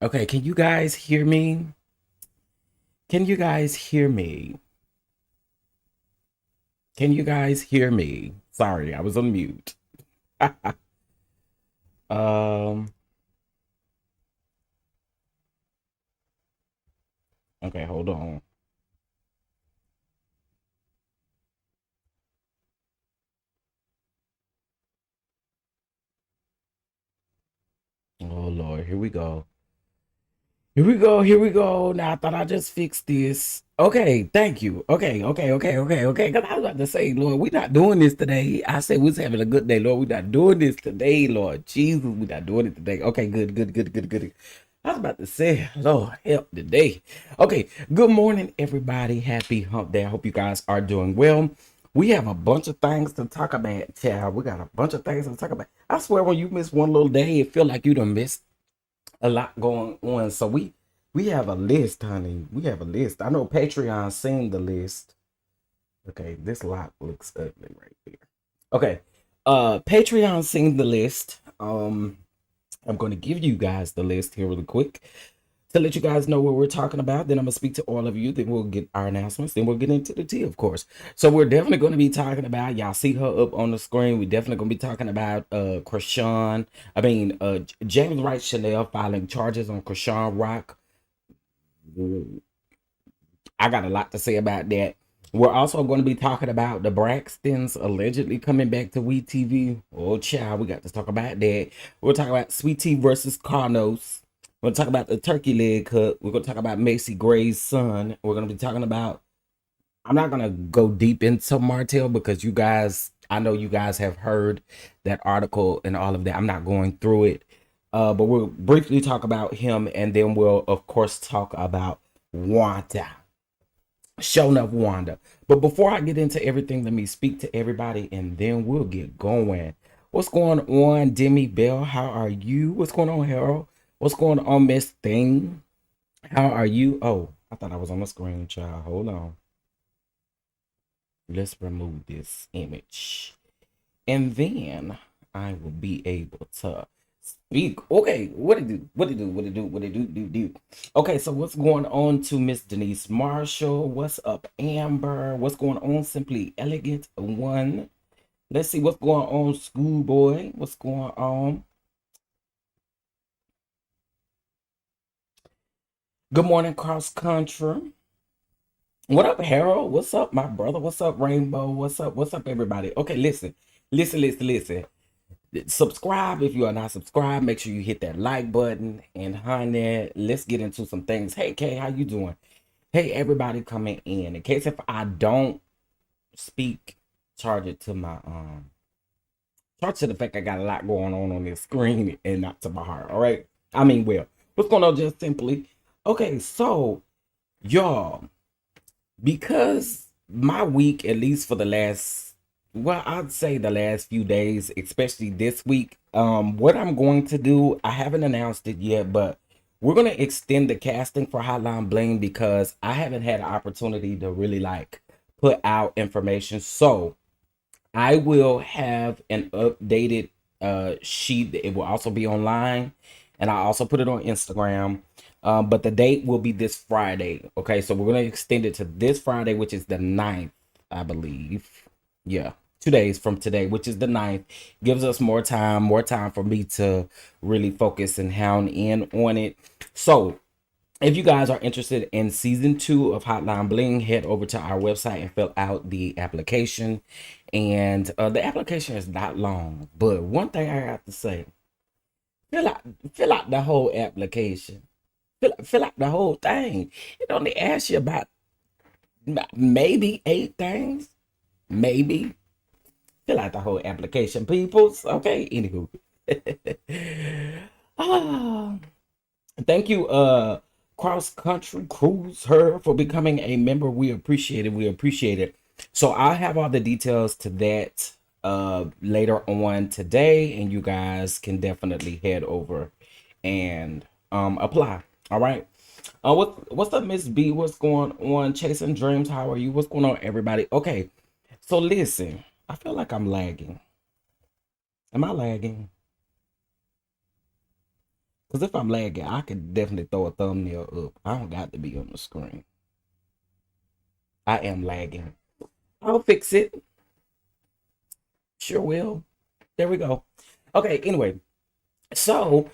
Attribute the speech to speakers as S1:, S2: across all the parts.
S1: Okay, can you guys hear me? Can you guys hear me? Can you guys hear me? Sorry, I was on mute. um, okay, hold on. Oh Lord, here we go. Here we go. Here we go. Now I thought I just fixed this. Okay, thank you. Okay. Because I was about to say, Lord, we're not doing this today. I said we was having a good day, Lord. We're not doing this today, Lord Jesus. We're not doing it today. Okay, good. I was about to say, Lord, help today. Okay, good morning, everybody. Happy hump day. I hope you guys are doing well. We have a bunch of things to talk about, child. We got a bunch of things to talk about. I swear, when you miss one little day, it feel like you done missed a lot going on. So we have a list, honey. We have a list. I know Patreon seen the list. Okay, this lot looks ugly right there. Okay. Patreon seen the list. I'm going to give you guys the list here really quick to let you guys know what we're talking about. Then I'm gonna speak to all of you. Then we'll get our announcements. Then we'll get into the tea, of course. So we're definitely going to be talking about. Y'all see her up on the screen. We're definitely going to be talking about Chrisean. James Wright Chanel filing charges on Chrisean Rock. I got a lot to say about that. We're also going to be talking about the Braxtons allegedly coming back to WeTV. Oh, child, we got to talk about that. We'll talk about Sweet Tea versus Carnos. We're going to talk about the turkey leg cut. We're going to talk about Macy Gray's son. We're going to be talking about, I'm not going to go deep into Martell because you guys, I know you guys have heard that article and all of that. I'm not going through it. But we'll briefly talk about him, and then we'll, of course, talk about Wanda. Showing up Wanda. But before I get into everything, let me speak to everybody and then we'll get going. What's going on, Demi Bell? How are you? What's going on, Harold? What's going on, Miss Thing? How are you? Oh, I thought I was on the screen, child. Hold on. Let's remove this image. And then I will be able to speak. Okay, what it do? Okay, so what's going on to Miss Denise Marshall? What's up, Amber? What's going on, Simply Elegant One? Let's see what's going on, Schoolboy. What's going on? Good morning, Cross Country. What up, Harold? What's up, my brother? What's up, Rainbow? What's up? What's up, everybody? Okay, listen. Subscribe if you are not subscribed. Make sure you hit that like button. And honey, let's get into some things. Hey Kay, how you doing? Hey everybody coming in case if I don't speak, charge it to my charge to the fact I got a lot going on this screen and not to my heart. All right, I mean, well, what's going on? Just simply okay. So y'all, because my week, at least for the last, well, I'd say the last few days, especially this week, what I'm going to do, I haven't announced it yet, but we're going to extend the casting for Hotline Bling because I haven't had an opportunity to really like put out information. So I will have an updated sheet. It will also be online, and I also put it on Instagram. But the date will be this Friday. Okay, so we're gonna extend it to this Friday, which is the 9th, I believe. Yeah, 2 days from today, which is the 9th. Gives us more time for me to really focus and hound in on it. So if you guys are interested in season 2 of Hotline Bling, head over to our website and fill out the application. And the application is not long, but one thing I have to say, fill out the whole application. Fill out the whole thing. It only asks you about maybe 8 things. Maybe. Fill out the whole application, peoples. Okay, anywho. Thank you, Cross Country Cruiser, for becoming a member. We appreciate it. So I'll have all the details to that later on today, and you guys can definitely head over and apply. All right. What's up, Miss B? What's going on? Chasing Dreams, how are you? What's going on, everybody? Okay, so listen, I feel like I'm lagging. Am I lagging? Because if I'm lagging, I could definitely throw a thumbnail up. I don't got to be on the screen. I am lagging. I'll fix it. Sure will. There we go. Okay, anyway. So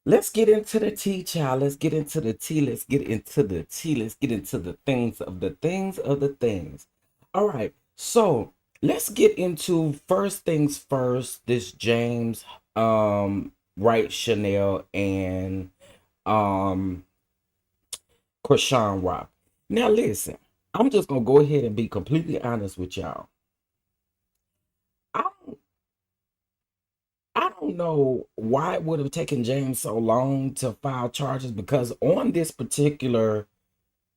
S1: let's get into the tea, child. Let's get into the tea. Let's get into the tea. Let's get into the things of the things of the things. All right. So let's get into first things first. This James Wright Chanel and um Chrisean Rock. Now listen, I'm just gonna go ahead and be completely honest with y'all. I don't, I don't know why it would have taken James so long to file charges, because on this particular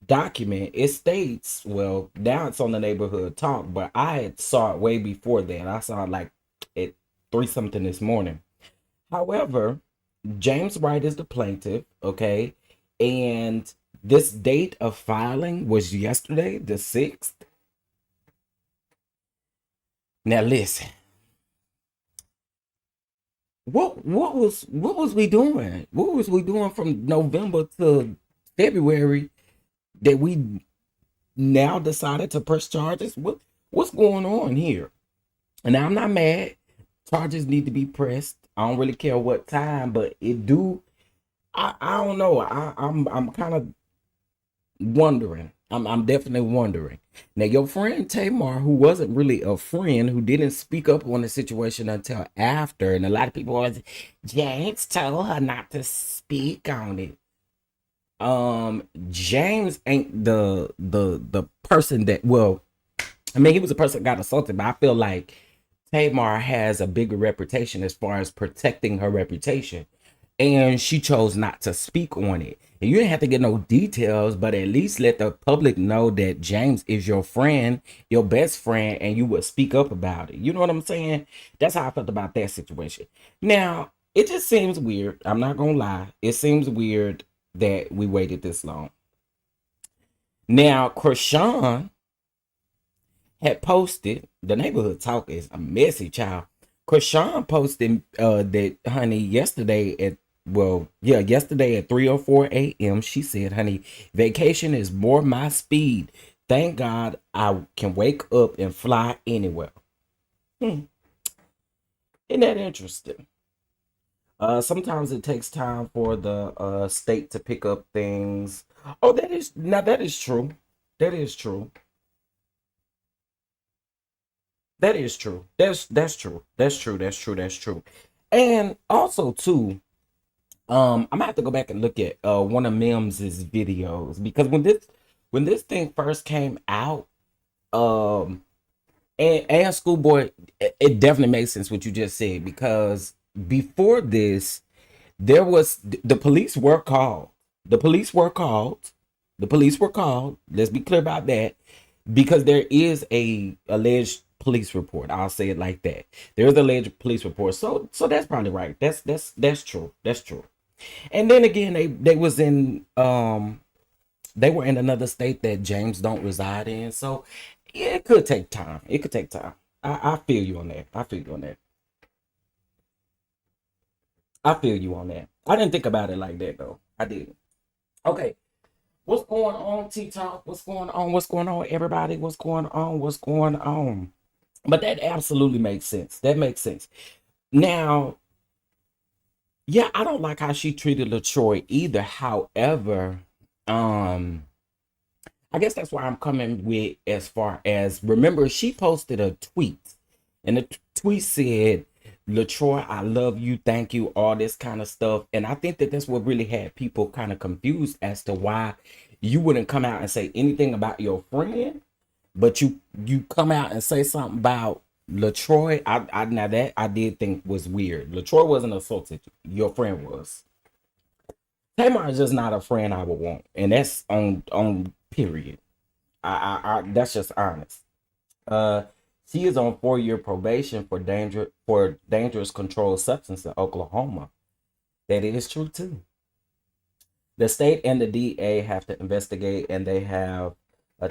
S1: document it states, well, now it's on the neighborhood talk, but I had saw it way before that. I saw it like at 3 something this morning. However, James Wright is the plaintiff, okay? And this date of filing was yesterday, the 6th. Now listen, what was we doing? What was we doing from November to February that we now decided to press charges? What's going on here? And I'm not mad. Charges need to be pressed. I don't really care what time, but it do. I don't know. I'm kind of wondering. I'm definitely wondering. Now, your friend Tamar, who wasn't really a friend, who didn't speak up on the situation until after, and a lot of people was, James told her not to speak on it. James ain't the person that, well, I mean, he was a person that got assaulted, but I feel like Tamar has a bigger reputation as far as protecting her reputation, and she chose not to speak on it. And you didn't have to get no details, but at least let the public know that James is your friend, your best friend, and you would speak up about it. You know what I'm saying? That's how I felt about that situation. Now, it just seems weird. I'm not gonna lie. It seems weird that we waited this long. Now, Chrisean had posted, the neighborhood talk is a messy child. Chrisean posted that, honey, yesterday at, well, yeah, yesterday at 3:04 a.m. she said, honey, vacation is more my speed. Thank God I can wake up and fly anywhere. Hmm. Isn't that interesting? Sometimes it takes time for the state to pick up things. Oh, that is true. That is true. That is true. That's true. That's true. That's true. That's true. And also too, I'm gonna have to go back and look at one of Mims's videos, because when this thing first came out, um, and Schoolboy, it definitely makes sense what you just said, because before this, there was the police were called. The police were called. The police were called. Let's be clear about that, because there is a alleged police report. I'll say it like that. There's a alleged police report. So that's probably right. That's true. That's true. And then again, they was in they were in another state that James don't reside in. So yeah, it could take time. It could take time. I feel you on that. I feel you on that. I feel you on that. I didn't think about it like that though. I didn't. Okay. What's going on, T Talk? What's going on? What's going on, everybody? What's going on? What's going on? But that absolutely makes sense. That makes sense. Now, yeah, I don't like how she treated LaTroy either. However, um, I guess that's why I'm coming with, as far as, remember, she posted a tweet, and the tweet said, LaTroy, I love you, thank you, all this kind of stuff. And I think that that's what really had people kind of confused as to why you wouldn't come out and say anything about your friend, but you come out and say something about LaTroy. I now that I did think was weird. LaTroy wasn't assaulted. Your friend was. Tamar is just not a friend I would want, and that's on period. I that's just honest. Uh, she is on 4-year probation for dangerous controlled substance in Oklahoma. That is true too. The state and the DA have to investigate, and they have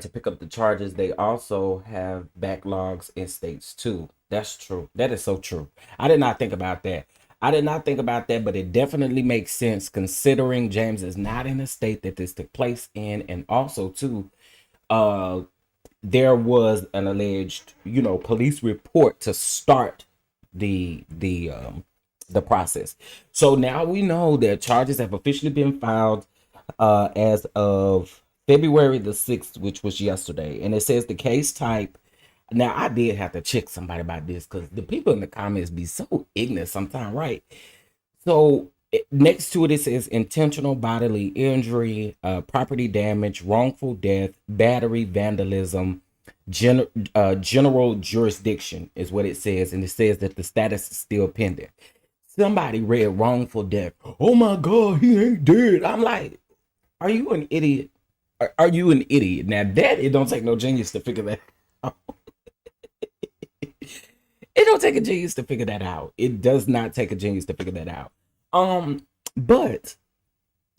S1: to pick up the charges. They also have backlogs in states too. That's true. That is so true. I did not think about that. I did not think about that, but it definitely makes sense considering James is not in the state that this took place in, and also too, uh, there was an alleged, police report to start the process. So now we know that charges have officially been filed as of February the 6th, which was yesterday. And it says the case type. Now, I did have to check somebody about this, because the people in the comments be so ignorant sometimes, right? So next to it, it says intentional bodily injury, property damage, wrongful death, battery, vandalism, general jurisdiction is what it says, and it says that the status is still pending. Somebody read wrongful death. Oh my God, he ain't dead. I'm like, are you an idiot? Are you an idiot? Now that it don't take no genius to figure that out. It don't take a genius to figure that out. It does not take a genius to figure that out. But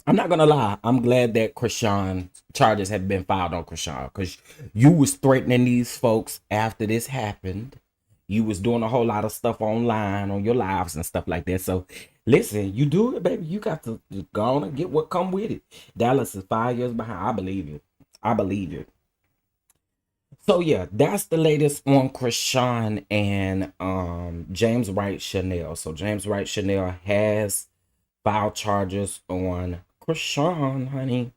S1: I'm not gonna lie. I'm glad that Chrisean charges have been filed on Chrisean, because you was threatening these folks after this happened. You was doing a whole lot of stuff online on your lives and stuff like that. So listen, you do it, baby. You got to go on and get what come with it. Dallas is 5 years behind. I believe you. I believe you. So yeah, that's the latest on Chrisean and James Wright Channel. So James Wright Channel has filed charges on Chrisean, honey.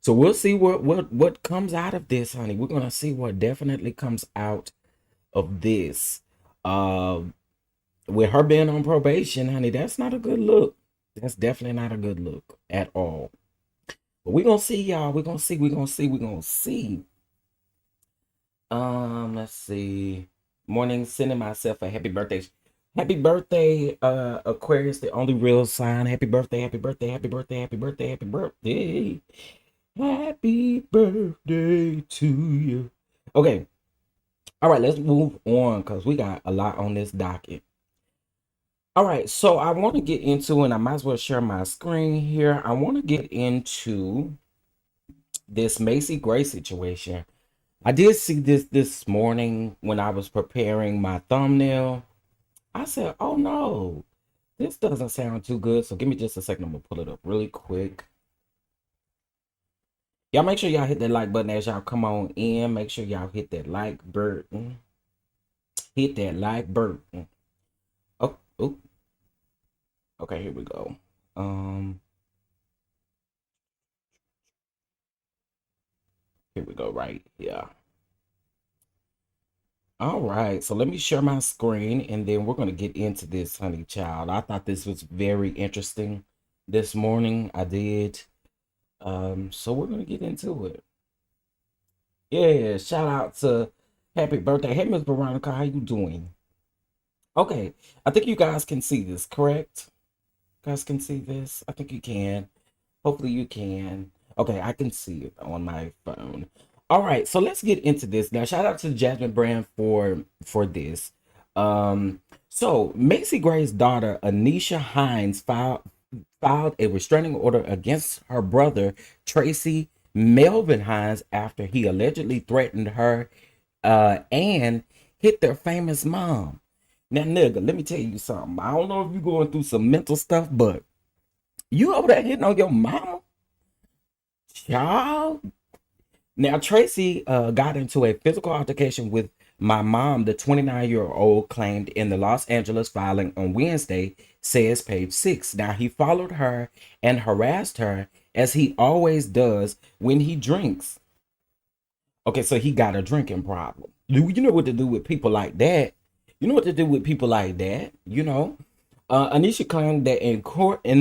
S1: So we'll see what comes out of this, honey. We're gonna see what definitely comes out of this. With her being on probation, honey, that's not a good look. That's definitely not a good look at all. But we're gonna see, y'all. We're gonna see. We're gonna see. We're gonna see. Let's see. Morning, sending myself a happy birthday. Happy birthday, Aquarius, the only real sign. Happy birthday, happy birthday, happy birthday, happy birthday, happy birthday. Happy birthday to you. Okay. All right, let's move on because we got a lot on this docket. All right, so I want to get into, and I might as well share my screen here. I want to get into this Macy Gray situation. I did see this morning when I was preparing my thumbnail. I said, oh no, this doesn't sound too good. So give me just a second. I'm going to pull it up really quick. Y'all make sure y'all hit that like button as y'all come on in. Make sure y'all hit that like button. Hit that like button. Oh, oh. Okay, here we go. Here we go right here. All right, so let me share my screen and then we're going to get into this, honey child. I thought this was very interesting this morning. I did. So we're going to get into it. Yeah, shout out to happy birthday. Hey, Miss Veronica, how you doing? Okay, I think you guys can see this, correct? You guys can see this? I think you can. Hopefully you can. Okay, I can see it on my phone. All right, so let's get into this now. Shout out to the Jasmine brand for this. So Macy Gray's daughter Anisha Hines filed a restraining order against her brother Tracy Melvin Hines after he allegedly threatened her and hit their famous mom. Now, nigga, let me tell you something. I don't know if you're going through some mental stuff, but you over there hitting on your mama? Child. Now, Tracy got into a physical altercation with my mom, the 29-year-old claimed in the Los Angeles filing on Wednesday, says page 6. Now, he followed her and harassed her as he always does when he drinks. Okay, so he got a drinking problem. You know what to do with people like that. You know what to do with people like that, you know. Anisha claimed that in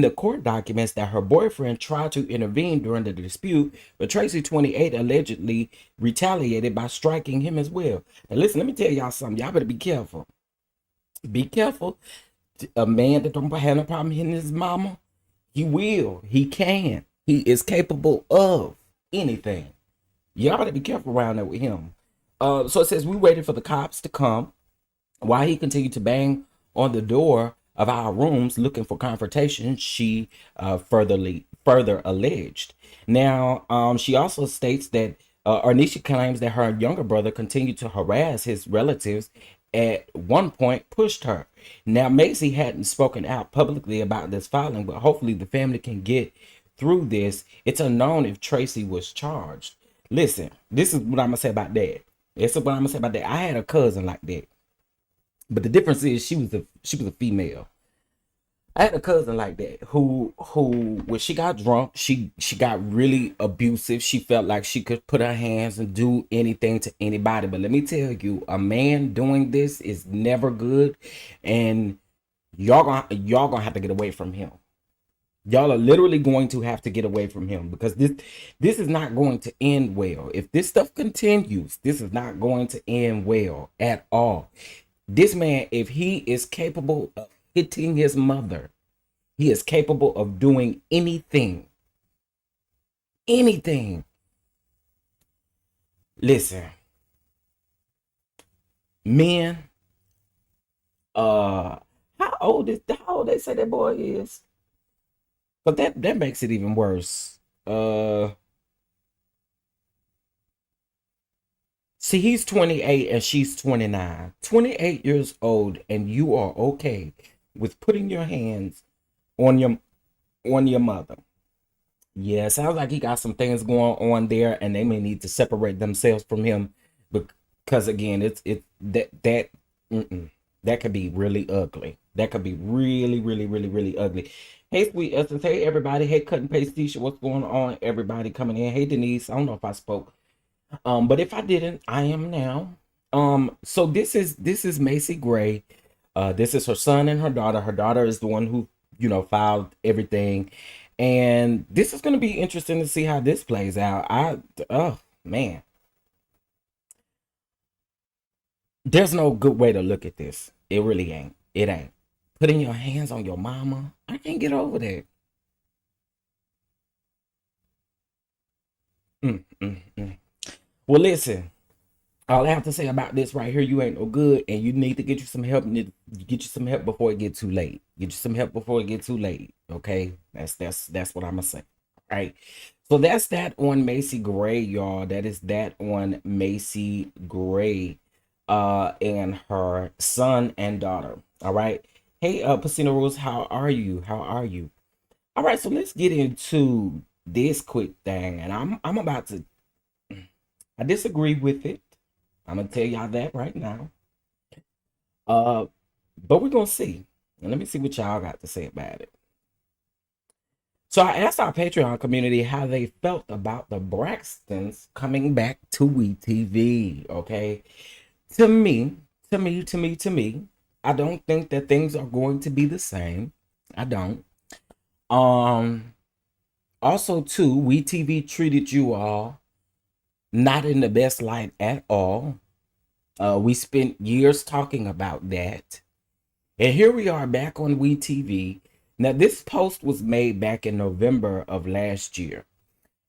S1: the court documents that her boyfriend tried to intervene during the dispute, but Tracy, 28, allegedly retaliated by striking him as well. Now listen, let me tell y'all something. Y'all better be careful. Be careful. A man that don't have no problem hitting his mama, he will. He can. He is capable of anything. Y'all better be careful around there with him. So it says we waited for the cops to come while he continued to bang on the door of our rooms looking for confrontation, she further alleged. Now, she also states that Arnisha claims that her younger brother continued to harass his relatives, at one point pushed her. Now, Macy hadn't spoken out publicly about this filing, but hopefully the family can get through this. It's unknown if Tracy was charged. Listen, this is what I'm gonna say about that. This is what I'm gonna say about that. I had a cousin like that. But the difference is she was a female. I had a cousin like that who when she got drunk, she got really abusive. She felt like she could put her hands and do anything to anybody. But let me tell you, a man doing this is never good. And y'all gonna have to get away from him. Y'all are literally going to have to get away from him, because this is not going to end well. If this stuff continues, this is not going to end well at all. This man, if he is capable of hitting his mother, he is capable of doing anything. Anything. Listen, men, how old they say that boy is? But that makes it even worse. See, he's 28 and she's 29. 28 years old, and you are okay with putting your hands on your mother. Yeah, sounds like he got some things going on there, and they may need to separate themselves from him, because again, mm-mm, that could be really ugly. That could be really, really, really, really ugly. Hey, sweet essence. Hey, everybody. Hey, cut and paste Tisha. What's going on? Everybody coming in. Hey, Denise. I don't know if I spoke. But if I didn't, I am now. So this is Macy Gray. This is her son and her daughter. Her daughter is the one who, filed everything. And this is gonna be interesting to see how this plays out. Oh man. There's no good way to look at this. It really ain't. It ain't. Putting your hands on your mama. I can't get over that. Mm, mm, mm. Well, listen. All I have to say about this right here, you ain't no good, and you need to get you some help. Need to get you some help before it get too late. Get you some help before it get too late. Okay, that's what I'm gonna say. All right. So that's that on Macy Gray, y'all. That is that on Macy Gray, and her son and daughter. All right. Hey, Pacino Rose, how are you? How are you? All right. So let's get into this quick thing, and I'm about to. I disagree with it. I'm gonna tell y'all that right now. Uh, but we're gonna see. And let me see what y'all got to say about it. So I asked our Patreon community how they felt about the Braxtons coming back to WeTV. Okay. To me, I don't think that things are going to be the same. I don't. Um, Also too, WeTV treated you all not in the best light at all. We spent years talking about that. And here we are back on WeTV. Now, this post was made back in November of last year.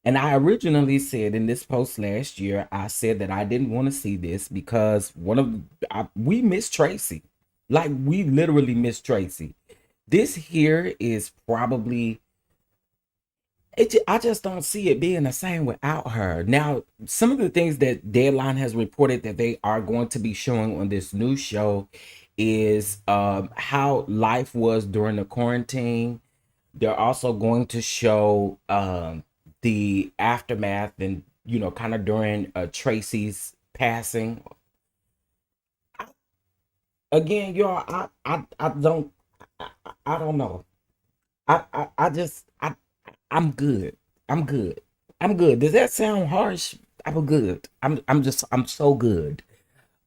S1: And I originally said in this post last year, I said that I didn't want to see this because we miss Tracy. Like, we literally miss Tracy. This here is probably I just don't see it being the same without her. Now, some of the things that Deadline has reported that they are going to be showing on this new show is how life was during the quarantine. They're also going to show the aftermath and, kind of during Tracy's passing. Again, y'all, I don't I don't know. I just I'm good. I'm good. I'm good. Does that sound harsh? I'm good. I'm so good.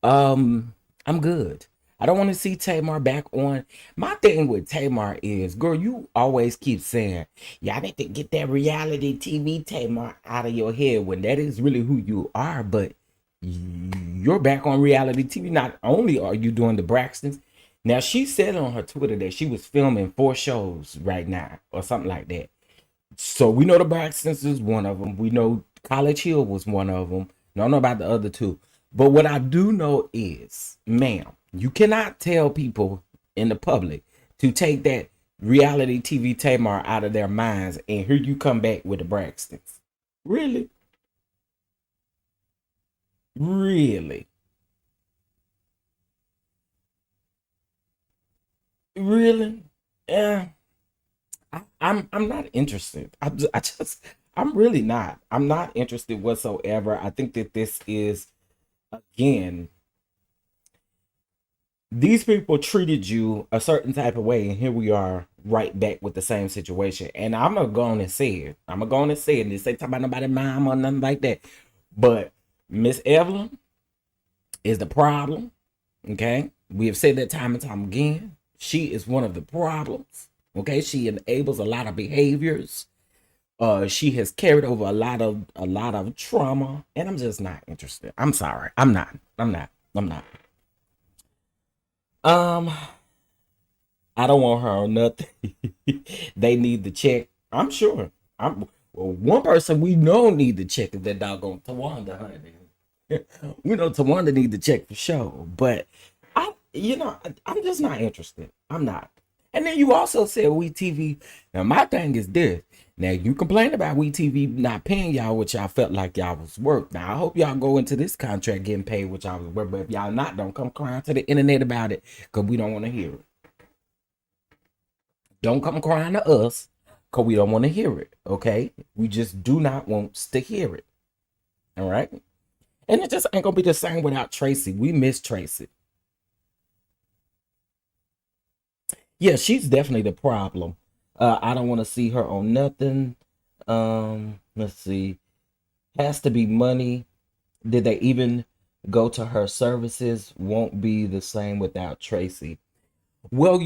S1: I'm good. I don't want to see Tamar back on. My thing with Tamar is, girl, you always keep saying, y'all need to get that reality TV Tamar out of your head when that is really who you are, but you're back on reality TV. Not only are you doing the Braxtons, now she said on her Twitter that she was filming 4 shows right now or something like that. So we know the Braxtons is one of them. We know College Hill was one of them. Don't know about the other two. But what I do know is, ma'am, you cannot tell people in the public to take that reality TV Tamar out of their minds, and here you come back with the Braxtons. Really? Really? Really? Yeah. I'm not interested. I'm really not. I'm not interested whatsoever. I think that this is, again, these people treated you a certain type of way, and here we are right back with the same situation. And I'm gonna go on and say it. I'm gonna go on and say it. And this ain't talking about nobody mom or nothing like that. But Miss Evelyn is the problem. Okay, we have said that time and time again. She is one of the problems. Okay, she enables a lot of behaviors. She has carried over a lot of trauma, and I'm just not interested. I'm sorry. I'm not. I'm not. I'm not. Um, I don't want her on nothing. They need the check. I'm sure. I'm well, one person we know need the check is that doggone Tawanda, honey. We know Tawanda need the check for sure. But I'm just not interested. I'm not. And then you also said We TV. Now my thing is this. Now you complain about We TV not paying y'all what y'all felt like y'all was worth. Now I hope y'all go into this contract getting paid what y'all was worth. But if y'all not, don't come crying to the internet about it, because we don't want to hear it. Don't come crying to us, because we don't want to hear it. Okay? We just do not want to hear it. All right? And it just ain't gonna be the same without Tracy. We miss Tracy. Yeah, she's definitely the problem. I don't want to see her on nothing. Let's see. Has to be money. Did they even go to her services? Won't be the same without Tracy. Well,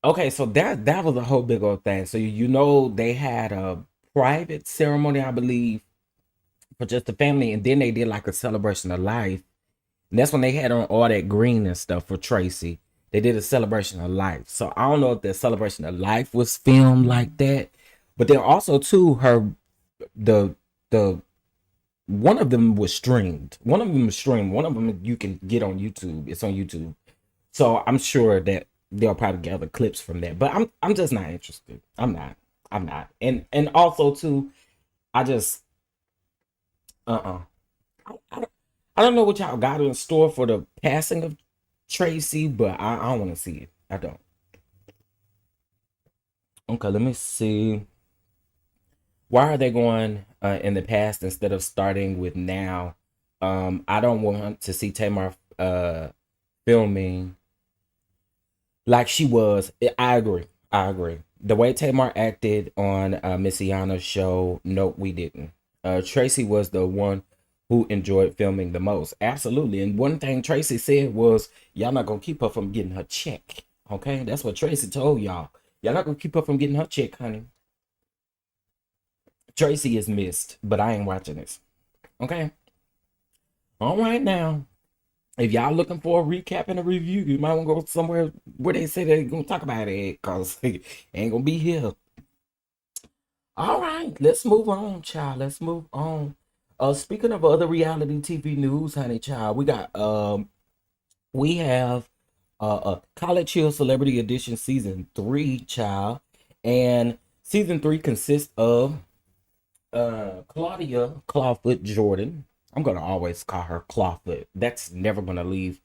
S1: okay, so that was a whole big old thing. So they had a private ceremony, I believe, for just the family, and then they did like a celebration of life. And that's when they had on all that green and stuff for Tracy. They did a celebration of life. So I don't know if the celebration of life was filmed like that. But then also too, the one of them was streamed. One of them was streamed. One of them you can get on YouTube. It's on YouTube. So I'm sure that they'll probably gather clips from that. But I'm just not interested. I'm not. I'm not. And also too, I just I, I don't know what y'all got in store for the passing of Tracy, but I don't want to see it. I don't. Okay, let me see. Why are they going in the past instead of starting with now? I don't want to see Tamar filming like she was. I agree. I agree. The way Tamar acted on Missiana's show, nope, we didn't. Tracy was the one who enjoyed filming the most. Absolutely. And one thing Tracy said was, y'all not gonna keep her from getting her check. Okay? That's what Tracy told y'all. Y'all not gonna keep her from getting her check, honey. Tracy is missed, but I ain't watching this. Okay? All right now. If y'all looking for a recap and a review, you might want to go somewhere where they say they're gonna talk about it, cause it ain't gonna be here. All right, let's move on, child. Let's move on. Speaking of other reality TV news, honey, child, we have College Hill Celebrity Edition season 3, child, and season 3 consists of Claudia Clawfoot Jordan. I'm gonna always call her Clawfoot. That's never gonna leave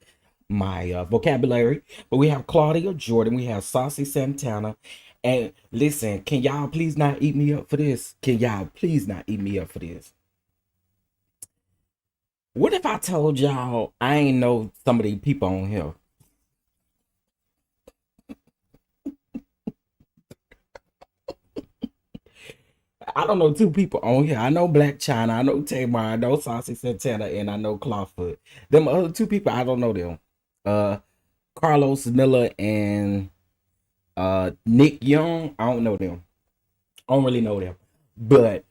S1: my vocabulary. But we have Claudia Jordan. We have Saucy Santana. And listen, can y'all please not eat me up for this? Can y'all please not eat me up for this? What if I told y'all I ain't know some of these people on here? I don't know two people on here. I know Black China, I know Tamar, I know Saucy Santana, and I know Clawfoot. Them other two people, I don't know them. Uh, Carlos Miller and Nick Young, I don't know them. I don't really know them. But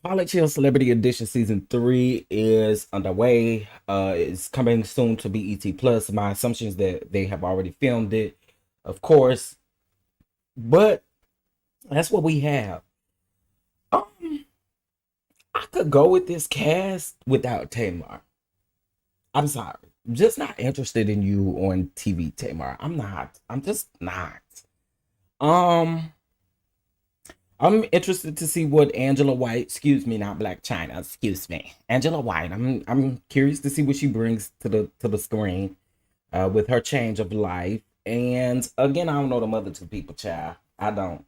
S1: College Hill Celebrity Edition season 3 is underway. It's coming soon to BET Plus. My assumption is that they have already filmed it, of course. But that's what we have. Um, I could go with this cast without Tamar. I'm sorry. I'm just not interested in you on TV, Tamar. I'm not. I'm just not. Um, I'm interested to see what Angela White, excuse me, not Black China, excuse me, Angela White. I'm curious to see what she brings to the screen, with her change of life. And again, I don't know the other two people, child. I don't.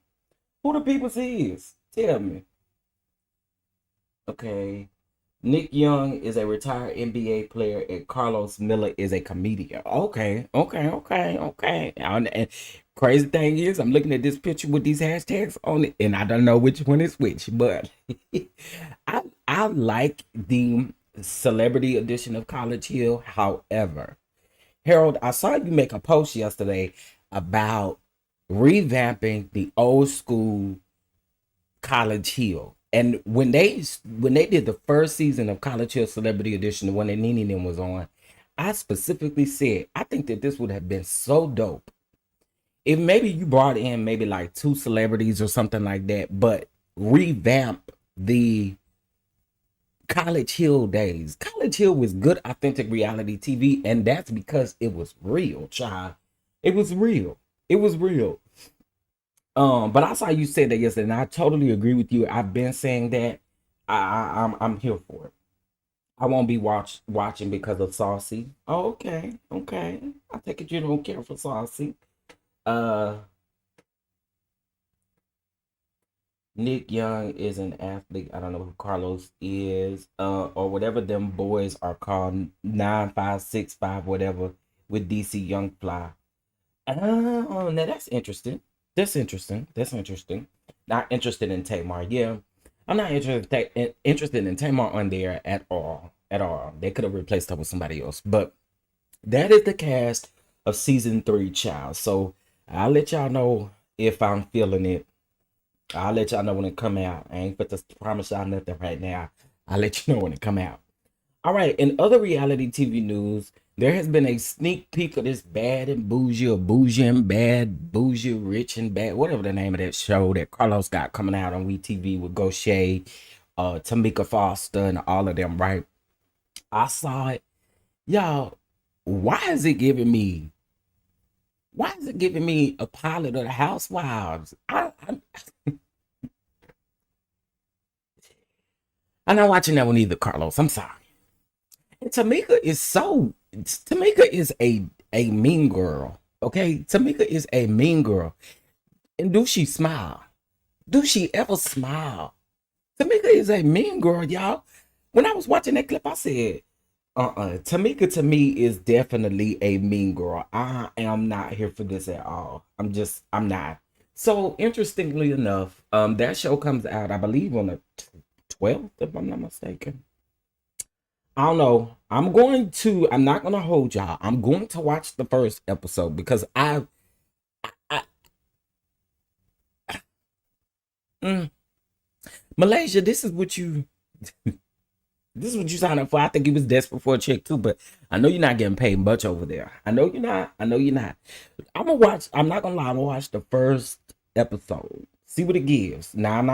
S1: Who the people is? Tell me. Okay. Nick Young is a retired NBA player, and Carlos Miller is a comedian. Okay, okay, okay, okay. And crazy thing is, I'm looking at this picture with these hashtags on it, and I don't know which one is which. But I like the celebrity edition of College Hill. However, Harold, I saw you make a post yesterday about revamping the old school College Hill. And when they did the first season of College Hill Celebrity Edition, the one that Nene and was on, I specifically said I think that this would have been so dope if maybe you brought in maybe like two celebrities or something like that, but revamp the College Hill days. College Hill was good, authentic reality TV, and that's because it was real, child. It was real. It was real. But I saw you said that yesterday, and I totally agree with you. I've been saying that. I'm here for it. I won't be watching because of Saucy. Oh, okay, okay. I take it you don't care for Saucy. Uh, Nick Young is an athlete. I don't know who Carlos is, or whatever them boys are called, 9565, whatever, with DC Young Fly. Oh, now that's interesting. That's interesting. That's interesting. Not interested in Tamar. Yeah, I'm not interested in Tamar on there at all. At all. They could have replaced her with somebody else. But that is the cast of season 3, child. So I'll let y'all know if I'm feeling it. I'll let y'all know when it come out. I ain't fit to promise y'all nothing right now. I'll let you know when it come out. All right, in other reality TV news, there has been a sneak peek of this Bad and Bougie, or Bougie and Bad, Bougie, Rich and Bad, whatever the name of that show that Carlos got coming out on WeTV with Goshay, Tamika Foster, and all of them, right? I saw it. Y'all, why is it giving me a pilot of the Housewives? I'm not watching that one either, Carlos. I'm sorry. And Tamika is a mean girl. Okay, Tamika is a mean girl. And do she smile? Do she ever smile? Tamika is a mean girl, y'all. When I was watching that clip, I said, Tamika to me is definitely a mean girl. I am not here for this at all. I'm not. So interestingly enough, that show comes out, I believe, on the 12th, if I'm not mistaken. I don't know. I'm not gonna hold y'all. I'm going to watch the first episode because I mm, Malaysia, this is what you signed up for. I think he was desperate for a check too, but I know you're not getting paid much over there. I know you're not. I know you're not. I'm not gonna lie, I'm gonna watch the first episode. See what it gives. Now I'm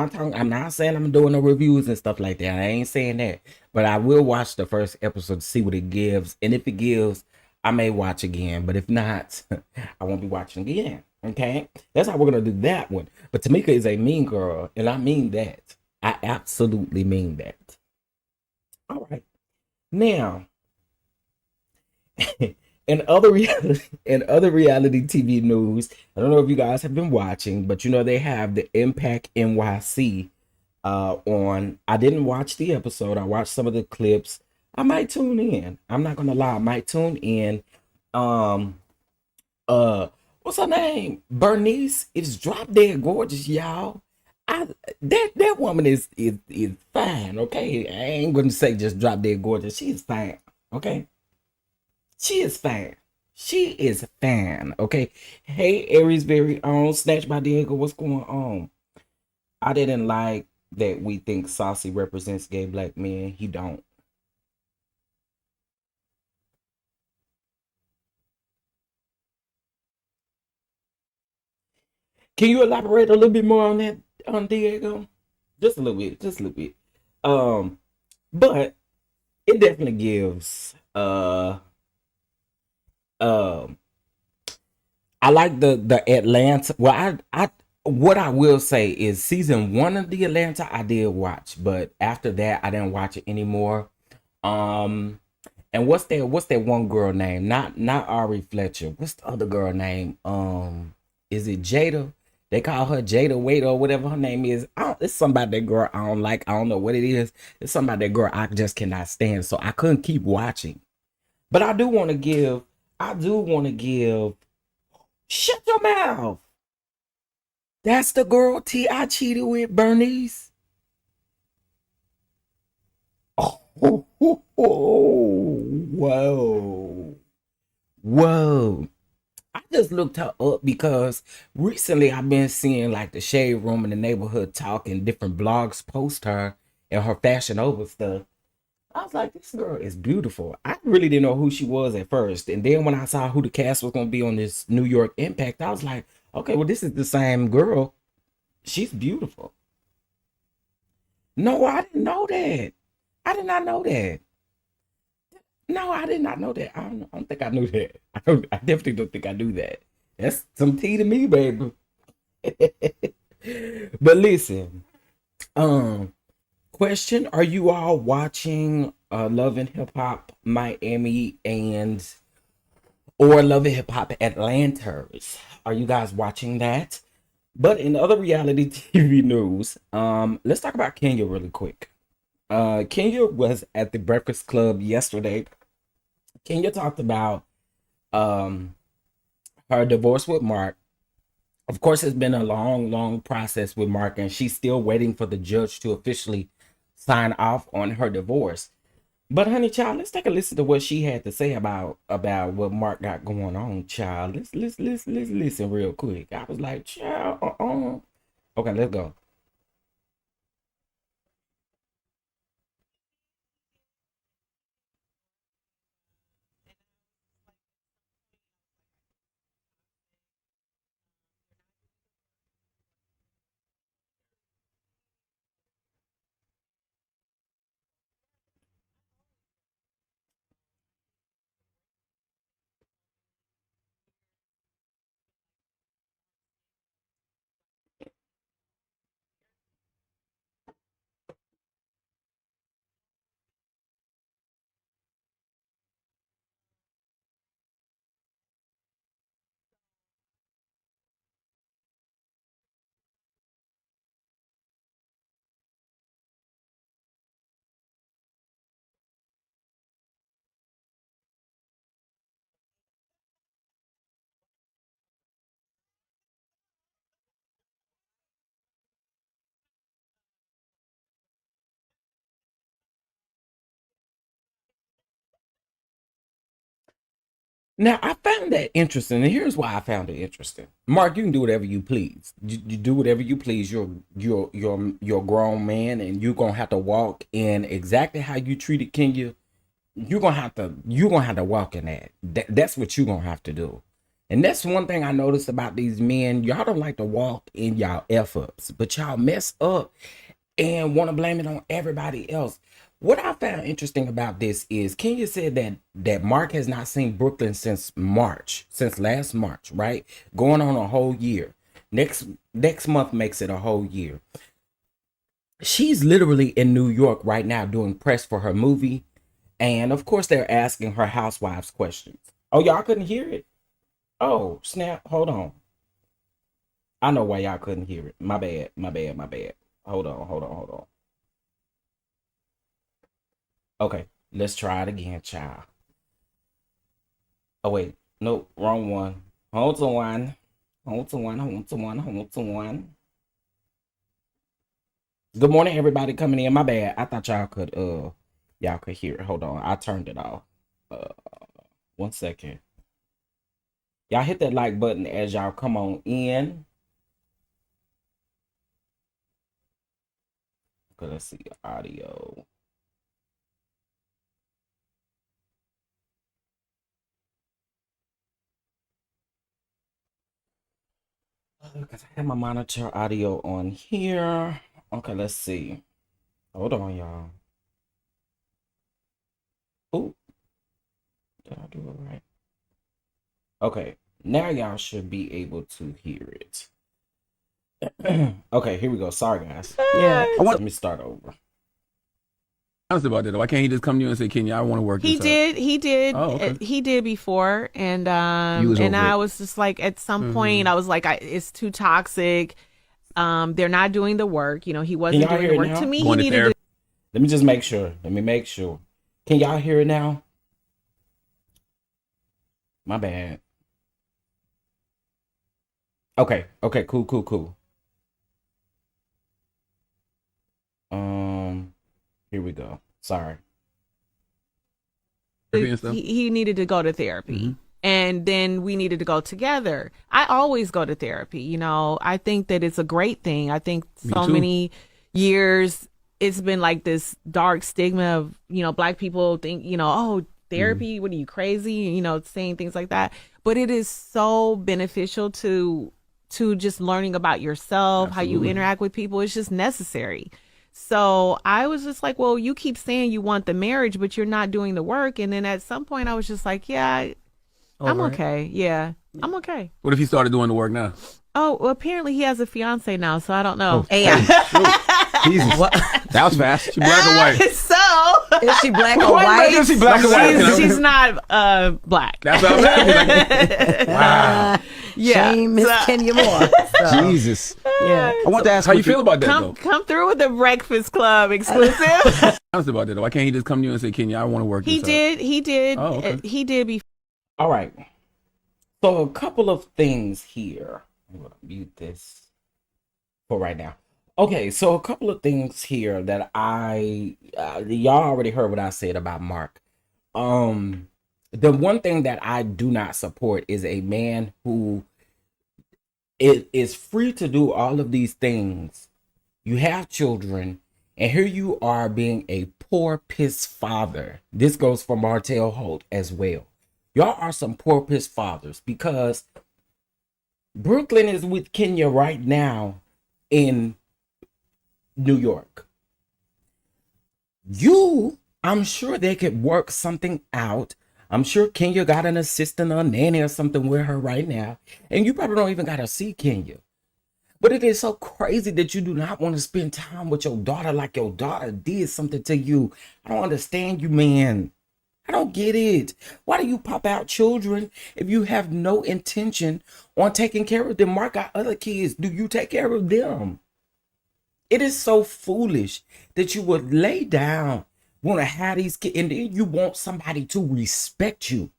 S1: not saying I'm doing no reviews and stuff like that. I ain't saying that. But I will watch the first episode to see what it gives. And if it gives, I may watch again. But if not, I won't be watching again. Okay? That's how we're gonna do that one. But Tamika is a mean girl, and I mean that. I absolutely mean that. All right. Now, in other reality TV news, I don't know if you guys have been watching, but you know they have the Impact NYC on. I didn't watch the episode. I watched some of the clips. I might tune in. I'm not gonna lie. I might tune in. Um, what's her name? Bernice is drop dead gorgeous, y'all. I that woman is fine. Okay, I ain't gonna say just drop dead gorgeous. She's fine. Okay, she is fine. She is fine. Okay. Hey, Aries very own Snatch by Diego. What's going on? I didn't like that we think Saucy represents gay black men. He don't. Can you elaborate a little bit more on that, on Diego? Just a little bit. Just a little bit. Um, but it definitely gives um I like the Atlanta. Well, I what I will say is season 1 of the Atlanta I did watch, but after that I didn't watch it anymore. Um, and what's that one girl name? Not Ari Fletcher. What's the other girl name? Is it Jada? They call her Jada Waiter or whatever her name is. It's somebody that girl I don't like. I don't know what it is. It's somebody that girl I just cannot stand. So I couldn't keep watching. But I do want to give. I do want to give. Shut your mouth. That's the girl T.I. cheated with, Bernice. Oh, whoa. Whoa. I just looked her up because recently I've been seeing like the Shade Room in the Neighborhood Talk and different blogs post her and her Fashion Over stuff. I was like, this girl is beautiful. I really didn't know who she was at first. And then when I saw who the cast was going to be on this New York Impact, I was like, okay, well, this is the same girl. She's beautiful. No, I didn't know that. I did not know that. No, I did not know that. I don't think I knew that. I definitely don't think I knew that. That's some tea to me, baby. But listen, question: are you all watching Love and Hip Hop Miami or Love and Hip Hop Atlanta's? Are you guys watching that? But in other reality TV news, let's talk about Kenya really quick. Kenya was at the Breakfast Club yesterday. Kenya talked about her divorce with Mark. Of course, it's been a long process with Mark, and she's still waiting for the judge to officially sign off on her divorce. But honey, child, let's take a listen to what she had to say about what Mark got going on, child. Let's listen real quick. I was like, child, Okay, let's go. Now I found that interesting, and here's why I found it interesting. Mark, you can do whatever you please. You do whatever you please. You're a grown man, and you're gonna have to walk in exactly how you treated Kenya. You're gonna have to walk in that's what you're gonna have to do. And that's one thing I noticed about these men. Y'all don't like to walk in y'all F-ups, but y'all mess up and want to blame it on everybody else. What I found interesting about this is Kenya said that Mark has not seen Brooklyn since last March, right? Going on a whole year. Next month makes it a whole year. She's literally in New York right now doing press for her movie. And of course, they're asking her housewives questions. Oh, y'all couldn't hear it? Oh, snap. Hold on. I know why y'all couldn't hear it. My bad. Hold on. Okay, let's try it again, child. Oh, wait. Nope, wrong one. Hold on. Good morning, everybody coming in. My bad. I thought y'all could hear it. Hold on. I turned it off. Uh, 1 second. Y'all hit that like button as y'all come on in. Okay, let's see audio. Because I have my monitor audio on here. Okay, let's see. Hold on, y'all. Oh, did I do it right? Okay, now y'all should be able to hear it. Okay, here we go. Sorry, guys.
S2: Yeah.
S1: Let me start over.
S2: Honest about that. Why can't he just come to you and say, Kenya, I want to work this out?
S3: He did.
S2: Oh, okay.
S3: He did before, and
S2: was
S3: and
S2: over
S3: I
S2: it.
S3: was just like, at some point, I was like, it's too toxic. They're not doing the work. You know, he wasn't
S1: y'all
S3: doing
S1: hear
S3: the
S1: it
S3: work.
S1: now?
S3: To me,
S2: Going
S3: he
S2: to
S3: needed
S2: therapy.
S1: Let me just make sure. Can y'all hear it now? My bad. Okay, cool. Here we go. Sorry.
S2: And stuff.
S3: he needed to go to therapy. And then we needed to go together. I always go to therapy. You know, I think that it's a great thing. I think so many years it's been like this dark stigma of, you know, Black people think, you know, oh, therapy, what are you, crazy? You know, saying things like that. But it is so beneficial to just learning about yourself, how you interact with people. It's just necessary. So I was just like, well, you keep saying you want the marriage, but you're not doing the work. And then at some point I was just like, yeah, I'm okay. Yeah, I'm okay.
S2: What if he started doing the work now?
S3: Oh, well, apparently he has a fiance now, so I don't know.
S2: Jesus. What? That was fast. She black or white?
S3: So
S4: is she black or white?
S2: Is she black or white?
S3: She's not black.
S2: That's what I'm saying. Wow.
S3: Yeah.
S4: Shame Miss Kenya Moore. So.
S2: Jesus.
S4: Yeah.
S2: I want to ask how you feel about that, though.
S3: Come through with the Breakfast Club exclusive.
S2: Honest about that, though. Why can't he just come to you and say, Kenya, I want to work this out?
S3: He did.
S2: Oh, okay.
S3: He did before.
S1: All right. So a couple of things here. I'm going to mute this for right now. Okay, so a couple of things here that y'all already heard what I said about Mark. The one thing that I do not support is a man who is free to do all of these things. You have children, and here you are being a poor piss father. This goes for Martell Holt as well. Y'all are some poor piss fathers, because Brooklyn is with Kenya right now in New York. I'm sure they could work something out. I'm sure Kenya got an assistant or a nanny or something with her right now. And you probably don't even got to see Kenya. But it is so crazy that you do not want to spend time with your daughter like your daughter did something to you. I don't understand you, man. I don't get it. Why do you pop out children if you have no intention on taking care of them? Mark got other kids. Do you take care of them? It is so foolish that you would lay down, want to have these kids, and then you want somebody to respect you.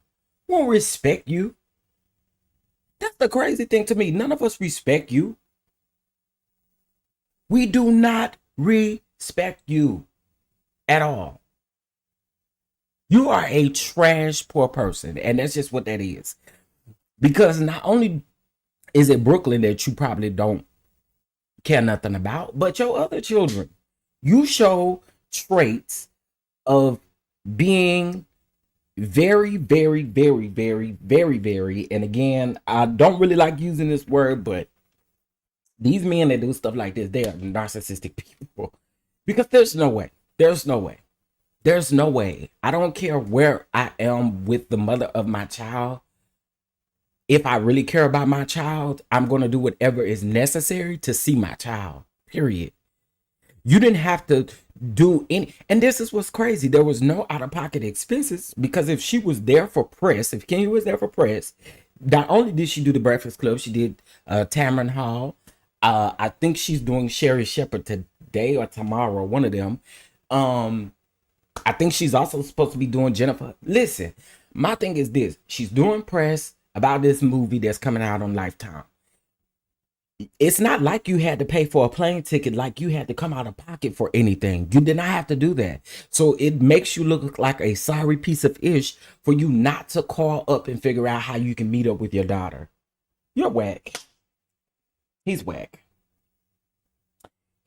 S1: Won't respect you. That's the crazy thing to me. None of us respect you. We do not respect you at all. You are a trash poor person, and that's just what that is. Because not only is it Brooklyn that you probably don't care nothing about, but your other children. You show traits of being very, very, very, very, very, very, and again, I don't really like using this word, but these men that do stuff like this, they are narcissistic people. Because there's no way. There's no way. There's no way. I don't care where I am with the mother of my child. If I really care about my child, I'm going to do whatever is necessary to see my child, period. You didn't have to do any, and this is what's crazy. There was no out-of-pocket expenses, because if she was there for press, if Kenya was there for press, not only did she do the Breakfast Club, she did Tamron Hall. I think she's doing Sherry Shepherd today or tomorrow, one of them. I think she's also supposed to be doing Jennifer. Listen, my thing is this. She's doing press about this movie that's coming out on Lifetime. It's not like you had to pay for a plane ticket, like you had to come out of pocket for anything. You did not have to do that. So it makes you look like a sorry piece of ish for you not to call up and figure out how you can meet up with your daughter. You're whack. He's whack.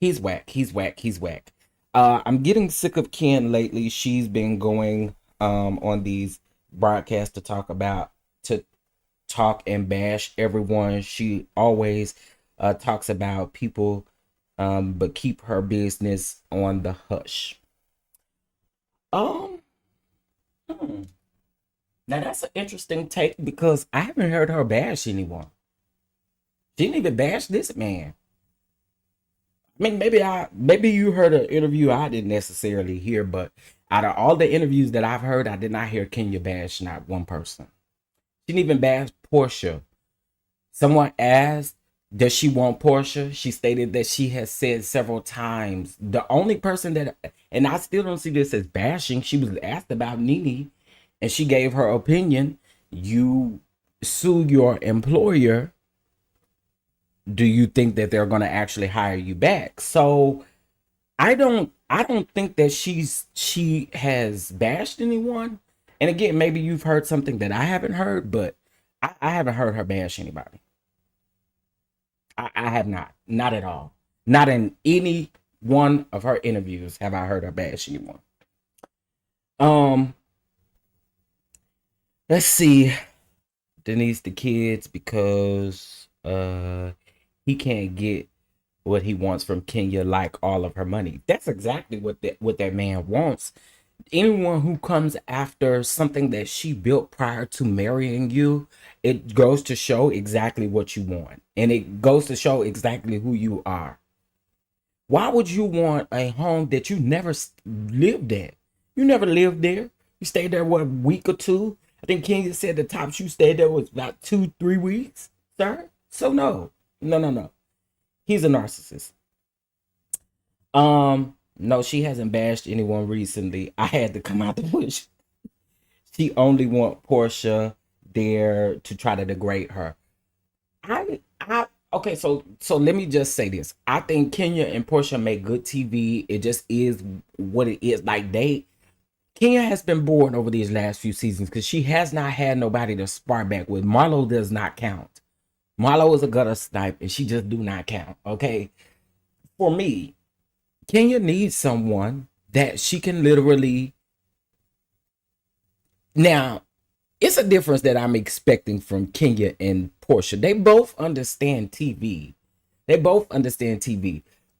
S1: He's whack. He's whack. He's whack. I'm getting sick of Ken lately. She's been going on these broadcasts to talk and bash everyone. She always talks about people, but keep her business on the hush. Now that's an interesting take, because I haven't heard her bash anyone. She didn't even bash this man. I mean, maybe you heard an interview I didn't necessarily hear, but out of all the interviews that I've heard, I did not hear Kenya bash not one person. She didn't even bash Portia. Someone asked, does she want Portia? She stated that she has said several times. The only person that, and I still don't see this as bashing, she was asked about Nene, and she gave her opinion. You sue your employer. Do you think that they're going to actually hire you back? So I don't think that she has bashed anyone. And again, maybe you've heard something that I haven't heard, but I haven't heard her bash anybody. I have not at all. Not in any one of her interviews have I heard her bash anyone. Let's see. Denise the kids because he can't get what he wants from Kenya, like all of her money. That's exactly what that man wants. Anyone who comes after something that she built prior to marrying you, it goes to show exactly what you want, and it goes to show exactly who you are. Why would you want a home that you never lived at? You never lived there. You stayed there what, a week or two? I think Kenya said the tops you stayed there was about 2-3 weeks, sir. So no. He's a narcissist. No, she hasn't bashed anyone recently. I had to come out the bush. She only want Portia there to try to degrade her. Okay, so let me just say this. I think Kenya and Portia make good TV. It just is what it is. Like Kenya has been bored over these last few seasons because she has not had nobody to spar back with. Marlo does not count. Marlo is a gutter snipe and she just do not count. Okay, for me, Kenya needs someone that she can literally. Now, it's a difference that I'm expecting from Kenya and Portia. They both understand TV.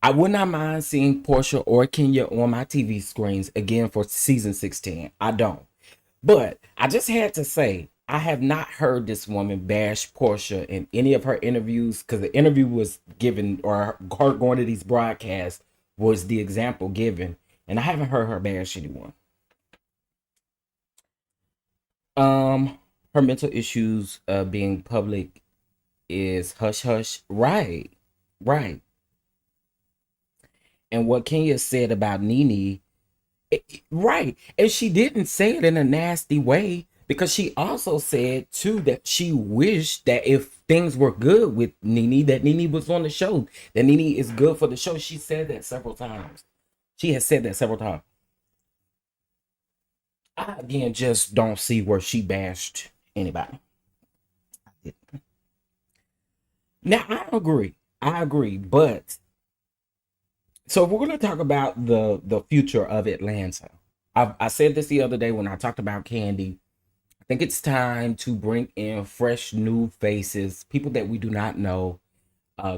S1: I would not mind seeing Portia or Kenya on my TV screens again for season 16. I don't. But I just had to say, I have not heard this woman bash Portia in any of her interviews, because the interview was given, or her going to these broadcasts was the example given, and I haven't heard her bash anyone. Her mental issues being public is hush hush. Right. And what Kenya said about Nene, right. And she didn't say it in a nasty way, because she also said too that she wished that if things were good with Nene, that Nene was on the show, that Nene is good for the show. She said that several times. I again just don't see where she bashed anybody. Now I agree, but so we're going to talk about the future of Atlanta. I said this the other day when I talked about Candy. I think it's time to bring in fresh new faces, people that we do not know,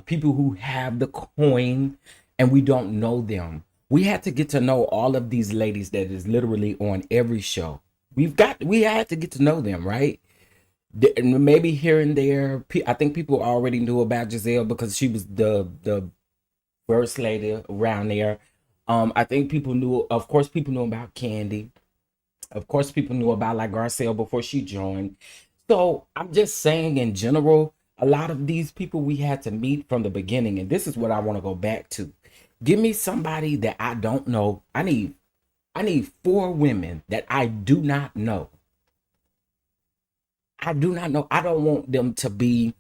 S1: people who have the coin and we don't know them. We had to get to know all of these ladies that is literally on every show. We had to get to know them, right? Maybe here and there. I think people already knew about Giselle because she was the first lady around there. I think people knew about Candy. Of course, people knew about like Garcelle before she joined. So I'm just saying in general, a lot of these people we had to meet from the beginning. And this is what I want to go back to. Give me somebody that I don't know. I need 4 women that I do not know. I don't want them to be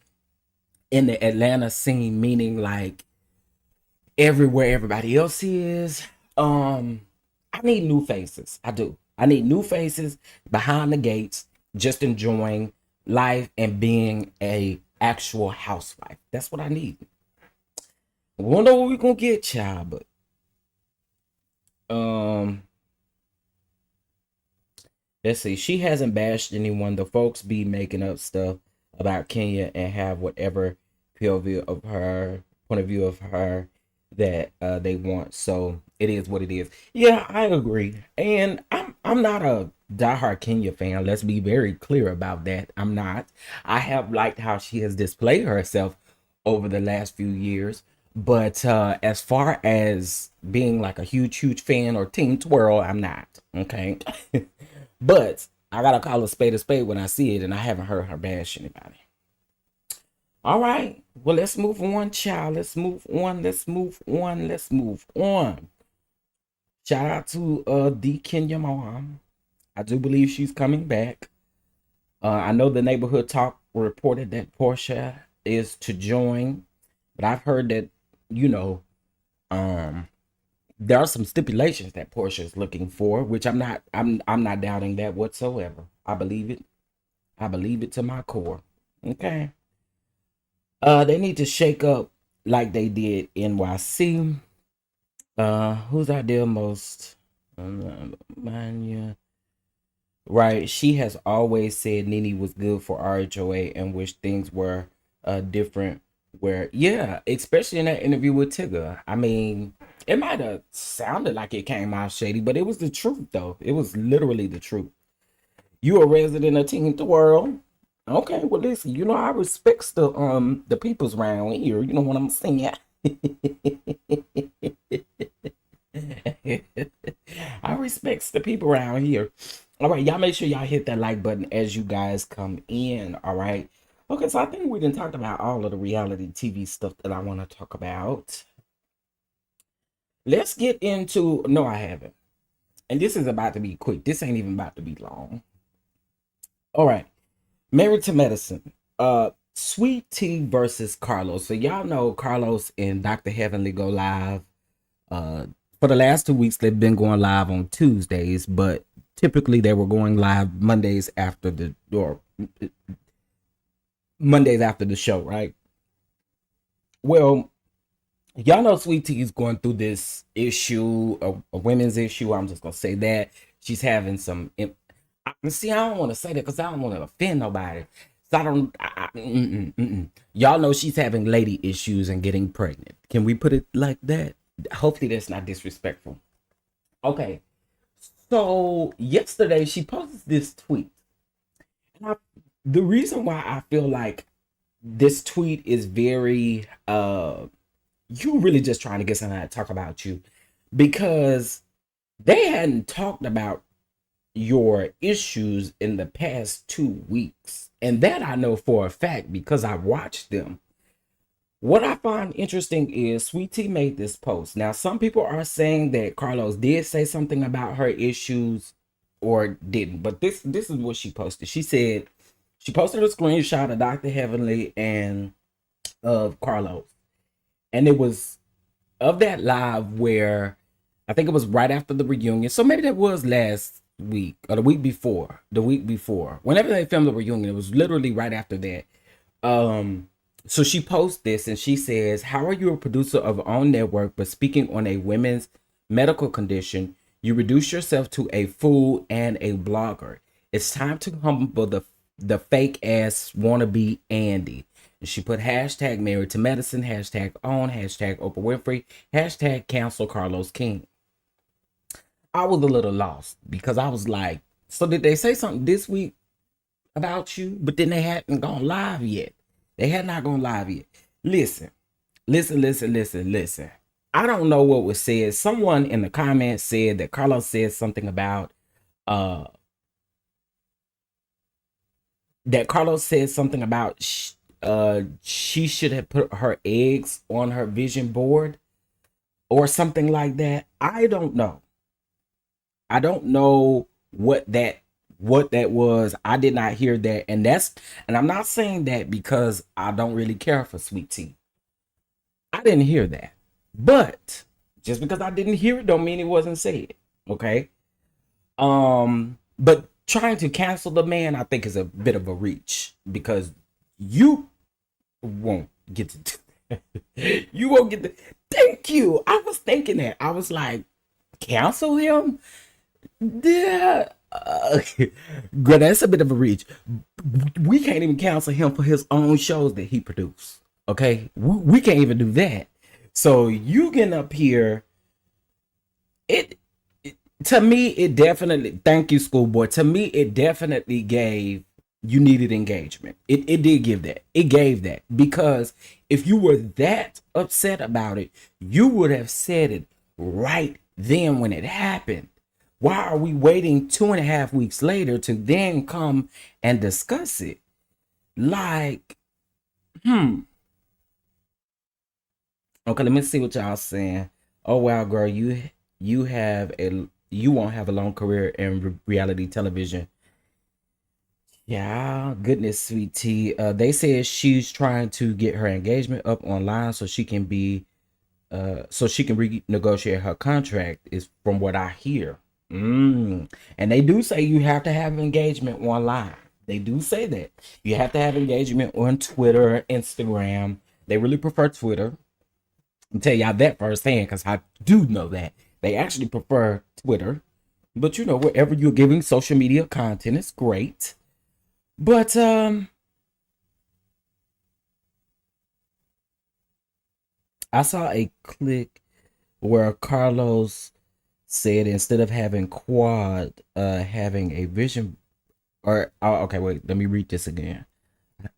S1: in the Atlanta scene, meaning like everywhere everybody else is. I need new faces. I do. I need new faces behind the gates, just enjoying life and being a actual housewife. That's what I need. I wonder what we're gonna get, child, but let's see. She hasn't bashed anyone. The folks be making up stuff about Kenya and have whatever point of view of her that they want. So it is what it is. Yeah, I agree. And I'm not a diehard Kenya fan. Let's be very clear about that. I'm not. I have liked how she has displayed herself over the last few years. But as far as being like a huge fan or Team Twirl, I'm not. Okay. But I gotta call a spade when I see it, and I haven't heard her bash anybody. All right. Well, let's move on, child. Let's move on. Shout out to the Kenya mom. I do believe she's coming back. I know the Neighborhood Talk reported that Portia is to join, but I've heard that, there are some stipulations that Portia is looking for, which I'm not doubting that whatsoever. I believe it. I believe it to my core. Okay. They need to shake up like they did NYC. Who's out there most? Manya. Right. She has always said Nene was good for RHOA and wish things were different. Where, yeah, especially in that interview with Tigger. I mean, it might have sounded like it came out shady, but it was the truth, though. It was literally the truth. You a resident of Teenth World. Okay, well, listen, I respects the peoples around here. You know what I'm saying? I respects the people around here. All right, y'all make sure y'all hit that like button as you guys come in. All right. Okay, so I think we didn't talk about all of the reality TV stuff that I want to talk about. Let's get into, no, I haven't. And this is about to be quick. This ain't even about to be long. All right. Married to Medicine. Sweet Tea versus Carlos. So y'all know Carlos and Dr. Heavenly go live. For the last 2 weeks, they've been going live on Tuesdays, but typically they were going live Mondays after the show, right? Well, y'all know Sweet Tea is going through this issue, a women's issue. I'm just gonna say that she's having some. See, I don't want to say that because I don't want to offend nobody. So I don't. Y'all know she's having lady issues and getting pregnant. Can we put it like that? Hopefully that's not disrespectful. Okay. So yesterday she posted this tweet. And the reason why I feel like this tweet is very you really just trying to get somebody to talk about you, because they hadn't talked about your issues in the past 2 weeks. And that I know for a fact because I watched them. What I find interesting is Sweet Tea made this post. Now, some people are saying that Carlos did say something about her issues or didn't. But this is what she posted. She said, she posted a screenshot of Dr. Heavenly and of Carlos. And it was of that live where I think it was right after the reunion. So maybe that was last week or the week before. Whenever they filmed the reunion, it was literally right after that. So she posts this and she says, how are you a producer of your own network, but speaking on a women's medical condition, you reduce yourself to a fool and a blogger. It's time to humble the fake ass wannabe Andy. And she put hashtag married to medicine, hashtag own, hashtag Oprah Winfrey, hashtag cancel Carlos King. I was a little lost because I was like, so did they say something this week about you? But then they hadn't gone live yet. They had not gone live yet. Listen. I don't know what was said. Someone in the comments said that Carlos said something about she should have put her eggs on her vision board or something like that. I don't know. I don't know what that was. I did not hear that. And I'm not saying that because I don't really care for Sweet Tea. I didn't hear that. But just because I didn't hear it don't mean it wasn't said. Okay. But trying to cancel the man, I think, is a bit of a reach because you won't get to do that. You won't get to. Thank you. I was thinking that. I was like, cancel him? Yeah. Girl, that's a bit of a reach. We can't even cancel him for his own shows that he produced. Okay, we can't even do that. So you getting up here, to me, it definitely, thank you, schoolboy. To me, it definitely gave, you needed engagement. It did give that. It gave that. Because if you were that upset about it, you would have said it right then when it happened. Why are we waiting 2.5 weeks later to then come and discuss it? Like, Okay, let me see what y'all saying. Oh wow, girl, you won't have a long career in reality television. Yeah, goodness, Sweet Tea. They said she's trying to get her engagement up online so she can be so she can renegotiate her contract, is from what I hear. And they do say you have to have engagement online. They do say that you have to have engagement on Twitter, Instagram. They really prefer Twitter. I'll tell y'all that firsthand because I do know that they actually prefer Twitter. But you know, wherever you're giving social media content, it's great. But I saw a clip where Carlos said instead of having quad, having a vision, or oh, okay, wait, let me read this again.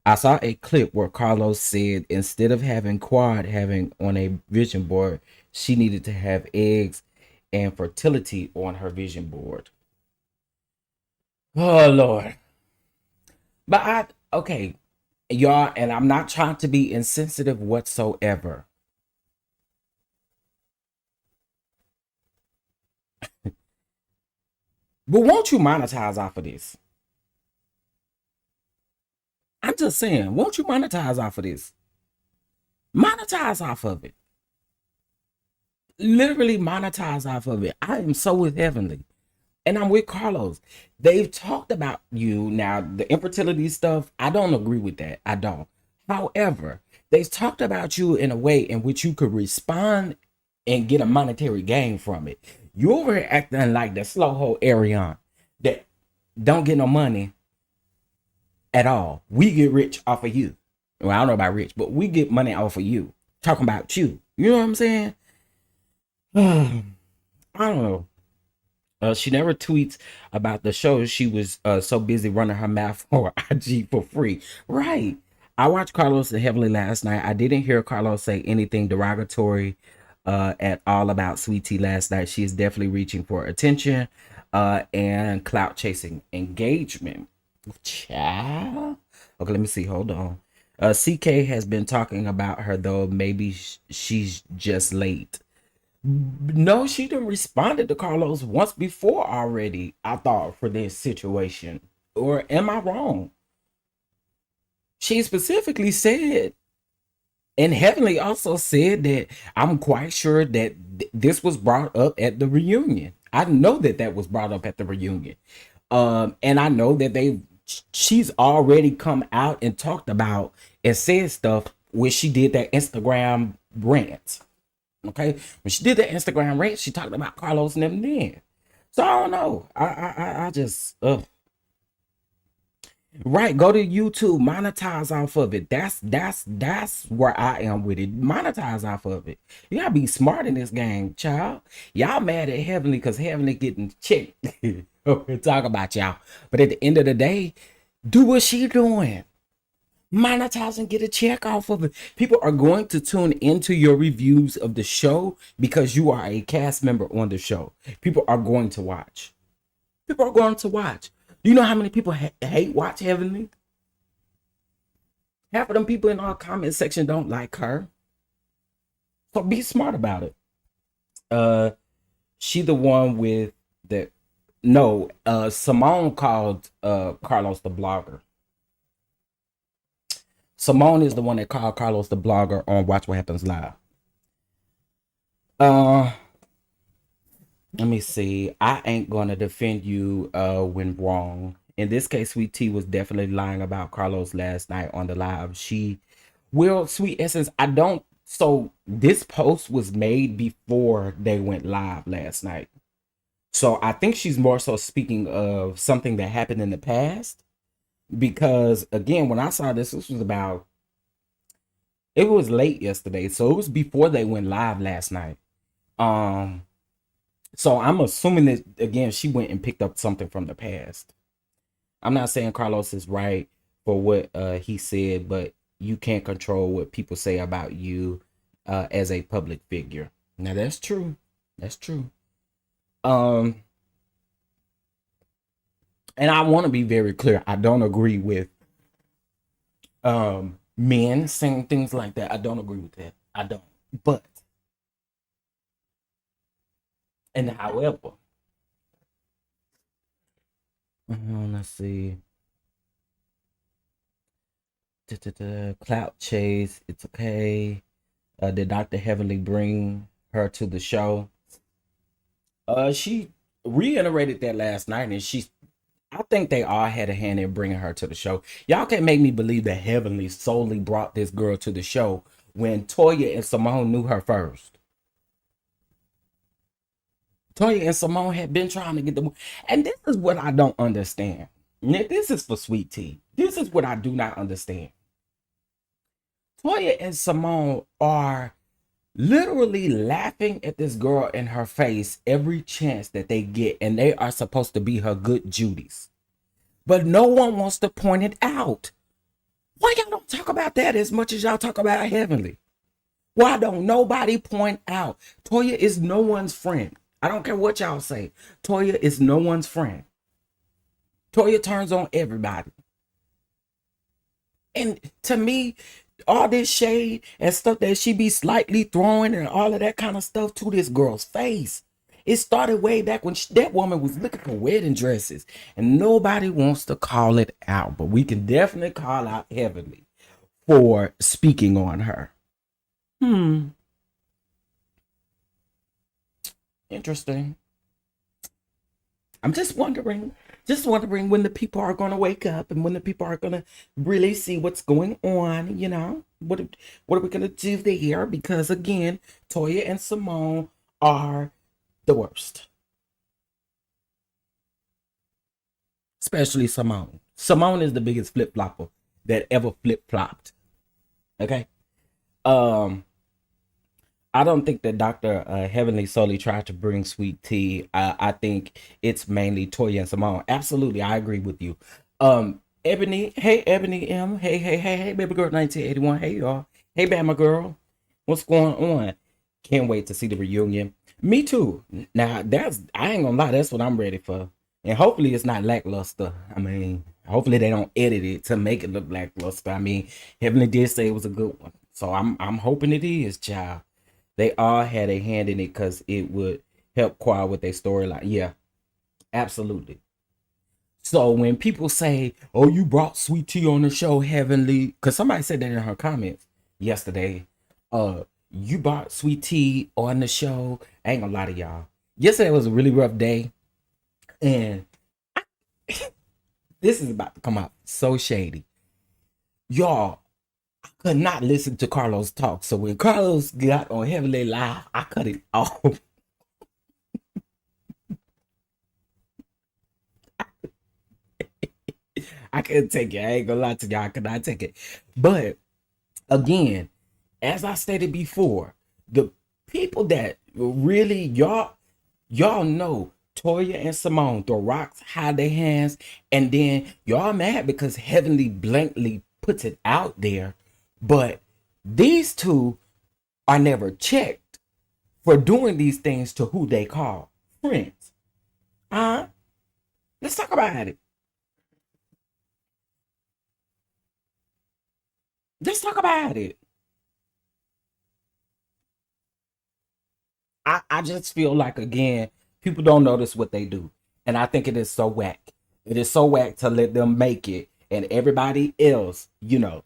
S1: I saw a clip where Carlos said instead of having quad having on a vision board, she needed to have eggs and fertility on her vision board. Oh Lord. But okay, y'all, and I'm not trying to be insensitive whatsoever. But won't you monetize off of this? I'm just saying, won't you monetize off of this? Monetize off of it. Literally monetize off of it. I am so with Heavenly. And I'm with Carlos. They've talked about you. Now, the infertility stuff, I don't agree with that. I don't. However, they've talked about you in a way in which you could respond and get a monetary gain from it. You're over here acting like the slow hole Ariane that don't get no money at all. We get rich off of you. Well, I don't know about rich, but we get money off of you. Talking about you. You know what I'm saying? I don't know. She never tweets about the show. She was so busy running her mouth for IG for free. Right. I watched Carlos heavily last night. I didn't hear Carlos say anything derogatory at all about Sweet Tea last night. She is definitely reaching for attention and clout chasing engagement. Child. Okay, let me see. Hold on. CK has been talking about her though. Maybe she's just late. No, she done responded to Carlos once before already, I thought, for this situation. Or am I wrong? She specifically said, and Heavenly also said that I'm quite sure that this was brought up at the reunion. I know that that was brought up at the reunion. And I know that she's already come out and talked about and said stuff when she did that Instagram rant. Okay, when she did the Instagram rant, she talked about Carlos and them then. So I don't know. I just right. Go to YouTube, monetize off of it. That's where I am with it. Monetize off of it. You gotta be smart in this game, child. Y'all mad at Heavenly because Heavenly getting checked. Okay, talk about y'all. But at the end of the day, do what she doing. Monetize and get a check off of it. People are going to tune into your reviews of the show because you are a cast member on the show. People are going to watch. People are going to watch. Do you know how many people hate watch Heavenly? Half of them people in our comment section don't like her. So be smart about it. She the one with the no. Simone called Carlos the blogger. Simone is the one that called Carlos the blogger on Watch What Happens Live. Let me see. I ain't gonna defend you when wrong. In this case, Sweet Tea was definitely lying about Carlos last night on the live. Sweet Essence, I don't. So this post was made before they went live last night. So I think she's more so speaking of something that happened in the past. Because again, when I saw this was about, it was late yesterday, so it was before they went live last night. So I'm assuming that again she went and picked up something from the past. I'm not saying Carlos is right for what he said, but you can't control what people say about you as a public figure. Now that's true. That's true. And I want to be very clear. I don't agree with men saying things like that. I don't agree with that. I don't. But and however, let's see. Clout chase. It's okay. Did Dr. Heavenly bring her to the show? She reiterated that last night, and I think they all had a hand in bringing her to the show. Y'all can't make me believe that Heavenly solely brought this girl to the show when Toya and Simone knew her first. Toya and Simone had been trying to get the... And this is what I don't understand. This is for Sweet Tea. This is what I do not understand. Toya and Simone are literally laughing at this girl in her face every chance that they get, and they are supposed to be her good Judies. But no one wants to point it out. Why y'all don't talk about that as much as y'all talk about Heavenly? Why don't nobody point out? Toya is no one's friend. I don't care what y'all say. Toya is no one's friend. Toya turns on everybody. And to me, all this shade and stuff that she be slightly throwing and all of that kind of stuff to this girl's face, it started way back when that woman was looking for wedding dresses, and nobody wants to call it out, but we can definitely call out Heavenly for speaking on her. Interesting. I'm just wondering when the people are going to wake up and when the people are going to really see what's going on, you know? What are we going to do there? Because again, Toya and Simone are the worst. Especially Simone. Simone is the biggest flip-flopper that ever flip-flopped. Okay? I don't think that Dr. Heavenly solely tried to bring Sweet Tea. I think it's mainly Toya and Simone. Absolutely, I agree with you. Ebony, hey Ebony M, hey, baby girl 1981, hey y'all, hey Bama girl, what's going on? Can't wait to see the reunion. Me too. Now I ain't gonna lie, that's what I'm ready for. And hopefully it's not lackluster. I mean, hopefully they don't edit it to make it look lackluster. I mean, Heavenly did say it was a good one, so I'm hoping it is, child. They all had a hand in it because it would help Quad with their storyline. Yeah, absolutely. So when people say, oh, you brought Sweet Tea on the show, Heavenly, because somebody said that in her comments yesterday, you brought Sweet Tea on the show. I ain't gonna lie to y'all. Yesterday was a really rough day. And this is about to come out so shady. Y'all, could not listen to Carlos talk. So when Carlos got on Heavenly Live, I cut it off. I couldn't take it. I ain't gonna lie to y'all. I could not take it. But again, as I stated before, the people that really y'all know Toya and Simone throw rocks, hide their hands, and then y'all mad because Heavenly blankly puts it out there. But these two are never checked for doing these things to who they call friends. Let's talk about it. Let's talk about it. I just feel like, again, people don't notice what they do. And I think it is so whack. It is so whack to let them make it and everybody else, you know,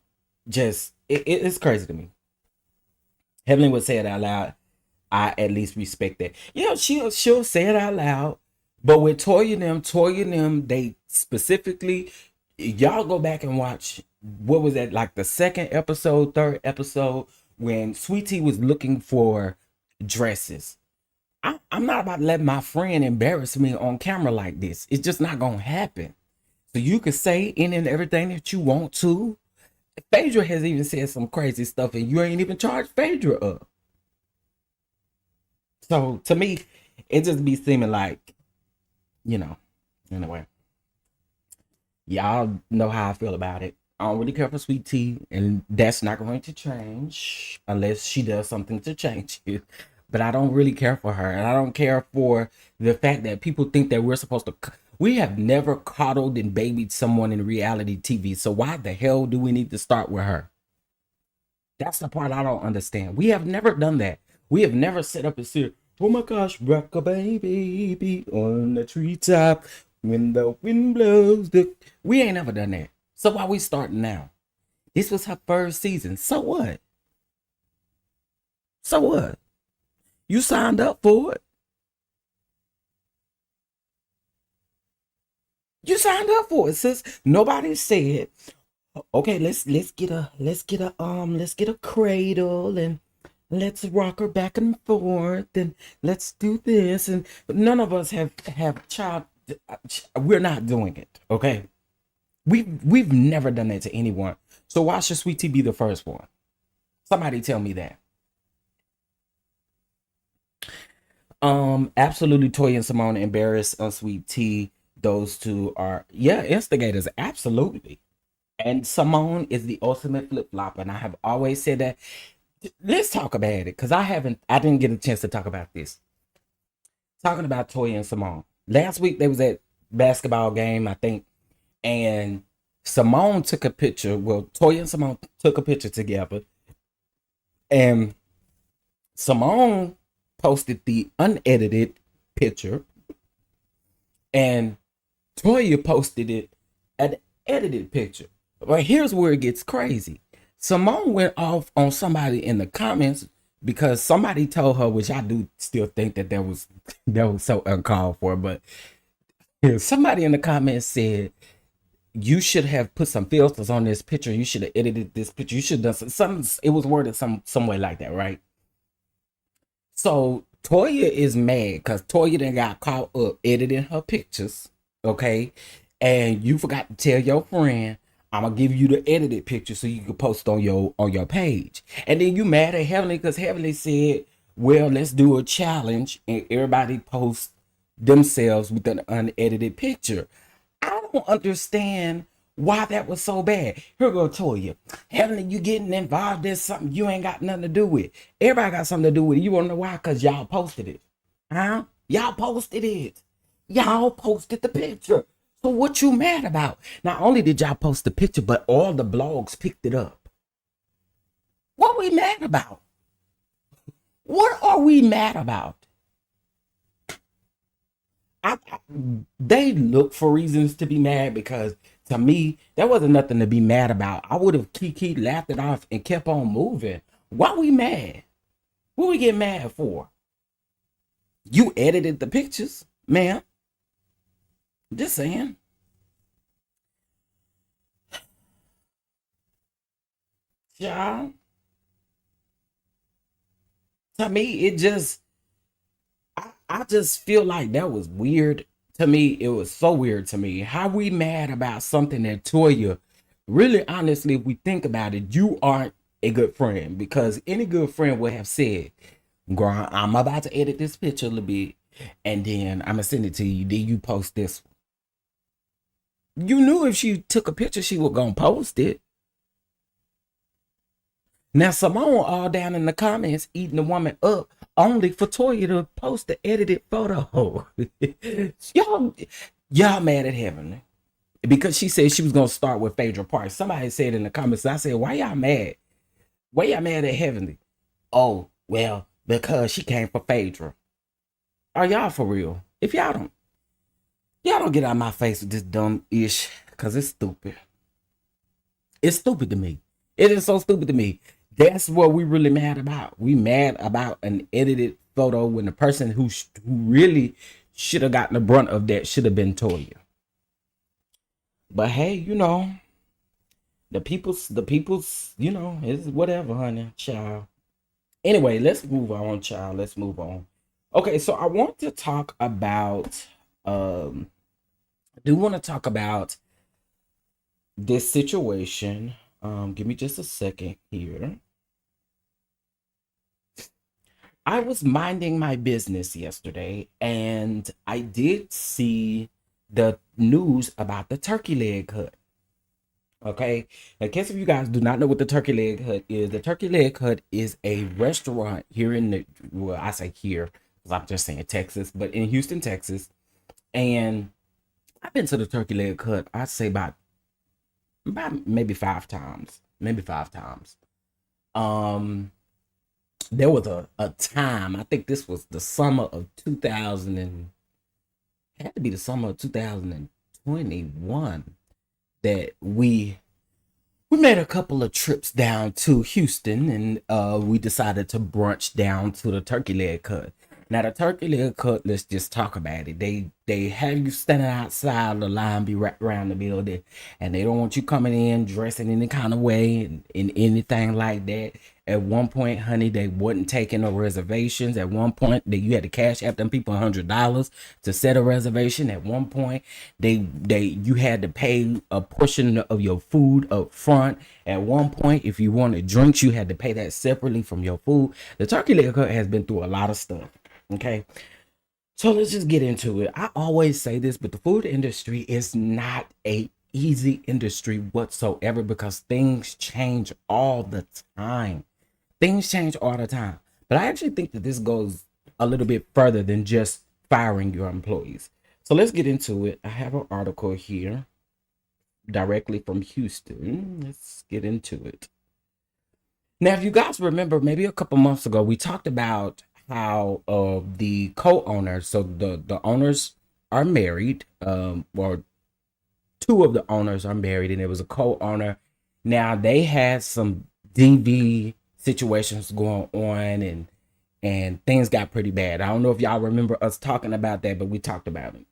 S1: just, it's crazy to me. Heavenly would say it out loud. I at least respect that. Yeah, she'll say it out loud. But with Toya and them, they specifically, y'all go back and watch, what was that, like the second episode, third episode, when Sweet Tea was looking for dresses. I'm not about to let my friend embarrass me on camera like this. It's just not gonna happen. So you can say any and everything that you want to. Phaedra has even said some crazy stuff and you ain't even charged Phaedra up. So to me, it just be seeming like, you know, anyway. Y'all know how I feel about it. I don't really care for Sweet Tea, and that's not going to change unless she does something to change it. But I don't really care for her, and I don't care for the fact that people think that we're supposed to. We have never coddled and babied someone in reality TV, so why the hell do we need to start with her? That's the part I don't understand. We have never done that. We have never set up and said, oh my gosh, rock a baby on the treetop when the wind blows. We ain't never done that. So why we starting now? This was her first season. So what? So what? You signed up for it. You signed up for it, sis. Nobody said, okay, let's get a cradle and let's rock her back and forth and let's do this. And none of us have child. We're not doing it. Okay. We've never done that to anyone. So why should Sweet Tea be the first one? Somebody tell me that. Absolutely, Toya and Simone embarrassed on Sweet Tea. Those two are, yeah, instigators. Absolutely. And Simone is the ultimate flip-flop. And I have always said that. Let's talk about it, because I didn't get a chance to talk about this. Talking about Toya and Simone. Last week they was at basketball game, I think, and Simone took a picture. Well, Toya and Simone took a picture together, and Simone posted the unedited picture, and Toya posted an edited picture. But here's where it gets crazy. Simone went off on somebody in the comments because somebody told her, which I do still think that was so uncalled for, but somebody in the comments said, you should have put some filters on this picture. You should have edited this picture. You should have done something. It was worded some way like that, right? So Toya is mad because Toya then got caught up editing her pictures, okay? And you forgot to tell your friend, I'm gonna give you the edited picture so you can post on your page. And then you mad at Heavenly because Heavenly said, well, let's do a challenge and everybody post themselves with an unedited picture. I don't understand why that was so bad. Here go Toya. Heavenly, you getting involved in something you ain't got nothing to do with. Everybody got something to do with it. You wanna know why? Because y'all posted it. Huh? Y'all posted it. Y'all posted the picture. So what you mad about? Not only did y'all post the picture, but all the blogs picked it up. What we mad about? What are we mad about? They look for reasons to be mad because to me, there wasn't nothing to be mad about. I would have kiki laughed it off and kept on moving. Why we mad? What we get mad for? You edited the pictures, ma'am. Just saying. Y'all. To me, it just, I just feel like that was weird. To me, it was so weird to me. How we mad about something that Toya, really honestly, if we think about it, you aren't a good friend. Because any good friend would have said, girl, I'm about to edit this picture a little bit. And then I'm going to send it to you. Then you post this. You knew if she took a picture, she was going to post it. Now, Simone all down in the comments eating the woman up only for Toya to post the edited photo. y'all mad at Heavenly because she said she was going to start with Phaedra Parks. Somebody said in the comments, I said, why y'all mad? Why y'all mad at Heavenly? Oh, well, because she came for Phaedra. Are y'all for real? If y'all don't get out of my face with this dumb ish, because it's stupid. It's stupid to me. It is so stupid to me. That's what we really mad about. We mad about an edited photo when the person who really should have gotten the brunt of that should have been Toya. But hey, you know, the people's, you know, it's whatever, honey, child. Anyway, let's move on, child. Let's move on. Okay, so I want to talk about, I do want to talk about this situation. Give me just a second here. I was minding my business yesterday and I did see the news about the turkey leg hut. Okay, in case if you guys do not know what the turkey leg hut is, the turkey leg hut is a restaurant here in the, well, I say here because I'm just saying Texas, but in Houston, Texas. And I've been to the turkey leg hut, I'd say about maybe five times. There was a time, I think this was the summer of 2000 and had to be the summer of 2021 that we we made a couple of trips down to Houston, and we decided to brunch down to the turkey leg cut. Now the turkey leg cut, let's just talk about it. They have you standing outside, the line be wrapped around the building, and they don't want you coming in dressing any kind of way and anything like that. At one point, honey, they wasn't taking no reservations. At one point, you had to cash out them people $100 to set a reservation. At one point, you had to pay a portion of your food up front. At one point, if you wanted drinks, you had to pay that separately from your food. The turkey leg cut has been through a lot of stuff. Okay, so let's just get into it. I always say this, but the food industry is not a easy industry whatsoever because things change all the time. Things change all the time. But I actually think that this goes a little bit further than just firing your employees. So let's get into it. I have an article here directly from Houston. Let's get into it. Now, if you guys remember, maybe a couple months ago, we talked about how the co-owners, so the owners are married, or two of the owners are married, and there was a co-owner. Now, they had some DV situations going on, and things got pretty bad. I don't know if y'all remember us talking about that, but we talked about it.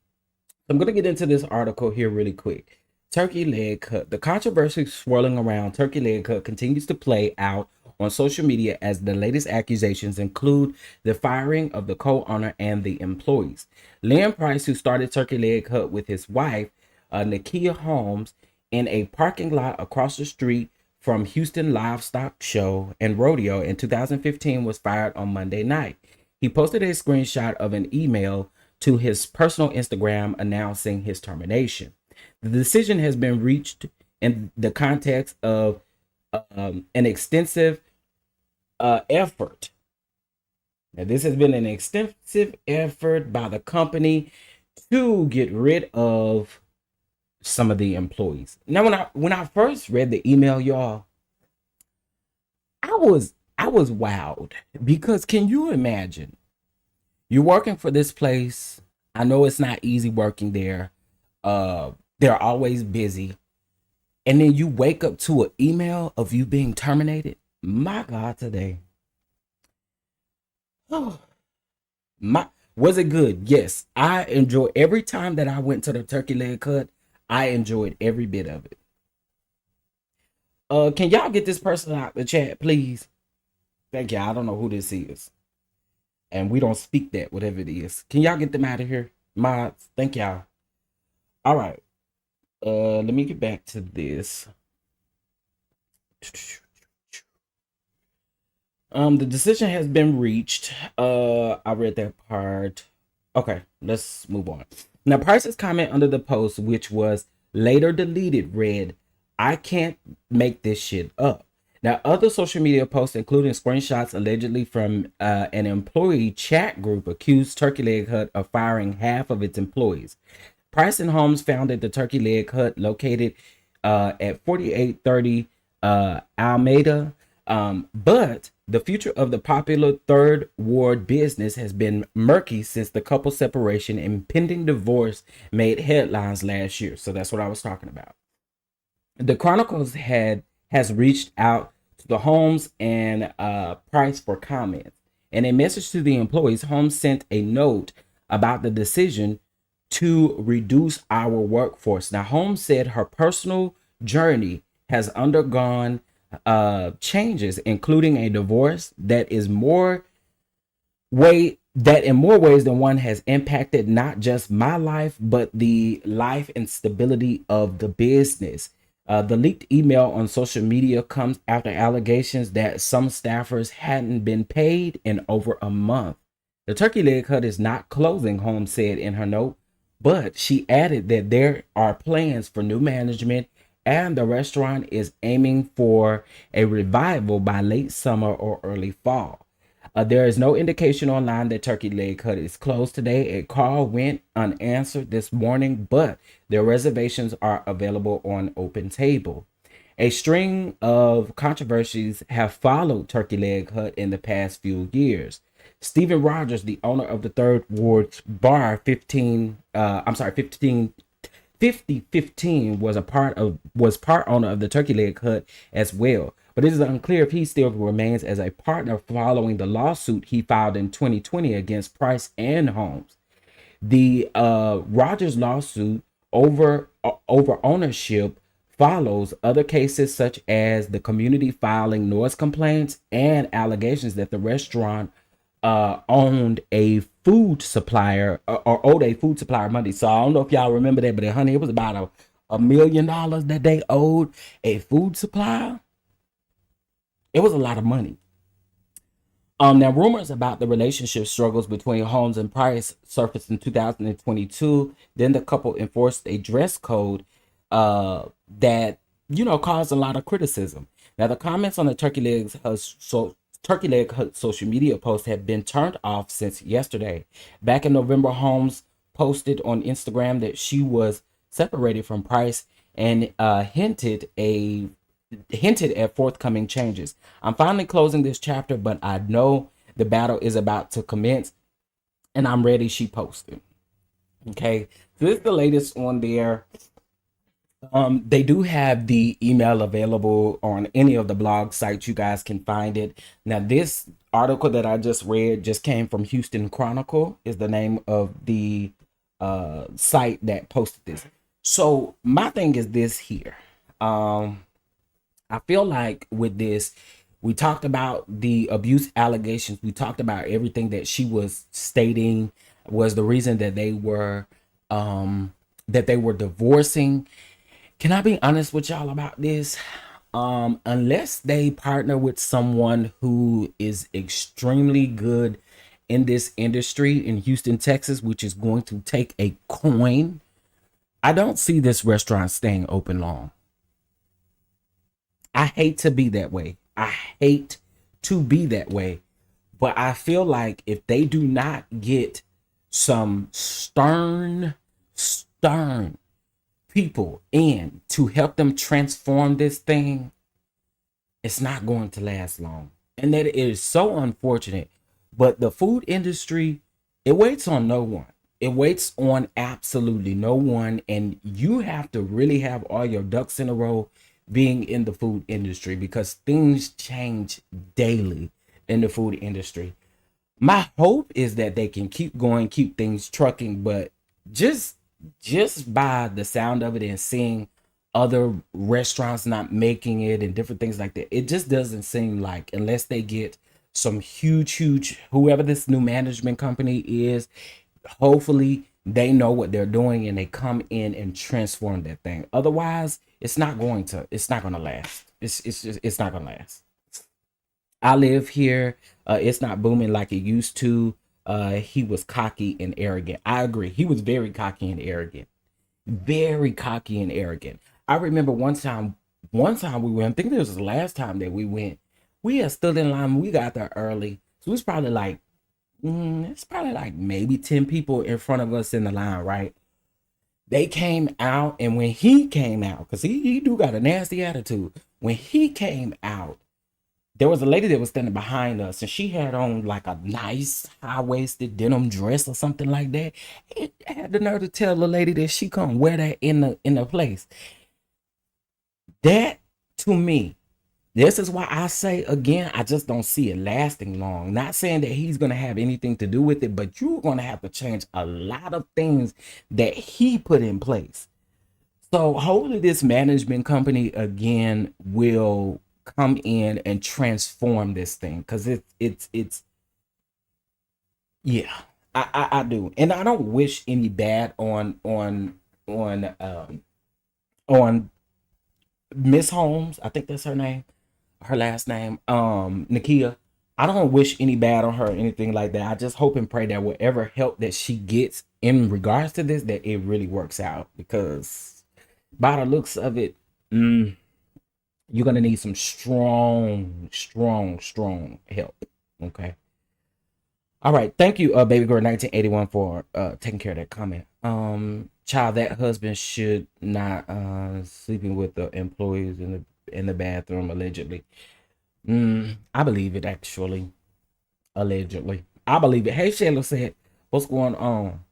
S1: I'm going to get into this article here really quick. Turkey leg cut. The controversy swirling around turkey leg cut continues to play out on social media as the latest accusations include the firing of the co-owner and the employees. Lynn Price, who started Turkey Leg Cut with his wife, Nakia Holmes, in a parking lot across the street from Houston Livestock Show and Rodeo in 2015, was fired on Monday night. He posted a screenshot of an email to his personal Instagram announcing his termination. The decision has been reached in the context of an extensive effort. Now, this has been an extensive effort by the company to get rid of some of the employees. Now, when I first read the email, y'all, I was wowed because can you imagine? You're working for this place. I know it's not easy working there. They're always busy. And then you wake up to an email of you being terminated. My God, today. Oh, was it good? Yes. I enjoyed every time that I went to the turkey leg cut. I enjoyed every bit of it. Can y'all get this person out the chat, please? Thank you. I don't know who this is. And we don't speak that, whatever it is. Can y'all get them out of here? Mods, thank y'all. All right. Let me get back to this. The decision has been reached. I read that part. Okay, let's move on. Now, Price's comment under the post, which was later deleted, read, "I can't make this shit up." Now, other social media posts, including screenshots allegedly from an employee chat group, accused Turkey Leg Hut of firing half of its employees. Price and Holmes founded the Turkey Leg Hut located at 4830 Alameda. But the future of the popular Third Ward business has been murky since the couple's separation and pending divorce made headlines last year. So that's what I was talking about. The Chronicles has reached out to the Holmes and Price for comments. In a message to the employees, Holmes sent a note about the decision to reduce our workforce. Now, Holmes said her personal journey has undergone changes, including a divorce that in more ways than one has impacted not just my life, but the life and stability of the business. The leaked email on social media comes after allegations that some staffers hadn't been paid in over a month. The Turkey Leg Hut is not closing, Holmes said in her note, but she added that there are plans for new management and the restaurant is aiming for a revival by late summer or early fall. There is no indication online that Turkey Leg Hut is closed today. A call went unanswered this morning, but their reservations are available on Open Table. A string of controversies have followed Turkey Leg Hut in the past few years. Stephen Rogers, the owner of the Third Ward Bar, 15 5015 was part owner of the turkey leg hut as well. But it is unclear if he still remains as a partner following the lawsuit he filed in 2020 against Price and Holmes. The Rogers lawsuit over ownership follows other cases such as the community filing noise complaints and allegations that the restaurant owned a food supplier or owed a food supplier money. So I don't know if y'all remember that, but honey, it was about $1 million that they owed a food supplier. It was a lot of money. Now rumors about the relationship struggles between Holmes and Price surfaced in 2022. Then the couple enforced a dress code that caused a lot of criticism. Now the comments on the Turkey Leg social media post have been turned off since yesterday. Back in November, Holmes posted on Instagram that she was separated from Price and hinted at forthcoming changes. I'm finally closing this chapter, but I know the battle is about to commence and I'm ready, she posted. Okay, so this is the latest on there. They do have the email available on any of the blog sites. You guys can find it. Now, this article that I just read just came from Houston Chronicle, is the name of the site that posted this. So my thing is this here. I feel like with this, we talked about the abuse allegations. We talked about everything that she was stating was the reason that they were divorcing. Can I be honest with y'all about this? Unless they partner with someone who is extremely good in this industry in Houston, Texas, which is going to take a coin, I don't see this restaurant staying open long. I hate to be that way. I hate to be that way. But I feel like if they do not get some stern people in to help them transform this thing, it's not going to last long. And that is so unfortunate. But the food industry, it waits on no one. It waits on absolutely no one. And you have to really have all your ducks in a row being in the food industry, because things change daily in the food industry. My hope is that they can keep going, keep things trucking, but just by the sound of it and seeing other restaurants not making it and different things like that, it just doesn't seem like, unless they get some huge, whoever this new management company is, hopefully they know what they're doing and they come in and transform that thing. Otherwise, it's not going to last. It's not gonna last. I live here. It's not booming like it used to. He was cocky and arrogant. I agree. He was very cocky and arrogant. Very cocky and arrogant. I remember one time we went, I think this was the last time that we went. We had stood in line. We got there early. So it's probably like maybe 10 people in front of us in the line, right? They came out, and when he came out, because he do got a nasty attitude. When he came out, there was a lady that was standing behind us, and she had on like a nice high-waisted denim dress or something like that. It had the nerve to tell the lady that she couldn't wear that in the place. That, to me, this is why I say, again, I just don't see it lasting long. Not saying that he's going to have anything to do with it, but you're going to have to change a lot of things that he put in place. So hopefully this management company, again, will come in and transform this thing, because it's yeah, I do. And I don't wish any bad on Miss Holmes. I think that's her name. Her last name, Nakia. I don't wish any bad on her or anything like that. I just hope and pray that whatever help that she gets in regards to this, that it really works out, because by the looks of it, you're gonna need some strong help. Okay. All right. Thank you, baby girl 1981, for taking care of that comment. Child, that husband should not sleeping with the employees in the bathroom, allegedly. I believe it, actually. Allegedly. I believe it. Hey, Shayla said, what's going on?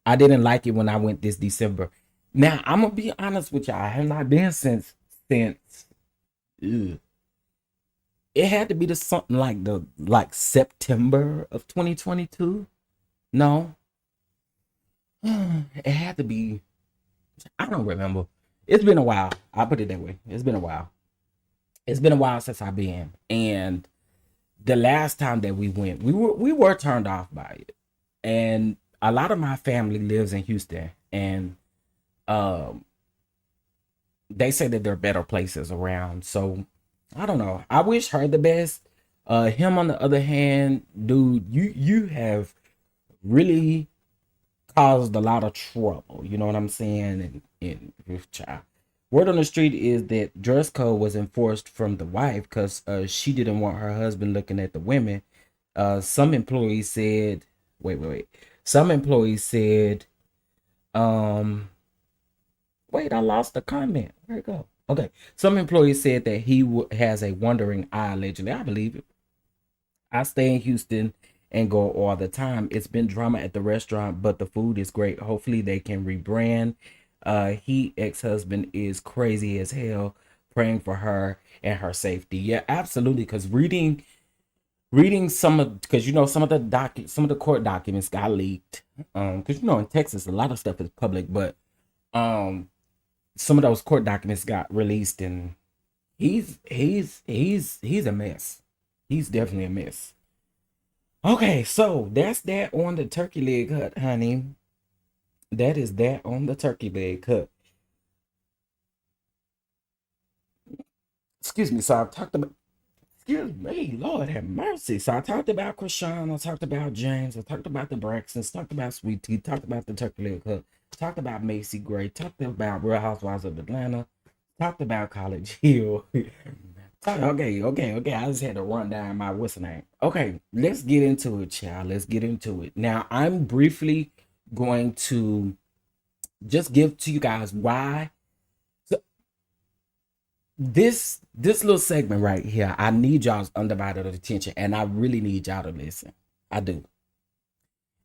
S1: I didn't like it when I went this December. Now I'm gonna be honest with y'all. I have not been since ugh, it had to be the something like September of 2022. No, it had to be. I don't remember. It's been a while. I'll put it that way. It's been a while. It's been a while since I've been. And the last time that we went, we were turned off by it. And a lot of my family lives in Houston, and um, they say that there are better places around. So I don't know. I wish her the best. Him on the other hand, dude, you have really caused a lot of trouble. You know what I'm saying? And with child. Word on the street is that dress code was enforced from the wife because she didn't want her husband looking at the women. Some employees said, wait. Some employees said, um, wait, I lost the comment. Where'd it go? Okay. Some employees said that he has a wandering eye, allegedly. I believe it. I stay in Houston and go all the time. It's been drama at the restaurant, but the food is great. Hopefully they can rebrand. He ex-husband is crazy as hell, praying for her and her safety. Yeah, absolutely. Because reading some of, because some of the court documents got leaked. Because in Texas a lot of stuff is public, but some of those court documents got released, and he's a mess. He's definitely a mess. Okay, so that's that on the turkey leg cut, honey. That is that on the turkey leg cut. Excuse me. So I've talked about. Excuse me, Lord have mercy. So I talked about Chrisean, I talked about James, I talked about the Braxtons, talked about Sweet Tea, talked about the turkey leg cut, talked about Macy Gray, talked about Real Housewives of Atlanta, talked about College Hill. Okay. I just had to run down my what's the name. Okay, let's get into it, child. Let's get into it. Now, I'm briefly going to just give to you guys why. So this little segment right here, I need y'all's undivided attention, and I really need y'all to listen. I do.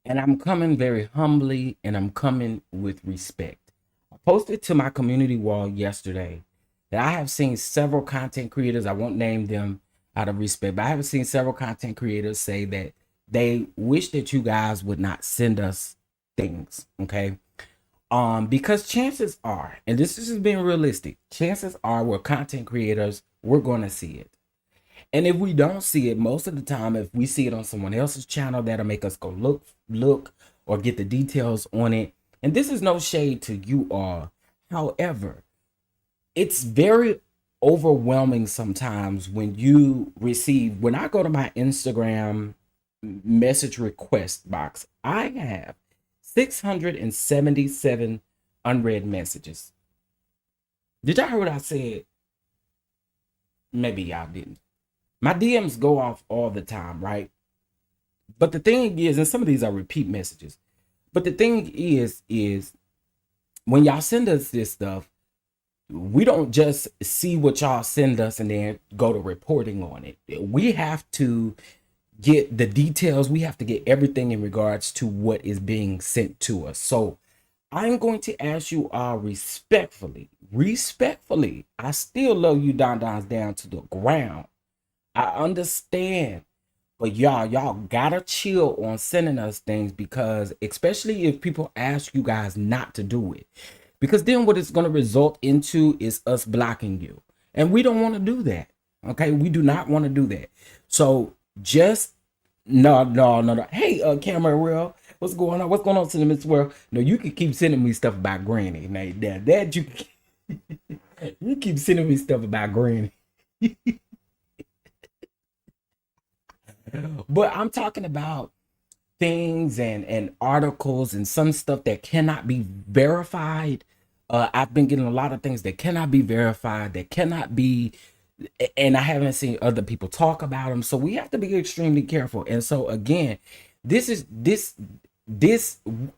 S1: And I'm coming very humbly, and I'm coming with respect. I posted to my community wall yesterday that I have seen several content creators, I won't name them out of respect, but I have seen several content creators say that they wish that you guys would not send us things, okay? Because chances are, and this is just being realistic, chances are we're content creators, we're going to see it. And if we don't see it, most of the time, if we see it on someone else's channel, that'll make us go look, or get the details on it. And this is no shade to you all. However, it's very overwhelming sometimes when I go to my Instagram message request box, I have 677 unread messages. Did y'all hear what I said? Maybe y'all didn't. My DMs go off all the time, right? But the thing is, and some of these are repeat messages, but the thing is when y'all send us this stuff, we don't just see what y'all send us and then go to reporting on it. We have to get the details. We have to get everything in regards to what is being sent to us. So I'm going to ask you all respectfully, I still love you dons down to the ground. I understand, but y'all gotta chill on sending us things, because especially if people ask you guys not to do it. Because then what it's going to result into is us blocking you. And we don't want to do that. Okay? We do not want to do that. So just, no. Hey, Camera Real, what's going on? What's going on, Cinnamon Swirl? No, you can keep sending me stuff about Granny. Now, that you you keep sending me stuff about Granny. But I'm talking about things and articles and some stuff that cannot be verified. I've been getting a lot of things that cannot be verified, that cannot be, and I haven't seen other people talk about them. So we have to be extremely careful. And so again, this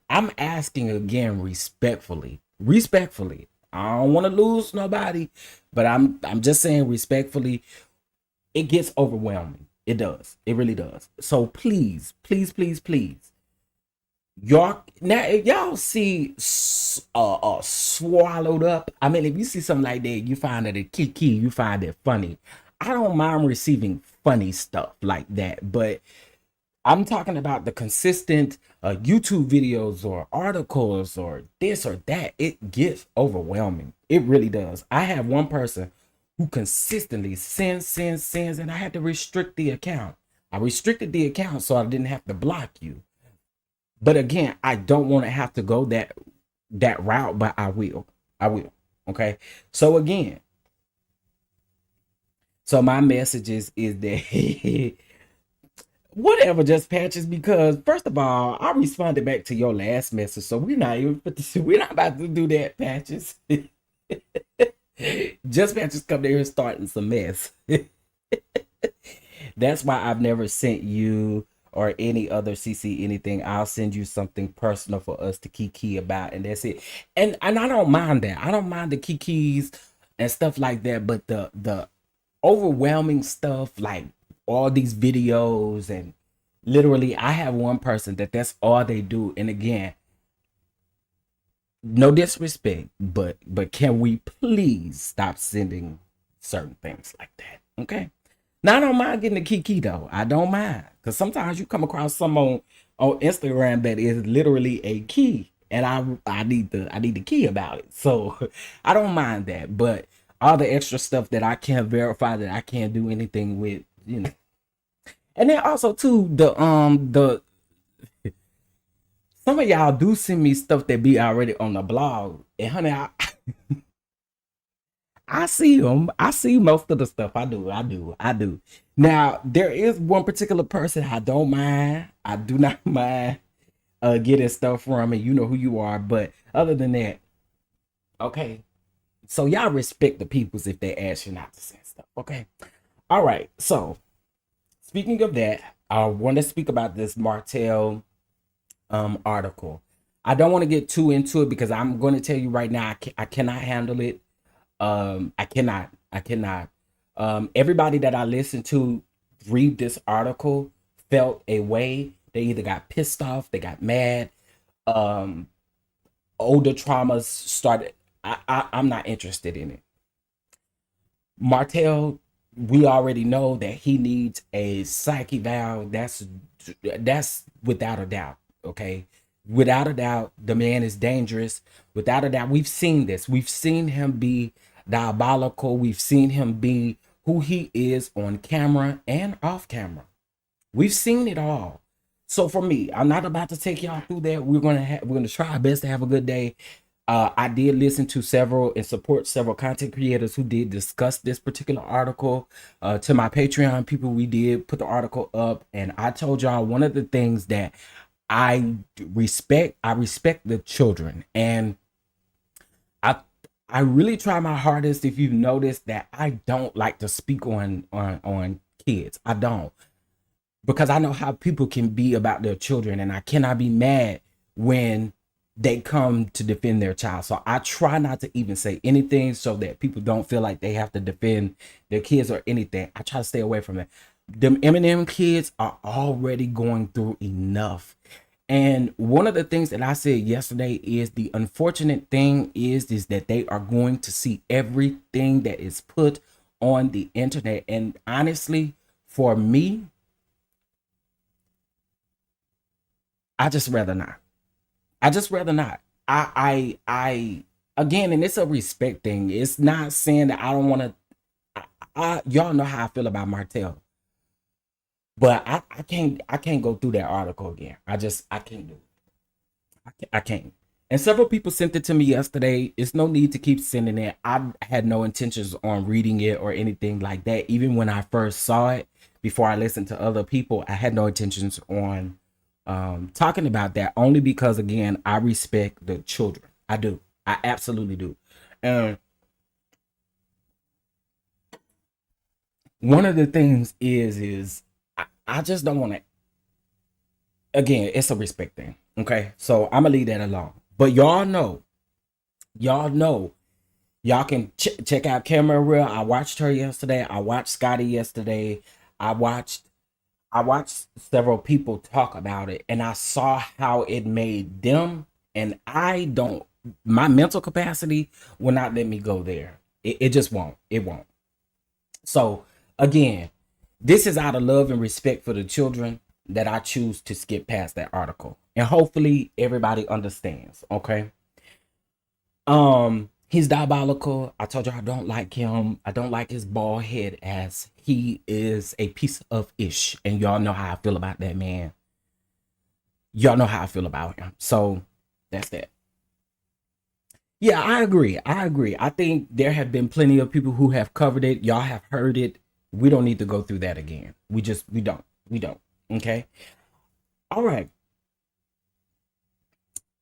S1: I'm asking again respectfully. I don't want to lose nobody, but I'm just saying respectfully, it gets overwhelming. It does. It really does. So please Y'all now, if y'all see swallowed up, I mean, if you see something like that, you find it a kiki, you find it funny. I don't mind receiving funny stuff like that, but I'm talking about the consistent YouTube videos or articles or this or that. It gets overwhelming. It really does. I have one person who consistently sends, and I had to restrict the account. I restricted the account so I didn't have to block you. But again, I don't want to have to go that route, but I will. I will. Okay. So again, so my message is that whatever, just patches, because first of all, I responded back to your last message, so we're not about to do that, patches. Just patches come there and starting some mess. That's why I've never sent you or any other CC anything. I'll send you something personal for us to kiki about, and that's it. And I don't mind that. I don't mind the kikis and stuff like that, but the overwhelming stuff, like all these videos, and literally I have one person that's all they do. And again, no disrespect, but can we please stop sending certain things like that? Okay. Now I don't mind getting the kiki though. I don't mind, because sometimes you come across some on Instagram that is literally a key, and I need the key about it. So I don't mind that, but all the extra stuff that I can't verify, that I can't do anything with, you know. And then also too, the some of y'all do send me stuff that be already on the blog, and honey, I see them. I see most of the stuff. I do. Now, there is one particular person I don't mind. I do not mind getting stuff from, and you know who you are. But other than that, okay. So y'all respect the peoples if they ask you not to send stuff. Okay. All right. So speaking of that, I want to speak about this Martell article. I don't want to get too into it because I'm going to tell you right now, I cannot handle it. I cannot. Everybody that I listened to read this article felt a way. They either got pissed off, they got mad, older traumas started. I'm not interested in it. Martell, we already know that he needs a psych eval. That's without a doubt. Okay. Without a doubt, the man is dangerous. Without a doubt, we've seen this. We've seen him be diabolical. We've seen him be who he is on camera and off camera. We've seen it all. So for me, I'm not about to take y'all through that. We're gonna try our best to have a good day. I did listen to several and support several content creators who did discuss this particular article. To my Patreon people, we did put the article up, and I told y'all one of the things that I respect the children, and I really try my hardest. If you've noticed that I don't like to speak on kids. I don't, because I know how people can be about their children, and I cannot be mad when they come to defend their child. So I try not to even say anything so that people don't feel like they have to defend their kids or anything. I try to stay away from that. Them Eminem kids are already going through enough. And one of the things that I said yesterday is the unfortunate thing is that they are going to see everything that is put on the internet. And honestly, for me, I just rather not. I again, and it's a respect thing. It's not saying that I don't want to. Y'all know how I feel about Martell. But I can't go through that article again. I can't do it. I can't. And several people sent it to me yesterday. It's no need to keep sending it. I had no intentions on reading it or anything like that. Even when I first saw it, before I listened to other people, I had no intentions on talking about that, only because, again, I respect the children. I do. I absolutely do. And one of the things is I just don't want to. Again, it's a respect thing. Okay, so I'm gonna leave that alone. But y'all know, y'all can check out Camera Real. I watched her yesterday. I watched Scotty yesterday. I watched I watched several people talk about it, and I saw how it made them, and I don't. My mental capacity will not let me go there. It just won't. It won't. So again, this is out of love and respect for the children that I choose to skip past that article, and hopefully everybody understands. Okay. He's diabolical. I told you I don't like him. I don't like his bald head ass. He is a piece of ish. And y'all know how I feel about that man. Y'all know how I feel about him. So that's that. Yeah, I agree. I agree. I think there have been plenty of people who have covered it. Y'all have heard it. We don't need to go through that again. We don't. We don't. Okay. All right.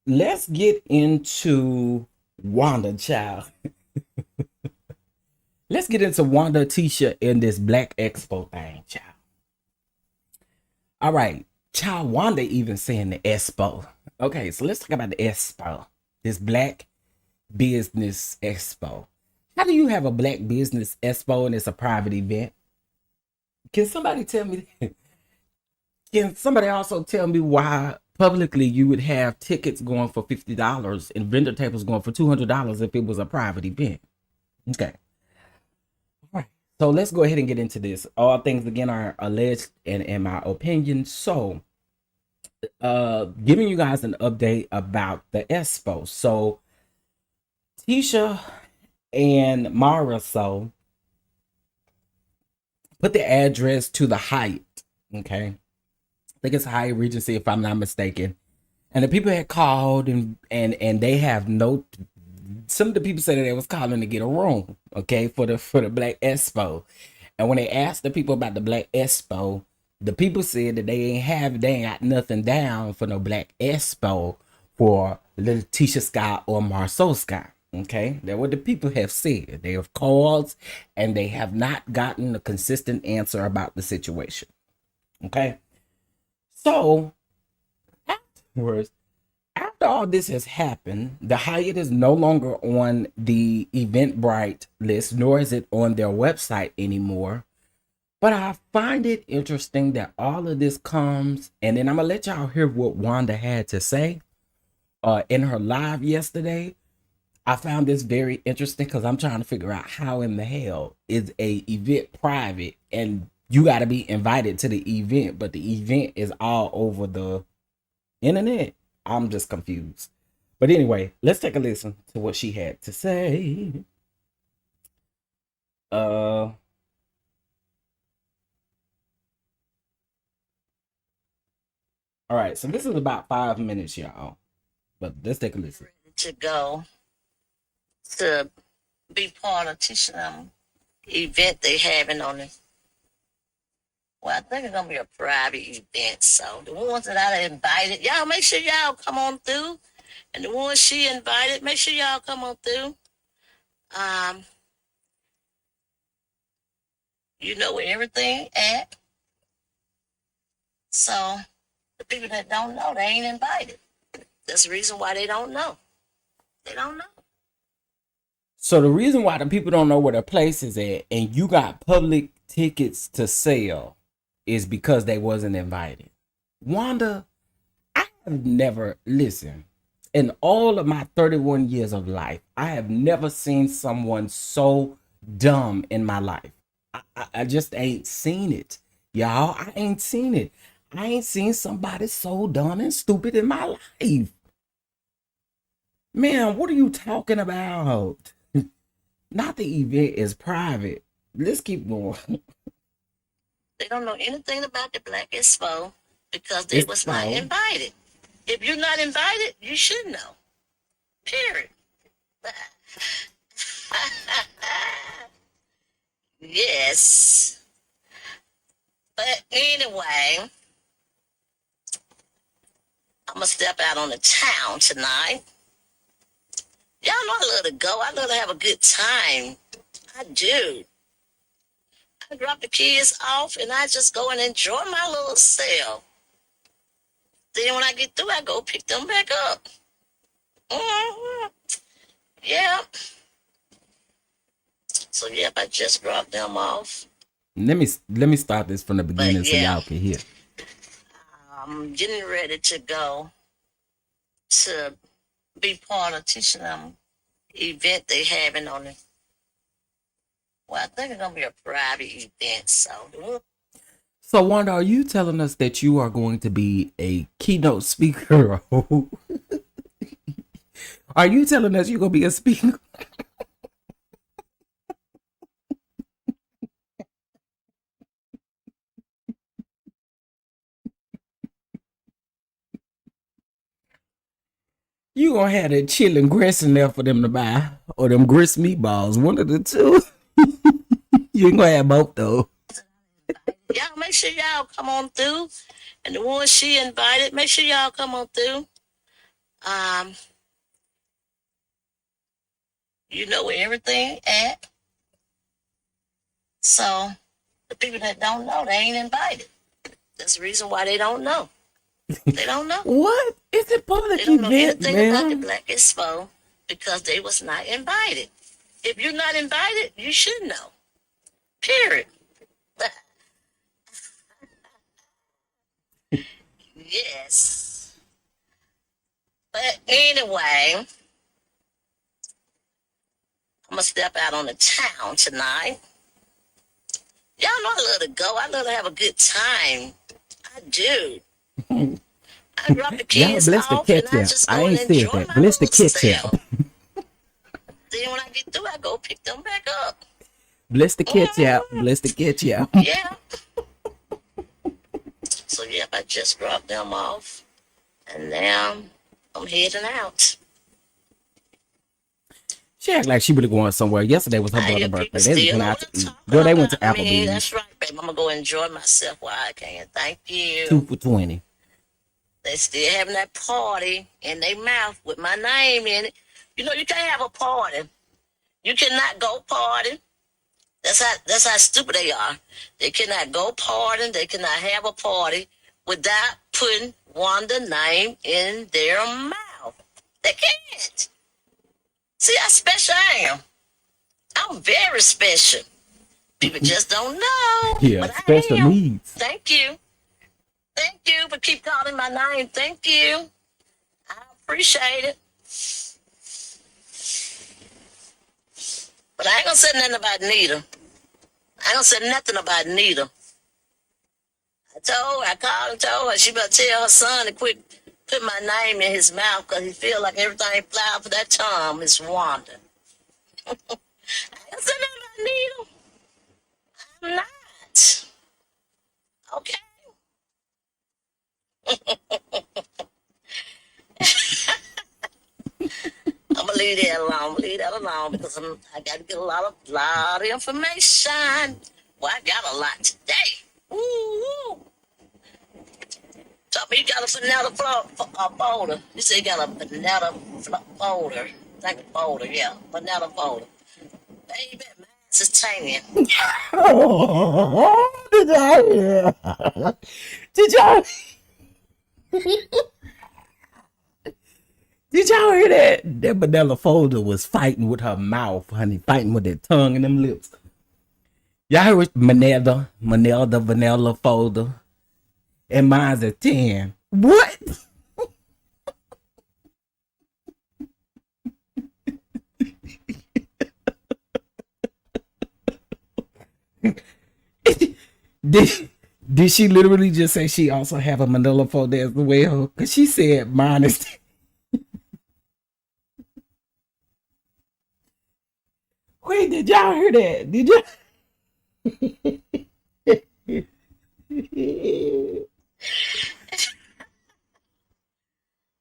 S1: Let's get into Wanda, child. Let's get into Wanda, Tisha, in this Black Expo thing, child. All right, child. Wanda even saying the Expo. Okay, so let's talk about the Expo. This Black Business Expo. How do you have a Black Business Expo and it's a private event? Can somebody tell me? Can somebody also tell me why publicly you would have tickets going for $50 and vendor tables going for $200 if it was a private event? Okay. All right. So let's go ahead and get into this. All things again are alleged and in my opinion. So giving you guys an update about the Expo. So Tisha and Mara put the address to the Hyatt. Okay. I think it's Hyatt Regency if I'm not mistaken. And the people had called and they have no. Some of the people said that they was calling to get a room, okay, for the Black Expo. And when they asked the people about the Black Expo, the people said that they ain't got nothing down for no Black Expo for little Tisha Scott or Marceau Scott. Okay, that's what the people have said. They have called and they have not gotten a consistent answer about the situation. Okay, so afterwards, after all this has happened, the Hyatt is no longer on the Eventbrite list, nor is it on their website anymore. But I find it interesting that all of this comes, and then I'm gonna let y'all hear what Wanda had to say in her live yesterday. I found this very interesting because I'm trying to figure out how in the hell is a event private and you got to be invited to the event, but the event is all over the internet. I'm just confused. But anyway, let's take a listen to what she had to say. All right, so this is about 5 minutes, y'all. But let's take a listen.
S5: To go to be part of Tisha event they having on it. Well, I think it's gonna be a private event. So the ones that I invited, y'all make sure y'all come on through. And the ones she invited, make sure y'all come on through. You know where everything at. So the people that don't know, they ain't invited. That's the reason why they don't know. They don't know.
S1: So the reason why the people don't know where the place is at and you got public tickets to sell is because they wasn't invited. Wanda, I have never, listen, in all of my 31 years of life, I have never seen someone so dumb in my life. I just ain't seen it. Y'all, I ain't seen it. I ain't seen somebody so dumb and stupid in my life. Man, what are you talking about? Not the event is private. Let's keep going.
S5: They don't know anything about the Black Expo because they was not invited. If you're not invited, you should know. Period. Yes. But anyway, I'm going to step out on the town tonight. Y'all know I love to go. I love to have a good time. I do. I drop the kids off and I just go and enjoy my little self. Then when I get through, I go pick them back up. Mm-hmm. Yeah. So, yep, I just dropped them off.
S1: Let me start this from the beginning
S5: But
S1: so
S5: yeah,
S1: y'all can hear.
S5: I'm getting ready to go to be part of teaching them event they having on it. Well, I think it's gonna be a private event, so
S1: So Wanda, are you telling us that you are going to be a keynote speaker? Are you telling us you're gonna be a speaker? You gonna have that chilling grits in there for them to buy, or them grits meatballs, one of the two. You ain't gonna have both though.
S5: y'all make sure y'all come on through. And the ones she invited, make sure y'all come on through. Um, you know where everything at. So the people that don't know, they ain't invited. That's the reason why they don't know. They don't know.
S1: What? It's a
S5: They
S1: public
S5: don't know
S1: event,
S5: anything about the
S1: man.
S5: Black Expo because they was not invited. If you're not invited, you should know. Period. Yes. But anyway, I'm gonna step out on the town tonight. Y'all know I love to go. I love to have a good time. I do. I drop the
S1: Y'all
S5: kids
S1: bless the
S5: off and I
S1: ketchup.
S5: just
S1: I
S5: go and
S1: ain't said
S5: enjoy
S1: that.
S5: my
S1: Bless the
S5: little
S1: ketchup.
S5: self. Then when I get through, I go pick them back up.
S1: Bless the ketchup. Bless the ketchup.
S5: Yeah. So yep, I just dropped them off, and now I'm heading out.
S1: She act like she would have gone somewhere. Yesterday was her
S5: I hear
S1: brother's
S5: people
S1: birthday. They just
S5: still
S1: went
S5: know
S1: out
S5: what
S1: to
S5: I'm
S1: eat.
S5: talking
S1: Girl, they went to
S5: about. I mean,
S1: Applebee's.
S5: that's right, babe. I'm gonna go enjoy myself while I can. Thank
S1: 2
S5: you.
S1: for $20.
S5: They still having that party in their mouth with my name in it. You know, you can't have a party. You cannot go party. That's how stupid they are. They cannot go partying. They cannot have a party without putting Wanda's name in their mouth. They can't. See how special I am. I'm very special. People just don't know,
S1: Yeah,
S5: but I
S1: special
S5: am.
S1: needs.
S5: Thank you. Thank you for keep calling my name. Thank you. I appreciate it. But I ain't gonna say nothing about Nita. I ain't gonna say nothing about Nita. I called and told her she better tell her son to quit put my name in his mouth because he feel like everything fly off of that tongue. It's Wanda. I ain't gonna say nothing about Nita. I'm not. Okay. I'm gonna leave that alone. Leave that alone because I got to get a lot of information. Well, I got a lot today. Woo! Tell me you got a vanilla folder. You say you got a vanilla folder. Like a folder, yeah, vanilla folder. Baby, mine's is tiny.
S1: Oh, did y'all hear? Did y'all? Did y'all hear that? That vanilla folder was fighting with her mouth, honey, fighting with that tongue and them lips. Y'all heard what Manila, the vanilla folder, and mine's at 10. What? Did she literally just say she also have a Manila folder as well? Because she said mine is. Wait, did y'all hear that? Did y'all?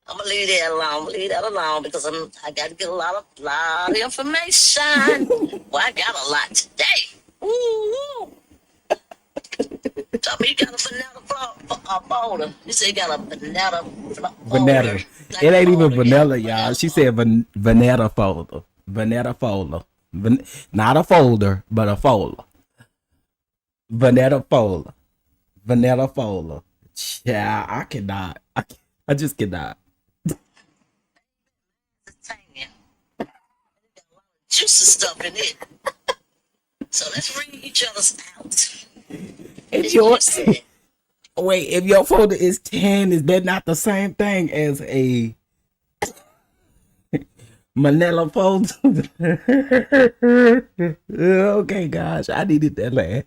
S5: I'm gonna leave that alone. Leave that alone because I got to get a lot of information. Well, I got a lot today. Woo! Tell me you got a vanilla folder. You say you got a vanilla
S1: Vanilla.
S5: folder.
S1: It ain't even vanilla,
S5: yeah.
S1: y'all. She said vanilla folder. Vanilla folder. Not a folder, but a folder. Vanilla folder. Vanilla folder. Yeah, I cannot. I just cannot.
S5: It's tiny. Juicy stuff in it. So let's read each other's out.
S1: if your wait, if your folder is 10, is that not the same thing as a Manila folder? Okay, gosh, I needed that laugh.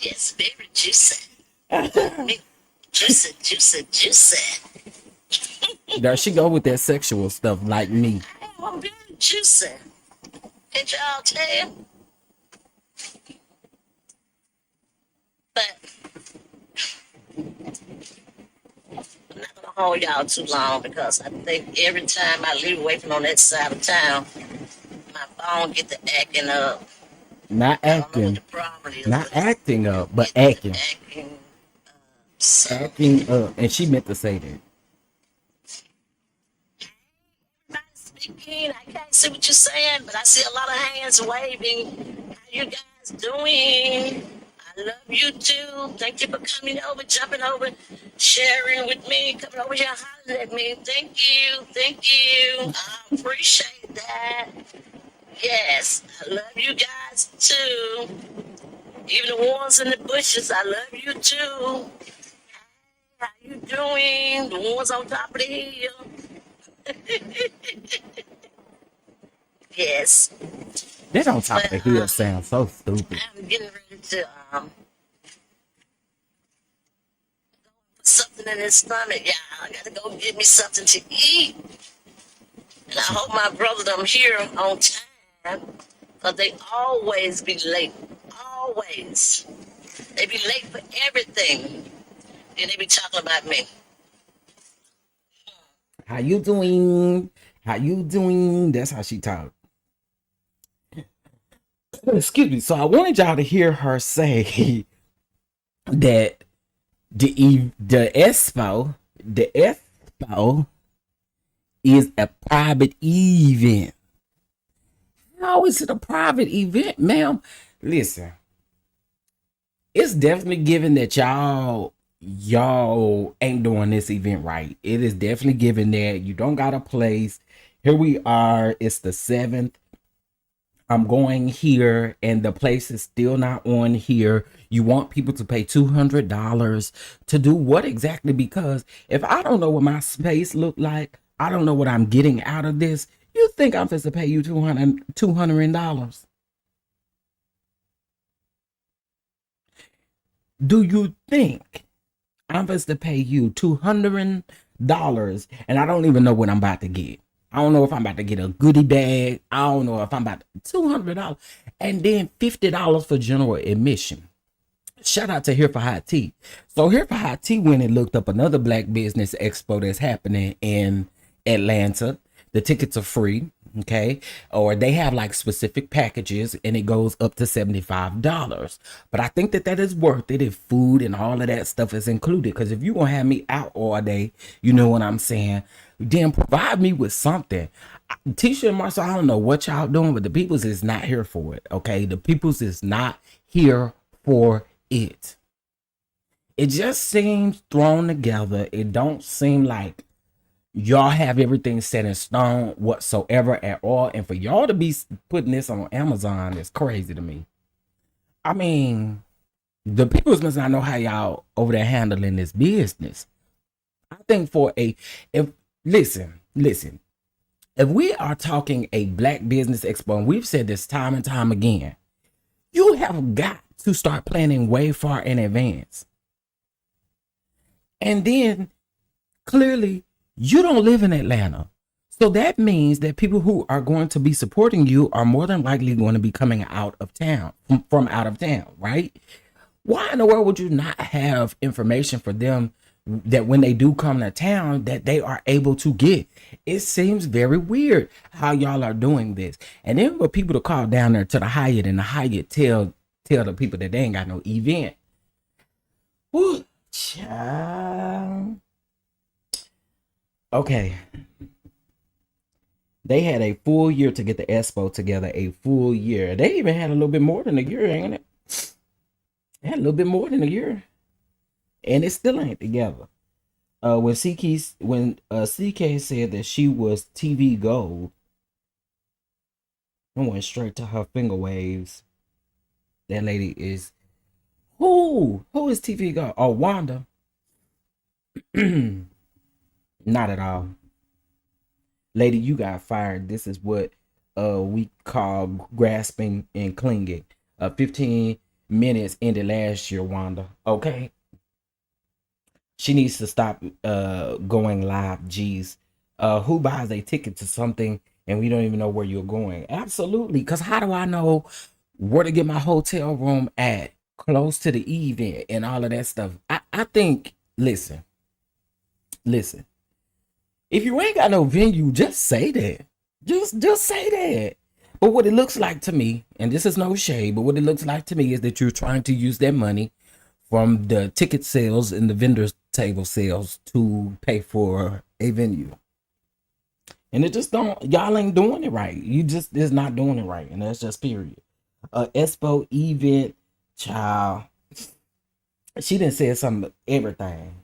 S5: Yes, very juicy. Juicy.
S1: There she go with that sexual stuff like me.
S5: I'm very juicy. Can't y'all tell? But I'm not gonna hold y'all too long because I think every time I leave away from on that side of town, my phone get to acting up.
S1: Not
S5: I don't know what
S1: acting.
S5: the problem is.
S1: Not
S5: but it's
S1: acting up, but
S5: getting to
S1: acting.
S5: So
S1: Acting up. And she meant to say that.
S5: everybody's speaking. I can't see what you're saying, but I see a lot of hands waving. How you guys doing? I love you too. Thank you for coming over, jumping over, sharing with me, coming over here hollering at me. Thank you. I appreciate that. Yes, I love you guys too. Even the ones in the bushes, I love you too. How you doing? The ones on top of the hill. Yes.
S1: That on top of the
S5: But
S1: hill sounds so stupid.
S5: I'm getting ready to put something in his stomach, y'all. I gotta go get me something to eat. And I hope my brother them here on time. Cause they always be late. Always. They be late for everything. And they be talking about me.
S1: How you doing? How you doing? That's how she talk. Excuse me. So I wanted y'all to hear her say that the expo is a private event. How is it a private event, ma'am? Listen, it's definitely given that y'all ain't doing this event right. It is definitely given that you don't got a place. Here we are. It's the 7th. I'm going here and the place is still not on here. You want people to pay $200 to do what exactly? Because if I don't know what my space look like, I don't know what I'm getting out of this. You think I'm supposed to pay you $200? Do you think I'm supposed to pay you $200 and I don't even know what I'm about to get? I don't know if I'm about to get a goodie bag. I don't know if I'm about to $200 and then $50 for general admission. Shout out to Here for Hot Tea. So Here for Hot Tea went and looked up another Black Business Expo that's happening in Atlanta. The tickets are free, okay? Or they have like specific packages and it goes up to $75. But I think that is worth it if food and all of that stuff is included. Because if you're going to have me out all day, you know what I'm saying? Then provide me with something. Tisha and Marcel, I don't know what y'all doing, but the peoples is not here for it, okay? The peoples is not here for it. It just seems thrown together. It don't seem like y'all have everything set in stone whatsoever at all. And for y'all to be putting this on Amazon is crazy to me. I mean, the peoples must not know how y'all over there handling this business. I think listen, if we are talking a Black Business Expo, and we've said this time and time again, you have got to start planning way far in advance. And then clearly you don't live in Atlanta. So that means that people who are going to be supporting you are more than likely going to be coming out of town, from out of town, right? Why in the world would you not have information for them that when they do come to town that they are able to get? It seems very weird how y'all are doing this. And then for people to call down there to the Hyatt and the Hyatt tell the people that they ain't got no event. Woo, child. Okay. They had a full year to get the expo together, a full year. They even had a little bit more than a year, ain't it? They had a little bit more than a year. And it still ain't together. When CK said that she was TV gold, I went straight to her finger waves. That lady is Who is TV go? Oh, Wanda. Not at all. Lady, you got fired. This is what we call grasping and clinging. 15 minutes ended last year, Wanda. Okay. She needs to stop going live. Jeez. Who buys a ticket to something and we don't even know where you're going? Absolutely. Because how do I know where to get my hotel room at, close to the event and all of that stuff? I think, listen. If you ain't got no venue, just say that. Just say that. But what it looks like to me, and this is no shade, but what it looks like to me is that you're trying to use that money from the ticket sales and the vendors table sales to pay for a venue. And it just don't, y'all ain't doing it right. You just is not doing it right. And that's just period. Expo event, child. She done said some everything.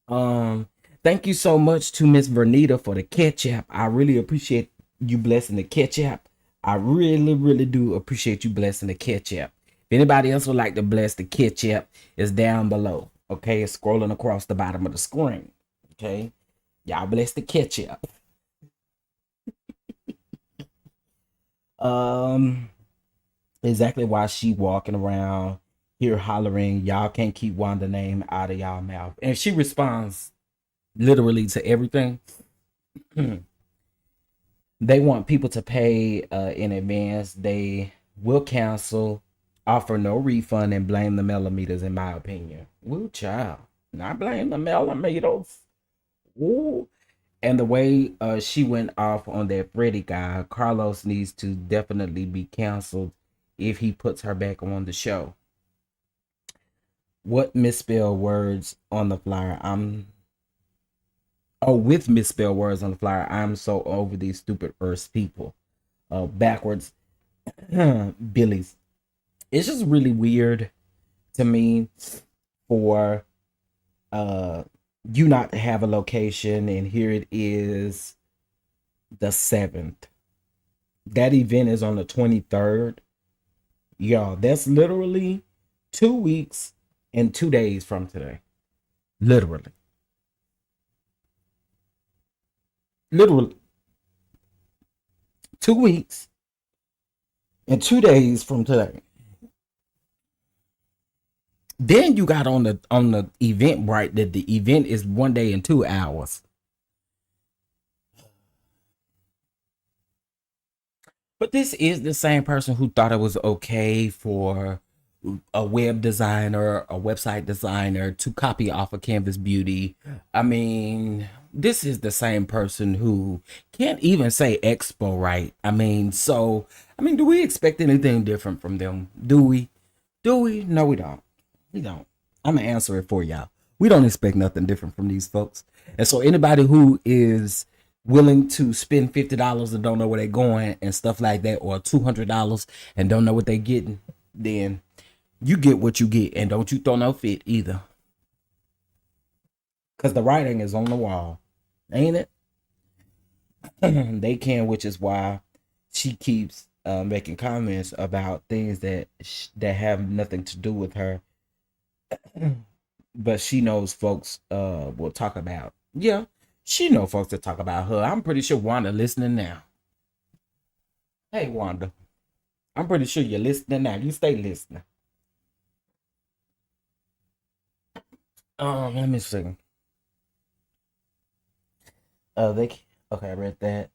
S1: Thank you so much to Miss Vernita for the ketchup. I really appreciate you blessing the ketchup. I really do appreciate you blessing the ketchup. If anybody else would like to bless the ketchup, it's down below. Okay, it's scrolling across the bottom of the screen. Okay, y'all bless the ketchup. Exactly why she walking around here hollering, y'all can't keep Wanda name out of y'all mouth. And she responds literally to everything. They want people to pay in advance. They will cancel, offer no refund, and blame the millimeters, in my opinion. Woo, child. Not blame the millimeters. Woo. And the way she went off on that Freddie guy, Carlos needs to definitely be canceled if he puts her back on the show. What misspelled words on the flyer? With misspelled words on the flyer. I'm so over these stupid first people. Backwards. Billies. It's just really weird to me for you not to have a location, and here it is the 7th. That event is on the 23rd. Y'all, that's literally 2 weeks and 2 days from today. Literally 2 weeks and 2 days from today. Then you got on the Eventbrite that the event is 1 day and 2 hours. But this is the same person who thought it was okay for a web designer, a website designer to copy off of Canvas Beauty. I mean, this is the same person who can't even say expo right. Do we expect anything different from them? Do we? No, we don't. We don't. I'm gonna answer it for y'all. We don't expect nothing different from these folks. And so anybody who is willing to spend $50 and don't know where they're going and stuff like that, or $200 and don't know what they're getting, then you get what you get, and don't you throw no fit either. Because the writing is on the wall, ain't it? They can, which is why she keeps making comments about things that have nothing to do with her. But she knows folks will talk about. Yeah, she know folks that talk about her. I'm pretty sure Wanda listening now. Hey, Wanda. I'm pretty sure you're listening now. You stay listening. Let me see. Okay, I read that.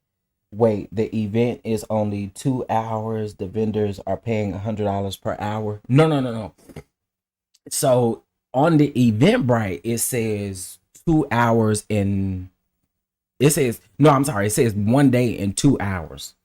S1: Wait, the event is only 2 hours. The vendors are paying $100 per hour. No. So on the Eventbrite, it says 2 hours and it says 1 day and 2 hours.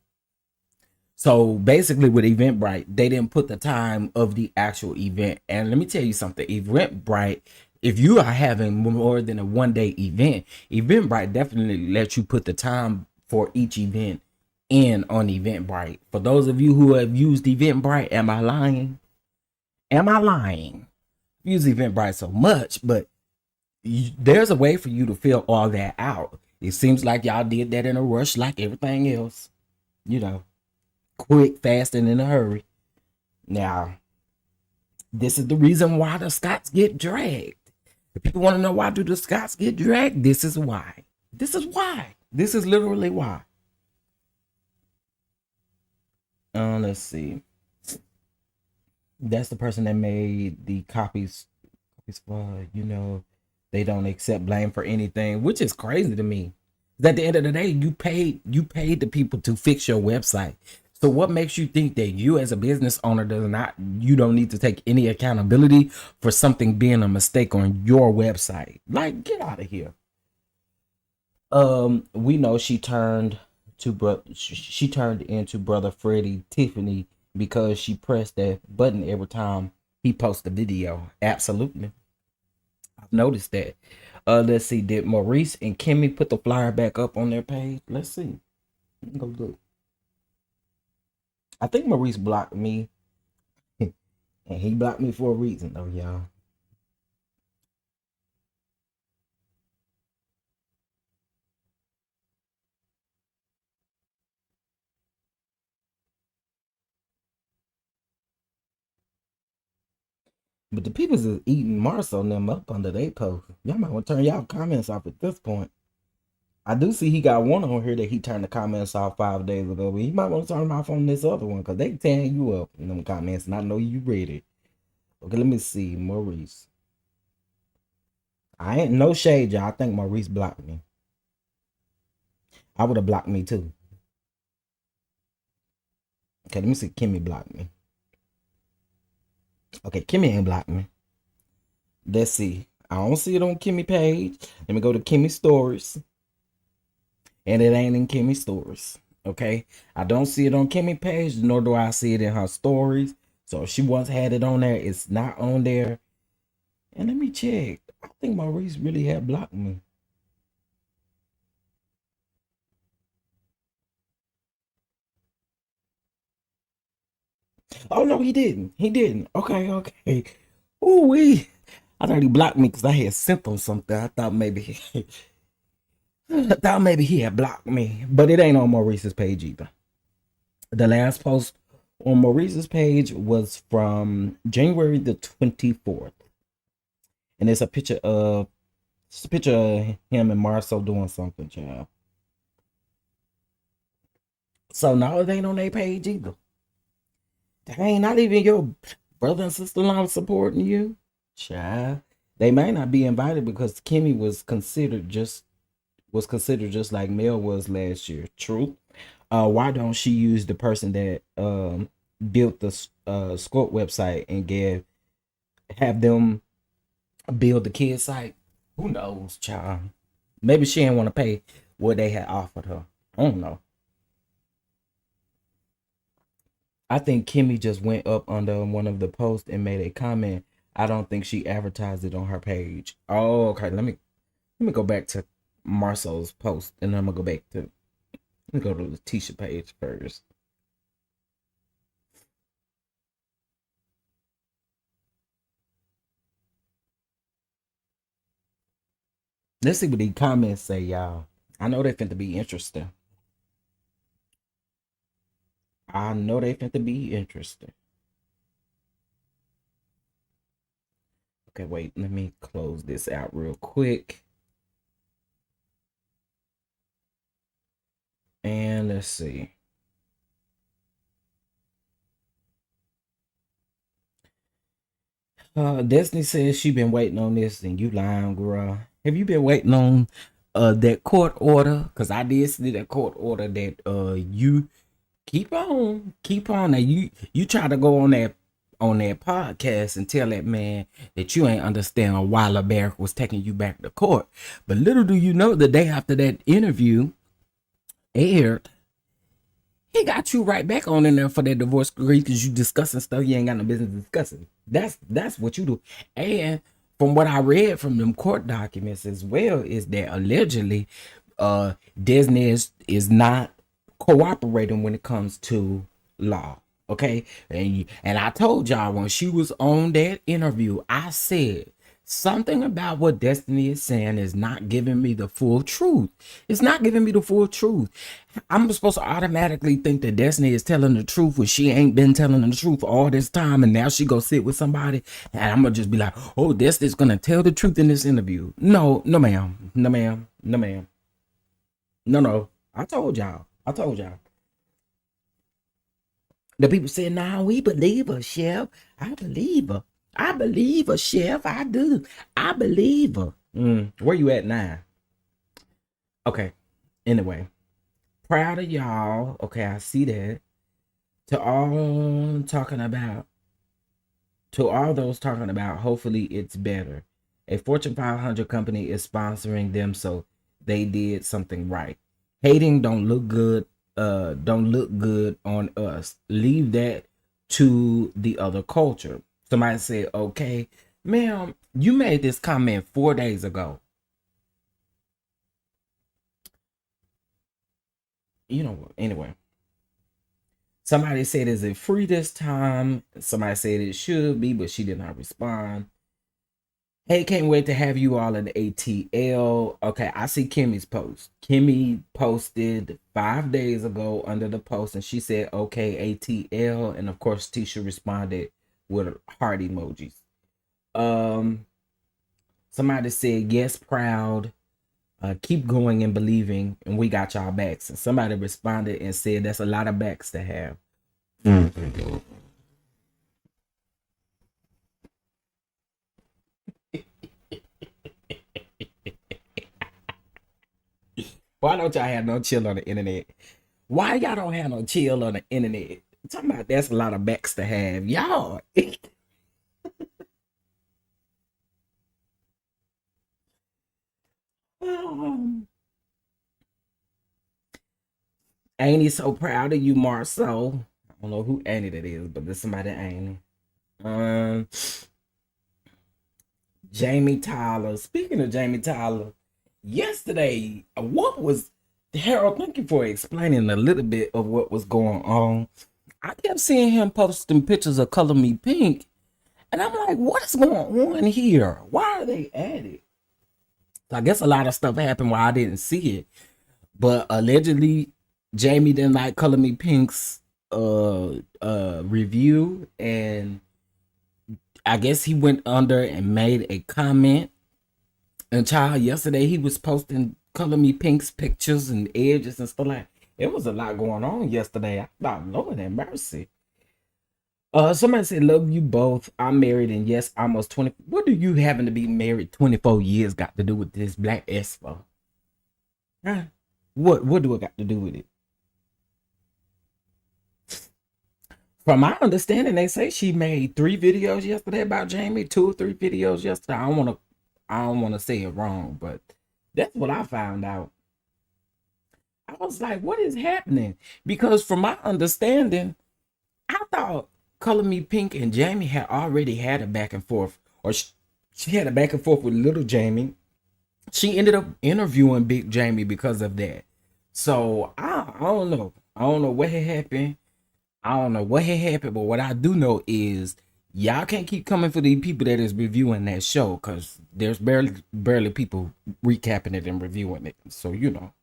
S1: So basically with Eventbrite, they didn't put the time of the actual event. And let me tell you something, Eventbrite, if you are having more than a 1 day event, Eventbrite definitely lets you put the time for each event in on Eventbrite. For those of you who have used Eventbrite, am I lying? Use Eventbrite so much, but there's a way for you to fill all that out. It seems like y'all did that in a rush, like everything else, quick, fast, and in a hurry. Now, This is the reason why the Scots get dragged. If people want to know why do the Scots get dragged, this is why. This is why. This is literally why. Let's see. That's the person that made the copies for, they don't accept blame for anything, which is crazy to me. At the end of the day, you paid the people to fix your website. So what makes you think that you as a business owner you don't need to take any accountability for something being a mistake on your website? Like, get out of here. We know she turned into brother Freddie Tiffany because she pressed that button every time he posted a video. Absolutely. I've noticed that. Let's see, did Maurice and Kimmy put the flyer back up on their page? Let's see. Go look. I think Maurice blocked me. And he blocked me for a reason, though, y'all. But the people is eating Marcel and them up under their post. Y'all might want to turn y'all comments off at this point. I do see he got one on here that he turned the comments off 5 days ago. But he might want to turn them off on this other one because they tearing you up in them comments and I know you read it. Okay, let me see. Maurice. I ain't no shade, y'all. I think Maurice blocked me. I would have blocked me too. Okay, let me see. Kimmy blocked me. Okay, Kimmy ain't blocked me. Let's see. I don't see it on Kimmy page. Let me go to Kimmy stories. And it ain't in Kimmy stories. Okay. I don't see it on Kimmy page, nor do I see it in her stories. So if she once had it on there, it's not on there. And let me check. I think Maurice really had blocked me. Oh no, he didn't. He didn't. Okay. Ooh wee. I thought he blocked me because I had sent him something. I thought maybe he had blocked me. But it ain't on Maurice's page either. The last post on Maurice's page was from January the 24th. And it's a picture of him and Marcel doing something, child. So now it ain't on their page either. Dang, not even your brother and sister-in-law supporting you, child. They may not be invited because Kimmy was considered just like Mel was last year. True. Why don't she use the person that built the Squirt website and have them build the kid site? Who knows, child? Maybe she didn't want to pay what they had offered her. I don't know. I think Kimmy just went up under one of the posts and made a comment. I don't think she advertised it on her page. Oh, okay. Let me go back to Marcel's post, and then I'm gonna go back to. Let me go to the Tisha page first. Let's see what the comments say, y'all. I know they finna be interesting. Okay, wait. Let me close this out real quick. And let's see. Destiny says she been waiting on this, and you lying, girl. Have you been waiting on that court order? Because I did see that court order that you keep on. Now you try to go on that podcast and tell that man that you ain't understand why LeBaric was taking you back to court. But little do you know, the day after that interview aired, he got you right back on in there for that divorce decree because you discussing stuff you ain't got no business discussing. That's what you do. And from what I read from them court documents as well is that allegedly Disney is not cooperating when it comes to law. Okay, and I told y'all when she was on that interview, I said something about what Destiny is saying is not giving me the full truth. It's not giving me the full truth. I'm supposed to automatically think that Destiny is telling the truth when she ain't been telling the truth all this time, and now she go sit with somebody, and I'm gonna just be like, oh, Destiny's gonna tell the truth in this interview. No, no, ma'am. No, ma'am. No, ma'am. No. I told y'all. The people say, nah, we believe her, Chef. I believe her. Chef. I do. I believe her. Where you at now? Okay. Anyway. Proud of y'all. Okay, I see that. To all those talking about, hopefully it's better. A Fortune 500 company is sponsoring them, so they did something right. Hating don't look good on us. Leave that to the other culture. Somebody said, okay, ma'am, you made this comment 4 days ago. You know what? Anyway. Somebody said, is it free this time? Somebody said it should be, but she did not respond. Hey, can't wait to have you all in ATL. Okay, I see Kimmy's post. Kimmy posted 5 days ago under the post, and she said, okay, ATL. And of course, Tisha responded with heart emojis. Somebody said, yes, proud. Keep going and believing, and we got y'all backs. And somebody responded and said, that's a lot of backs to have. Why don't y'all have no chill on the internet? Why y'all don't have no chill on the internet? I'm talking about that's a lot of backs to have. Y'all. Annie, so proud of you, Marceau. I don't know who Annie that is, but there's somebody Annie. Jamie Tyler. Speaking of Jamie Tyler, yesterday, what was Harold? Thank you for explaining a little bit of what was going on. I kept seeing him posting pictures of Color Me Pink, and I'm like, what is going on here? Why are they at it? So I guess a lot of stuff happened while I didn't see it, but allegedly Jamie didn't like Color Me Pink's review, and I guess he went under and made a comment. And child, yesterday he was posting Color Me Pink's pictures and edges and stuff like that. It was a lot going on yesterday. I thought, Lord have mercy. Somebody said, love you both. I'm married, and yes, almost 20. What do you having to be married 24 years got to do with this Black Expo? Huh? What do it got to do with it? From my understanding, they say she made 3 videos yesterday about Jamie, 2 or 3 videos yesterday. I don't want to say it wrong, but that's what I found out. I was like, what is happening? Because from my understanding, I thought Color Me Pink and Jamie had already had a back and forth, or she had a back and forth with little Jamie. She ended up interviewing Big Jamie because of that. So I don't know. I don't know what had happened. But what I do know is y'all can't keep coming for the people that is reviewing that show, because there's barely people recapping it and reviewing it. So, you know.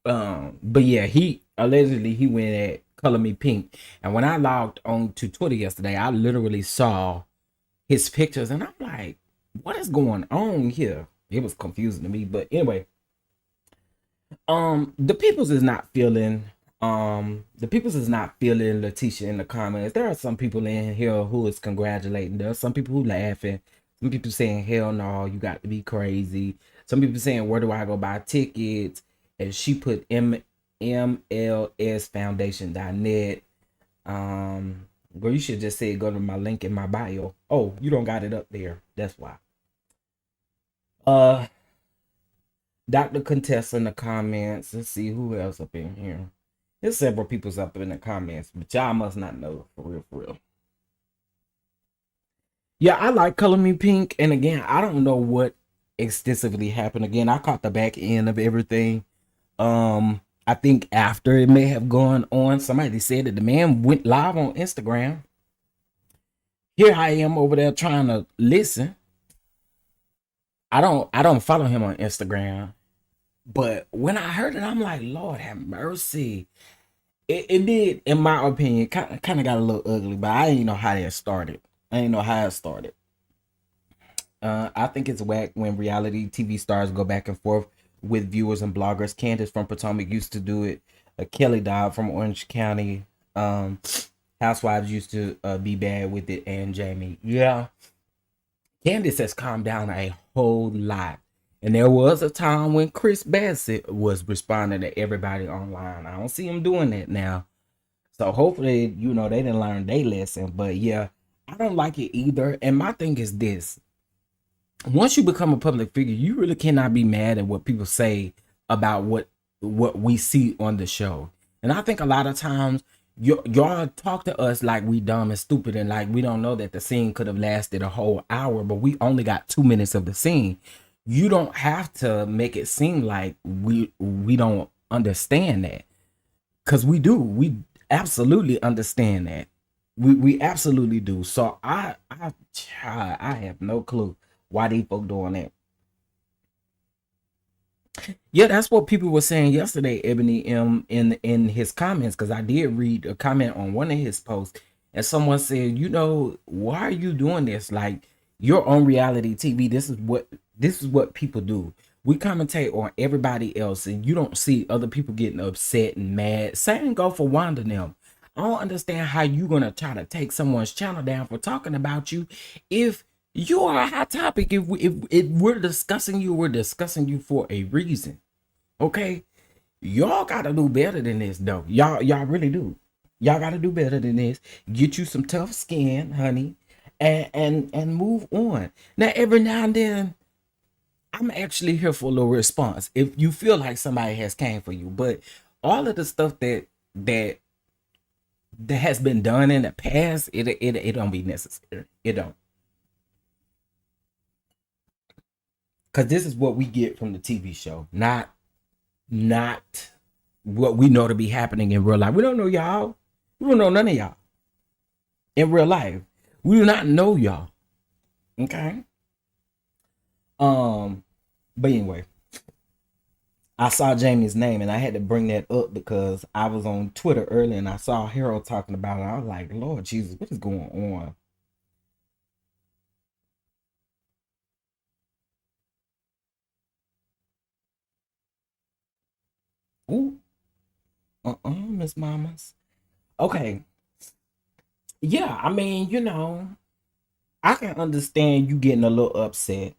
S1: But yeah, he allegedly went at Color Me Pink. And when I logged on to Twitter yesterday, I literally saw his pictures, and I'm like, what is going on here? It was confusing to me. But anyway, the peoples is not feeling Letitia in the comments. There are some people in here who is congratulating. There are some people who laughing. Some people saying, hell no, you got to be crazy. Some people saying, where do I go buy tickets? And she put mlsfoundation.net. Girl, you should just say go to my link in my bio. Oh, you don't got it up there. That's why. Dr. Contessa in the comments. Let's see who else up in here. There's several people's up in the comments, but y'all must not know, for real. Yeah, I like Color Me Pink, and again, I don't know what extensively happened. Again, I caught the back end of everything. I think after it may have gone on, somebody said that the man went live on Instagram. here I am over there trying to listen. I don't follow him on Instagram, but when I heard it, I'm like, Lord have mercy. It did, in my opinion, kind of got a little ugly, but I didn't know how that started. I didn't know how it started. I think it's whack when reality TV stars go back and forth with viewers and bloggers. Candace from Potomac used to do it. Kelly Dodd from Orange County. Housewives used to be bad with it, and Jamie. Yeah. Candace has calmed down a whole lot. And there was a time when Chris Bassett was responding to everybody online. I don't see him doing that now. So hopefully, you know, they didn't learn their lesson. But yeah, I don't like it either. And my thing is this. Once you become a public figure, you really cannot be mad at what people say about what we see on the show. And I think a lot of times y'all talk to us like we dumb and stupid and like we don't know that the scene could have lasted a whole hour, but we only got 2 minutes of the scene. You don't have to make it seem like we don't understand that, because we do. We absolutely understand that. We absolutely do. So I have no clue why these folk doing that. Yeah, that's what people were saying yesterday, Ebony M, in his comments, because I did read a comment on one of his posts, and someone said, you know, why are you doing this? Like, you're on reality TV. This is what people do. We commentate on everybody else, and you don't see other people getting upset and mad. Same go for Wanda and them. I don't understand how you gonna try to take someone's channel down for talking about you if you are a hot topic. If we're discussing you, we're discussing you for a reason. Okay? Y'all gotta do better than this, though. Y'all really do. Y'all gotta do better than this. Get you some tough skin, honey, and move on. Now, every now and then, I'm actually here for a little response if you feel like somebody has came for you. But all of the stuff that has been done in the past, it don't be necessary. It don't. Because this is what we get from the TV show, not what we know to be happening in real life. We don't know y'all. We don't know none of y'all in real life. We do not know y'all. Okay. But anyway, I saw Jamie's name and I had to bring that up because I was on Twitter earlier and I saw Harold talking about it. I was like, Lord Jesus, what is going on? Ooh. Miss Mamas. Okay. Yeah, I mean, you know, I can understand you getting a little upset,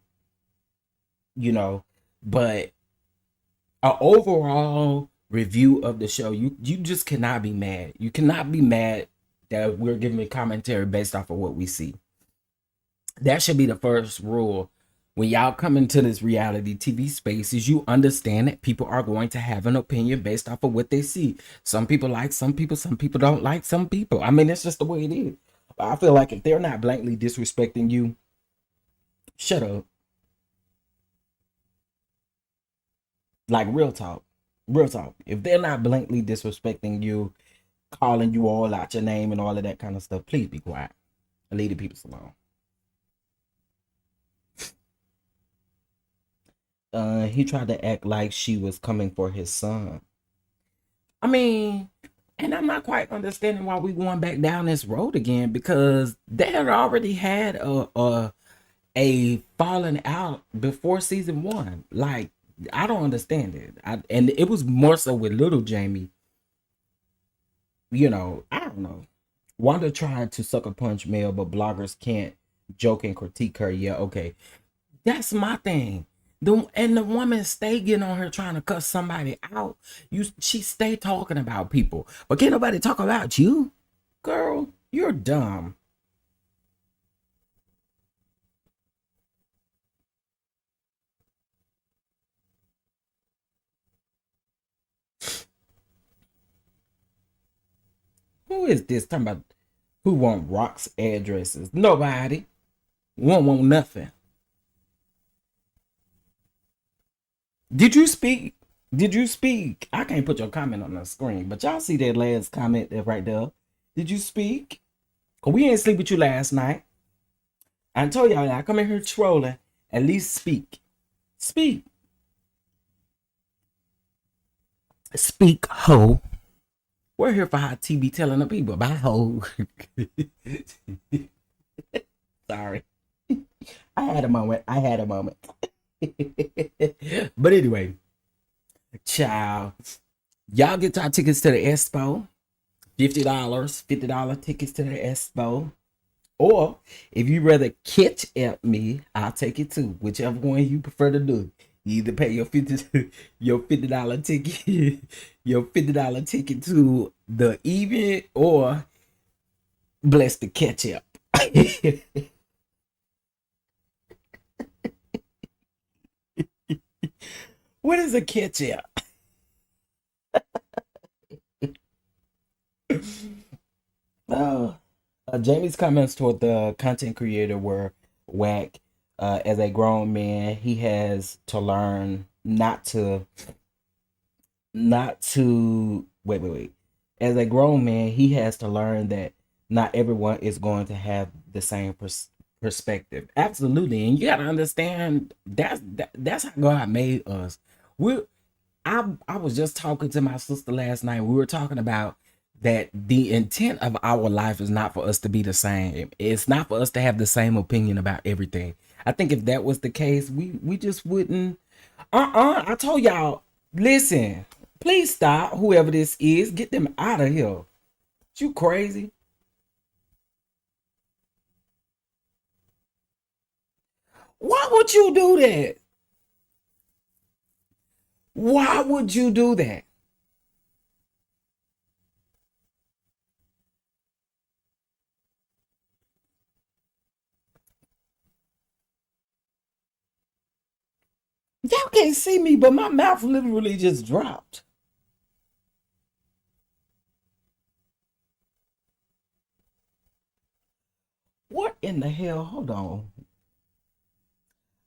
S1: you know, but an overall review of the show, you just cannot be mad. You cannot be mad that we're giving commentary based off of what we see. That should be the first rule. When y'all come into this reality TV space, is you understand that people are going to have an opinion based off of what they see. Some people like some people don't like some people. I mean, it's just the way it is. But I feel like if they're not blatantly disrespecting you, shut up. Like, real talk. Real talk. If they're not blatantly disrespecting you, calling you all out your name and all of that kind of stuff, please be quiet and leave the people alone. He tried to act like she was coming for his son. I mean, and I'm not quite understanding why we going back down this road again, because they had already had a falling out before season 1. Like, I don't understand it. And it was more so with little Jamie. You know, I don't know. Wanda tried to sucker punch Mel, but bloggers can't joke and critique her. Yeah, okay. That's my thing. And the woman stay getting on her trying to cuss somebody out. She stay talking about people. But can't nobody talk about you? Girl, you're dumb. Who is this talking about who want Rock's addresses? Nobody. Won't want nothing. Did you speak? Did you speak? I can't put your comment on the screen, but y'all see that last comment there right there. Did you speak? Cause we ain't sleep with you last night. I told y'all, I come in here trolling. At least speak. Speak. Speak, ho. We're here for hot TV telling the people about ho. Sorry. I had a moment. But anyway, child, y'all get y'all tickets to the expo. $50 tickets to the expo. Or if you rather catch at me, I'll take it too. Whichever one you prefer to do. You either pay your $50 ticket, your $50 ticket to the event, or bless the catch up. What is a catch up? Jamie's comments toward the content creator were whack. As a grown man, he has to learn not to wait. As a grown man, he has to learn that not everyone is going to have the same perspective. Absolutely, and you gotta understand that's how God made us. I was just talking to my sister last night. We were talking about that the intent of our life is not for us to be the same. It's not for us to have the same opinion about everything. I think if that was the case, we just wouldn't. I told y'all, listen, please stop. Whoever this is, get them out of here. You crazy? Why would you do that? Why would you do that? Y'all can't see me, but my mouth literally just dropped. What in the hell? Hold on.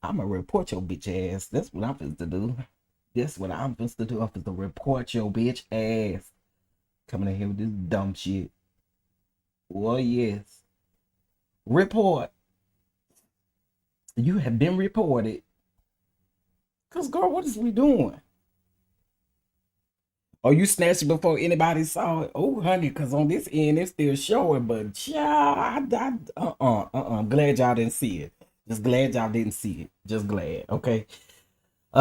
S1: I'm gonna report your bitch ass. That's what I'm supposed to do. That's what I'm supposed to do. I'm supposed to report your bitch ass. Coming in here with this dumb shit. Well, yes. Report. You have been reported. Cause girl, what is we doing? Oh, you snatched it before anybody saw it? Oh, honey, cause on this end it's still showing, but yeah, I'm glad y'all didn't see it. Just glad y'all didn't see it. Just glad, okay?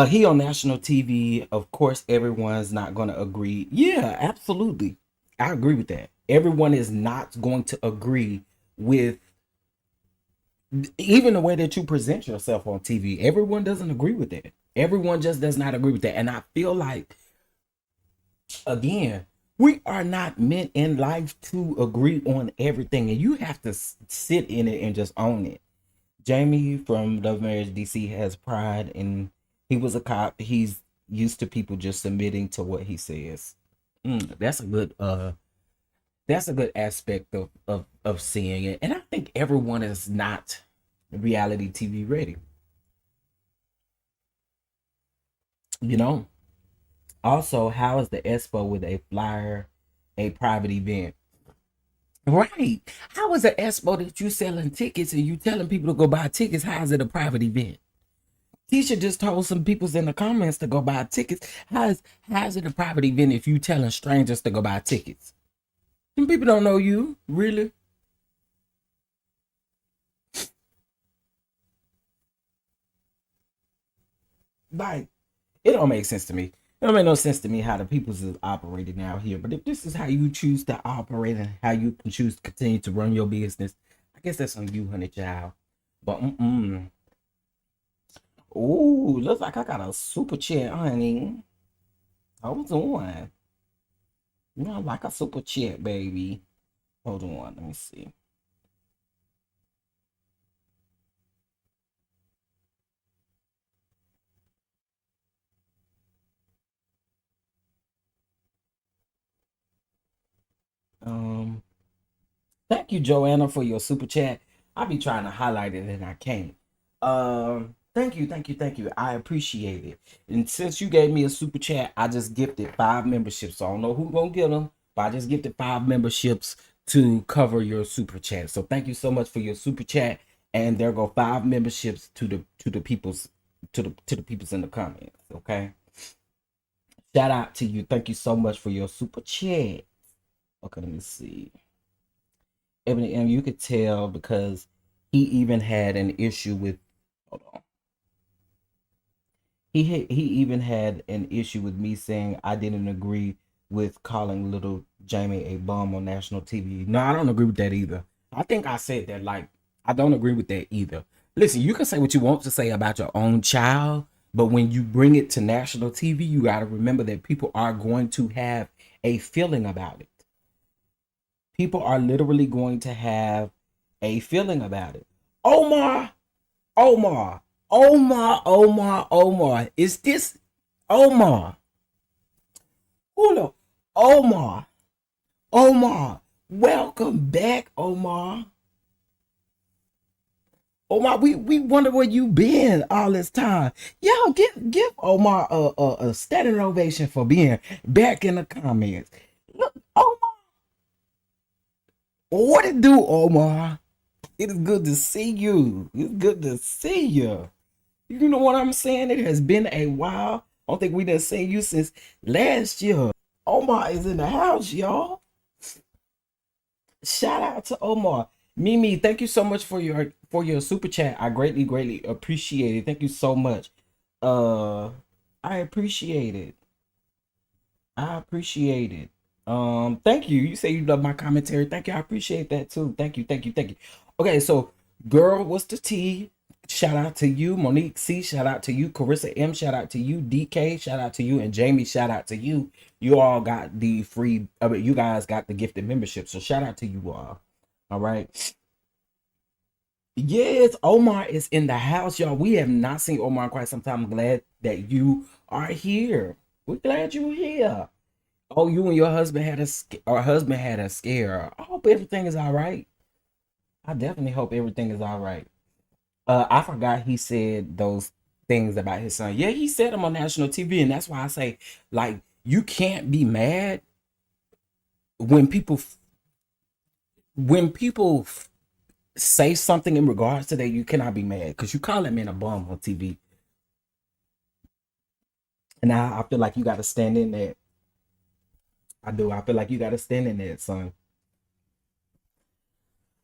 S1: He on national TV. Of course, everyone's not gonna agree. Yeah, absolutely. I agree with that. Everyone is not going to agree with even the way that you present yourself on TV. Everyone doesn't agree with that. Everyone just does not agree with that. And I feel like, again, we are not meant in life to agree on everything. And you have to sit in it and just own it. Jamie from Love Marriage DC has pride, and he was a cop. He's used to people just submitting to what he says. That's a good aspect of seeing it. And I think everyone is not reality TV ready. You know, also, how is the expo with a flyer, a private event? Right. How is the expo that you selling tickets and you telling people to go buy tickets? How is it a private event? Tisha just told some people's in the comments to go buy tickets. How is it a private event if you telling strangers to go buy tickets? Some people don't know you, really. Like, it don't make sense to me. It don't make no sense to me how the people's is operating out here. But if this is how you choose to operate and how you can choose to continue to run your business, I guess that's on you, honey child. But ooh, looks like I got a super chat, honey. Hold on. You know, like a super chat, baby. Hold on, let me see. Thank you, Joanna, for your super chat. I be trying to highlight it and I can't. Thank you. I appreciate it. And since you gave me a super chat, I just gifted 5 memberships. So I don't know who's gonna get them, but I just gifted 5 memberships to cover your super chat. So thank you so much for your super chat. and there go 5 memberships to the people's to the people's in the comments. Okay, shout out to you. Thank you so much for your super chat. Okay, let me see. Ebony M, you could tell because he even had an issue with. Hold on. He even had an issue with me saying I didn't agree with calling little Jamie a bum on national TV. No, I don't agree with that either. I think I said that, like, I don't agree with that either. Listen, you can say what you want to say about your own child, but when you bring it to national TV, you got to remember that people are going to have a feeling about it. People are literally going to have a feeling about it. Omar, is this Omar? Hold on. Omar, welcome back, Omar. Omar, we wonder where you been all this time. Yo, give Omar a standing ovation for being back in the comments. Look, Omar. What it do, Omar? It is good to see you. It's good to see you. You know what I'm saying? It has been a while. I don't think we done seen you since last year. Omar is in the house, y'all. Shout out to Omar. Mimi, thank you so much for your super chat. I greatly appreciate it. Thank you so much. I appreciate it. Thank you. You say you love my commentary. Thank you. I appreciate that too. Thank you. Okay, so girl, what's the T? Shout out to you. Monique C, shout out to you. Carissa M, shout out to you. DK, shout out to you. And Jamie, shout out to you. You all got the free, you guys got the gifted membership. So shout out to you all. All right. Yes, Omar is in the house, y'all. We have not seen Omar in quite some time. I'm glad that you are here. We're glad you're here. Oh, you and your husband had a scare. I hope everything is all right. I definitely hope everything is all right. I forgot he said those things about his son. Yeah, he said them on national TV, and that's why I say, like, you can't be mad when people say something in regards to that. You cannot be mad because you call that man a bum on TV, and I feel like you got to stand in that. I do. I feel like you got to stand in that, son.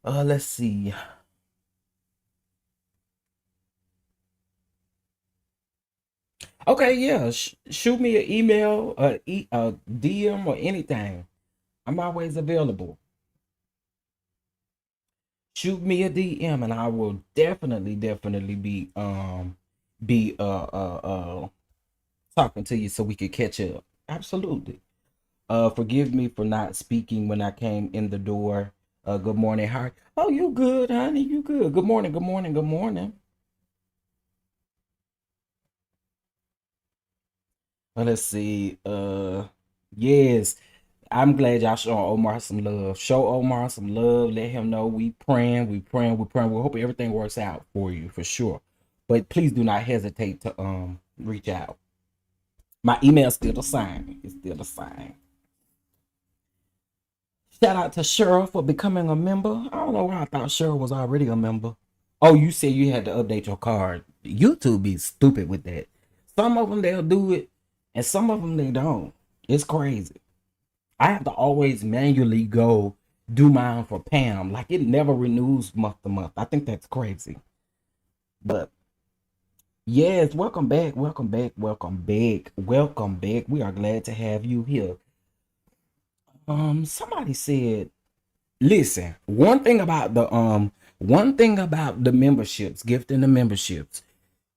S1: Let's see. Okay, yeah. Shoot me an email, a DM, or anything. I'm always available. Shoot me a DM, and I will definitely be talking to you so we could catch up. Absolutely. Forgive me for not speaking when I came in the door. Good morning, Harry. Oh, you good, honey? You good? Good morning. Let's see. Yes, I'm glad y'all showing Omar some love. Show Omar some love. Let him know we praying. We hope everything works out for you for sure. But please do not hesitate to reach out. My email's still the same. It's still the same. Shout out to Cheryl for becoming a member. I don't know why I thought Cheryl was already a member. Oh, you said you had to update your card. YouTube be stupid with that. Some of them they'll do it, and some of them they don't. It's crazy. I have to always manually go do mine for Pam. Like it never renews month to month. I think that's crazy. But yes, welcome back. We are glad to have you here. Somebody said, listen, one thing about the memberships, gifting the memberships,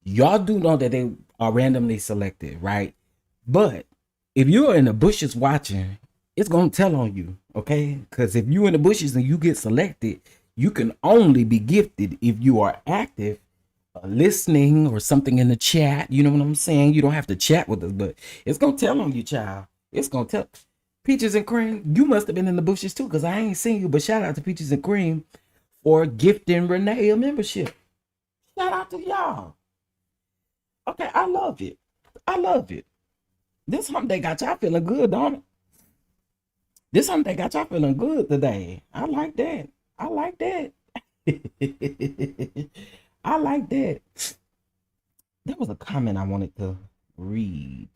S1: y'all do know that they are randomly selected, right? But if you're in the bushes watching, it's gonna tell on you, okay? Because if you're in the bushes and you get selected, you can only be gifted if you are active, listening or something in the chat. You know what I'm saying? You don't have to chat with us, but it's gonna tell on you, child. It's gonna tell. Peaches and Cream, you must have been in the bushes too, because I ain't seen you. But shout out to Peaches and Cream for gifting Renee a membership. Shout out to y'all. Okay, I love it. This hump day got y'all feeling good, don't it? This hump day got y'all feeling good today. I like that. I like that. There was a comment I wanted to read.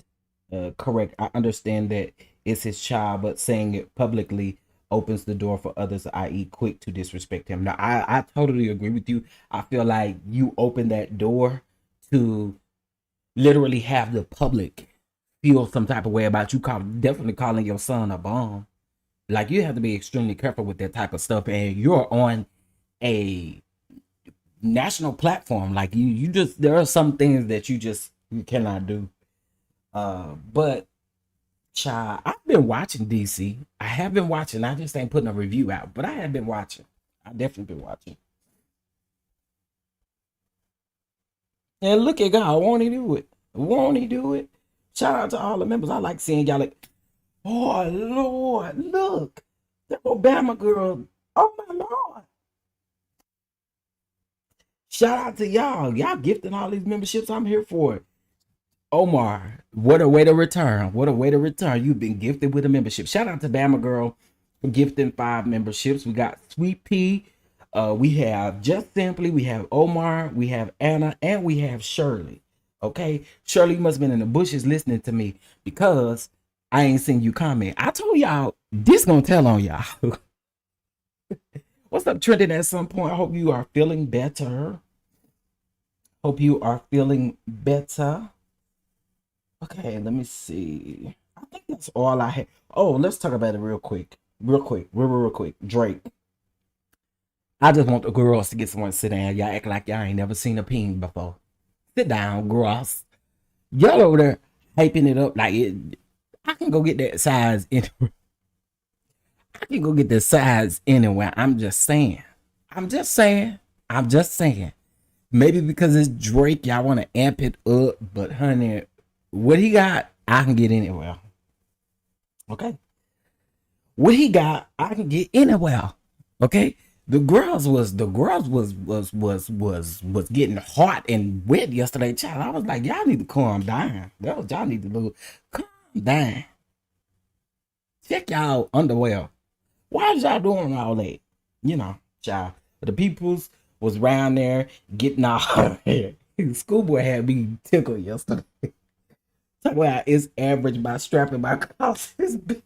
S1: Correct. I understand that it's his child, but saying it publicly opens the door for others, i.e., quick to disrespect him. Now, I totally agree with you. I feel like you open that door to literally have the public feel some type of way about you, definitely calling your son a bum. Like, you have to be extremely careful with that type of stuff, and you're on a national platform. Like, you just, there are some things that you cannot do. But child, I've been watching DC. I have been watching. I just ain't putting a review out, but I have been watching. I definitely been watching. And look at God, won't he do it? Won't he do it? Shout out to all the members. I like seeing y'all like, oh Lord, look, that Obama girl. Oh my Lord. Shout out to y'all. Y'all gifting all these memberships. I'm here for it. Omar, what a way to return. What a way to return. You've been gifted with a membership. Shout out to Bama Girl for gifting 5 memberships. We got Sweet Pea. We have Just Simply. We have Omar. We have Anna. And we have Shirley. Okay? Shirley, you must have been in the bushes listening to me because I ain't seen you comment. I told y'all, this gonna tell on y'all. What's up, trending at some point? I hope you are feeling better. Hope you are feeling better. Okay, let me see. I think that's all I had. Oh, let's talk about it real quick. Real quick. Drake. I just want the girls to get someone to sit down. Y'all act like y'all ain't never seen a peen before. Sit down, girls. Y'all over there hyping it up like it. I can go get that size anywhere. I can go get the size anywhere. I'm just saying. Maybe because it's Drake, y'all want to amp it up, but honey, what he got, I can get anywhere. Okay. What he got, I can get anywhere. Okay. The girls was getting hot and wet yesterday, child. I was like, y'all need to calm down. Y'all need to calm down. Check y'all underwear. Why is y'all doing all that? You know, child. The peoples was around there getting all Schoolboy had me tickled yesterday. Talk about it's average by strapping my cross his big.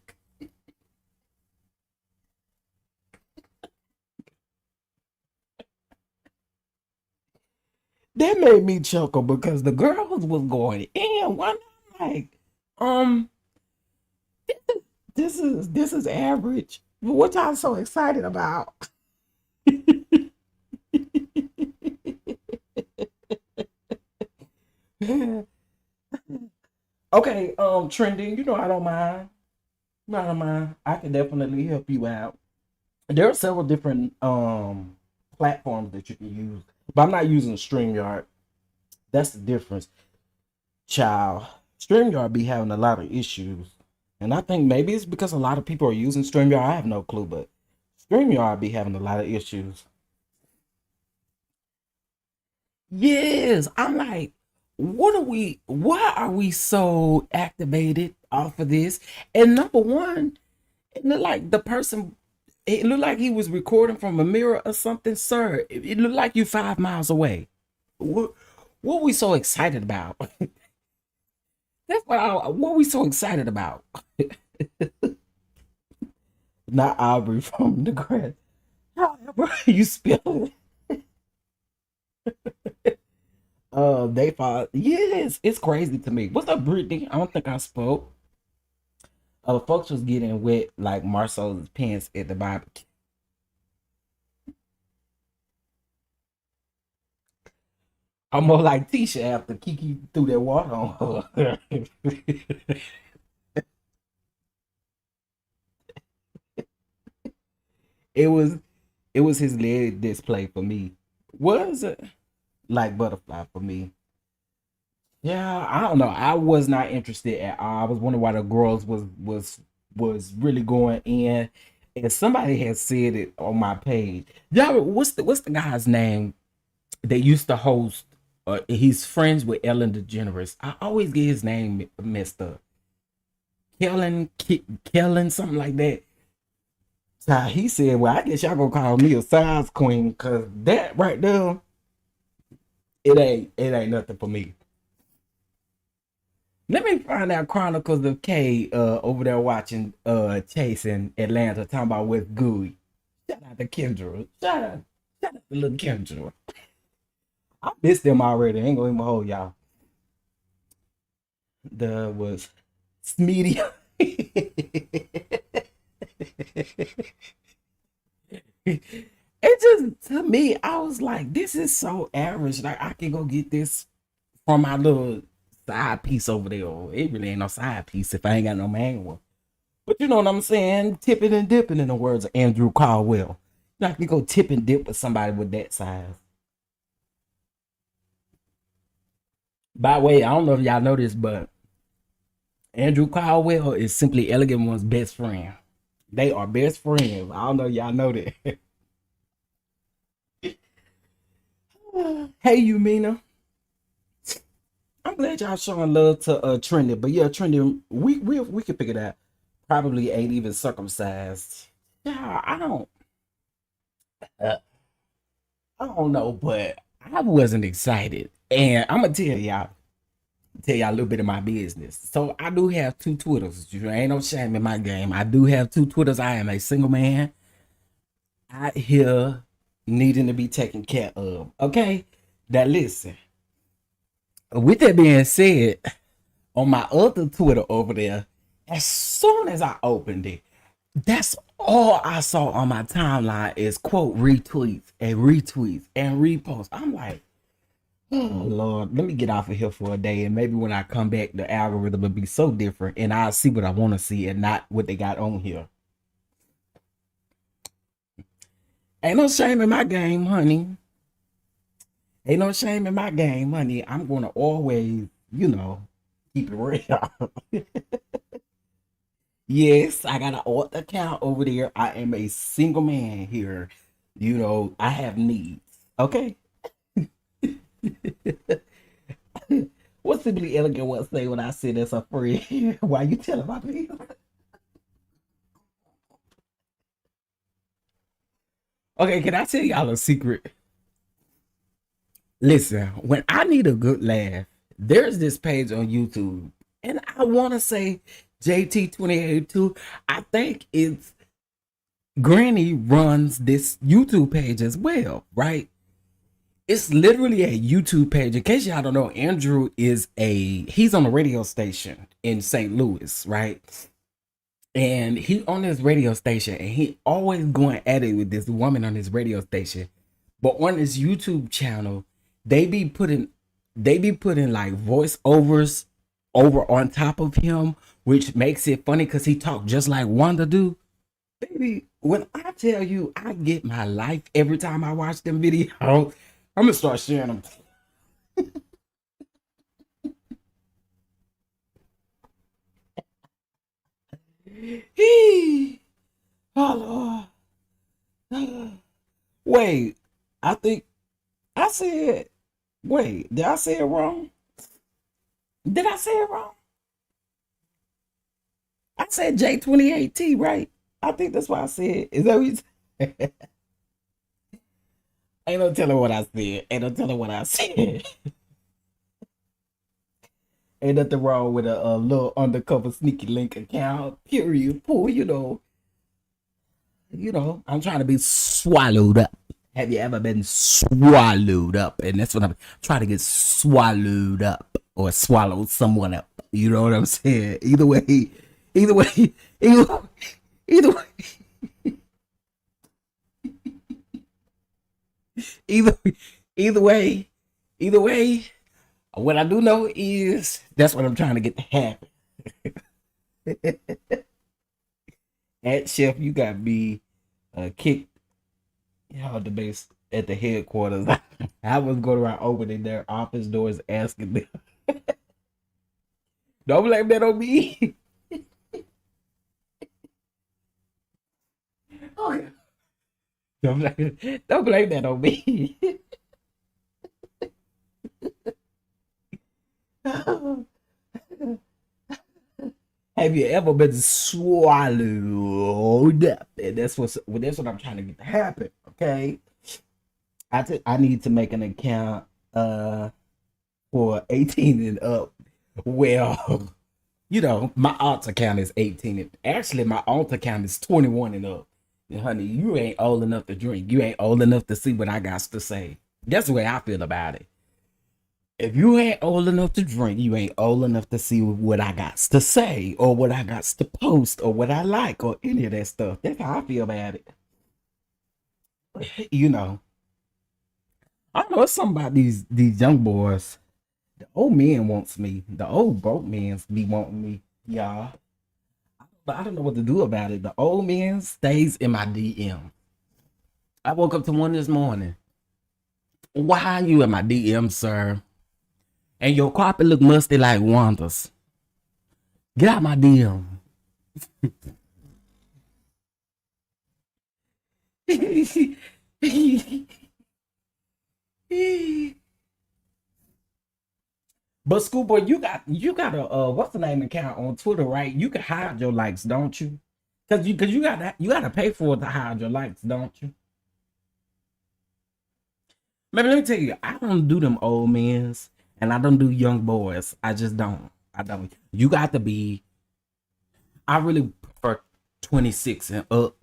S1: That made me chuckle because the girls was going in. One like, this is average. What y'all so excited about? Okay, trending. You know I don't mind. I can definitely help you out. There are several different platforms that you can use, but I'm not using StreamYard. That's the difference, child. StreamYard be having a lot of issues, and I think maybe it's because a lot of people are using StreamYard. I have no clue, but StreamYard be having a lot of issues. Yes, I'm like, why are we so activated off of this? And number one, it looked like it looked like he was recording from a mirror or something, sir. It looked like you 5 miles away. What we so excited about? That's what we so excited about. Not Aubrey from the Cran. However, you spell it. They thought, yes, it's crazy to me. What's up, Brittany? I don't think I spoke. Folks was getting wet like Marcel's pants at the barbecue. I'm more like Tisha after Kiki threw that water on her. it was his leg display for me. Was it like butterfly for me? Yeah, I don't know. I was not interested at all. I was wondering why the girls was really going in. And somebody had said it on my page. Y'all, what's the guy's name that used to host? He's friends with Ellen DeGeneres. I always get his name messed up. Kellen, something like that. So he said, well, I guess y'all gonna call me a size queen, cause that right there, it ain't nothing for me. Let me find out Chronicles of K over there watching Chase in Atlanta talking about what's good. Shout out to Kendra. Shout out to little Kendra. I missed them already. I ain't gonna even hold y'all. The was Smeedy. It just, to me, I was like, this is so average. Like, I can go get this from my little side piece over there. It really ain't no side piece if I ain't got no main one. But you know what I'm saying? Tipping and dipping, in the words of Andrew Caldwell. You know, I can go tip and dip with somebody with that size. By the way, I don't know if y'all know this, but Andrew Caldwell is Simply Elegant One's best friend. They are best friends. I don't know if y'all know that. Hey, Yumina. I'm glad y'all showing love to Trendy, but yeah, Trendy, we could pick it out. Probably ain't even circumcised. Yeah, I don't know, but I wasn't excited, and I'm gonna tell y'all a little bit of my business. So I do have 2 Twitters. You ain't no shame in my game. I do have 2 Twitters. I am a single man out here needing to be taken care of. Okay, now listen. With that being said, on my other Twitter over there, as soon as I opened it, that's all I saw on my timeline is quote retweets and retweets and reposts. I'm like, oh Lord, let me get off of here for a day, and maybe when I come back, the algorithm will be so different, and I'll see what I want to see and not what they got on here. Ain't no shame in my game, honey. Ain't no shame in my game, honey. I'm gonna always, keep it real. Yes, I got an alt account over there. I am a single man here. I have needs. Okay. What Simply Elegant One say when I say that's a friend? Why you telling my people? Okay, can I tell y'all a secret? Listen, when I need a good laugh, there's this page on YouTube, and I want to say JT282. I think it's Granny runs this YouTube page as well, right? It's literally a YouTube page. In case y'all don't know, Andrew he's on a radio station in St. Louis, right? And he on his radio station, and he always going at it with this woman on his radio station. But on his YouTube channel, they be putting like voiceovers over on top of him, which makes it funny because he talk just like Wanda do. Baby, when I tell you I get my life every time I watch them videos, I'm gonna start sharing them. Oh Lord. Wait, I think I said, wait, did I say it wrong? Did I say it wrong? I said J28T, right? I think that's what I said. Is that what you said? Ain't no telling what I said. Ain't no telling what I said. Ain't nothing wrong with a little undercover sneaky link account. Period. Poor, I'm trying to be swallowed up. Have you ever been swallowed up? And that's what I'm trying to get swallowed up or swallow someone up. You know what I'm saying? Either way, either way, either way. What I do know is that's what I'm trying to get to happen. At Chef, you got me kicked the base at the headquarters. I was going around opening their office doors asking them. Don't blame that on me. Okay. Don't blame that on me. Have you ever been swallowed up? And that's what I'm trying to get to happen. Okay. I need to make an account for 18 and up. Well, my aunt's account is 18. Actually, my aunt's account is 21 and up. And honey, you ain't old enough to drink. You ain't old enough to see what I got to say. That's the way I feel about it. If you ain't old enough to drink, you ain't old enough to see what I got to say or what I got to post or what I like or any of that stuff. That's how I feel about it. I don't know, it's something about these young boys. The old men wants me. The old broke men be wanting me, y'all. But I don't know what to do about it. The old man stays in my DM. I woke up to one this morning. Why are you in my DM, sir? And your carpet look musty like Wanda's. Get out my DM. But schoolboy, you got a what's the name account on Twitter, right? You can hide your likes, don't you? Cause you gotta pay for it to hide your likes, don't you? Maybe let me tell you, I don't do them old men's and I don't do young boys. I just don't. I don't. You got to be. I really prefer 26 and up.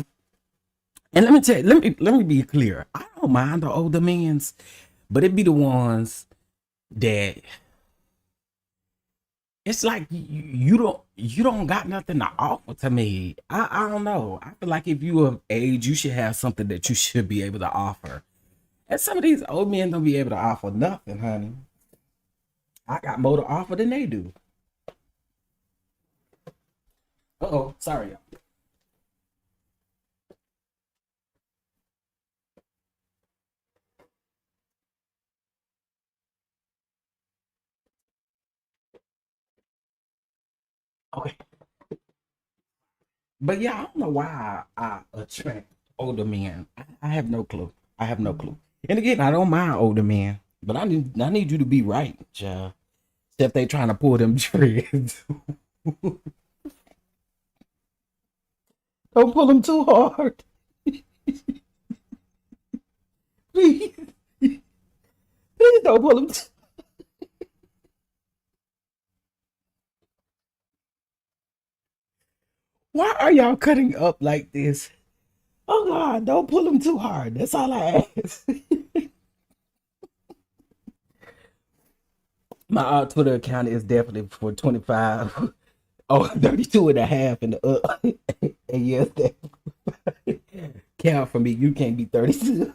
S1: And let me tell you, let me be clear. I don't mind the older men's, but it be the ones that it's like you don't got nothing to offer to me. I don't know. I feel like if you of age, you should have something that you should be able to offer. And some of these old men don't be able to offer nothing, honey. I got more to offer than they do. Uh-oh, sorry, y'all. Okay. But yeah, I don't know why I attract older men. I have no clue. I have no clue. And again, I don't mind older men, but I need you to be right, child. Except they trying to pull them dreads. Don't pull them too hard. Please. Please don't pull them Why are y'all cutting up like this? Oh God, don't pull them too hard. That's all I ask. My Twitter account is definitely for 25. Oh, 32 and a half and up. And yes, that count for me. You can't be 32.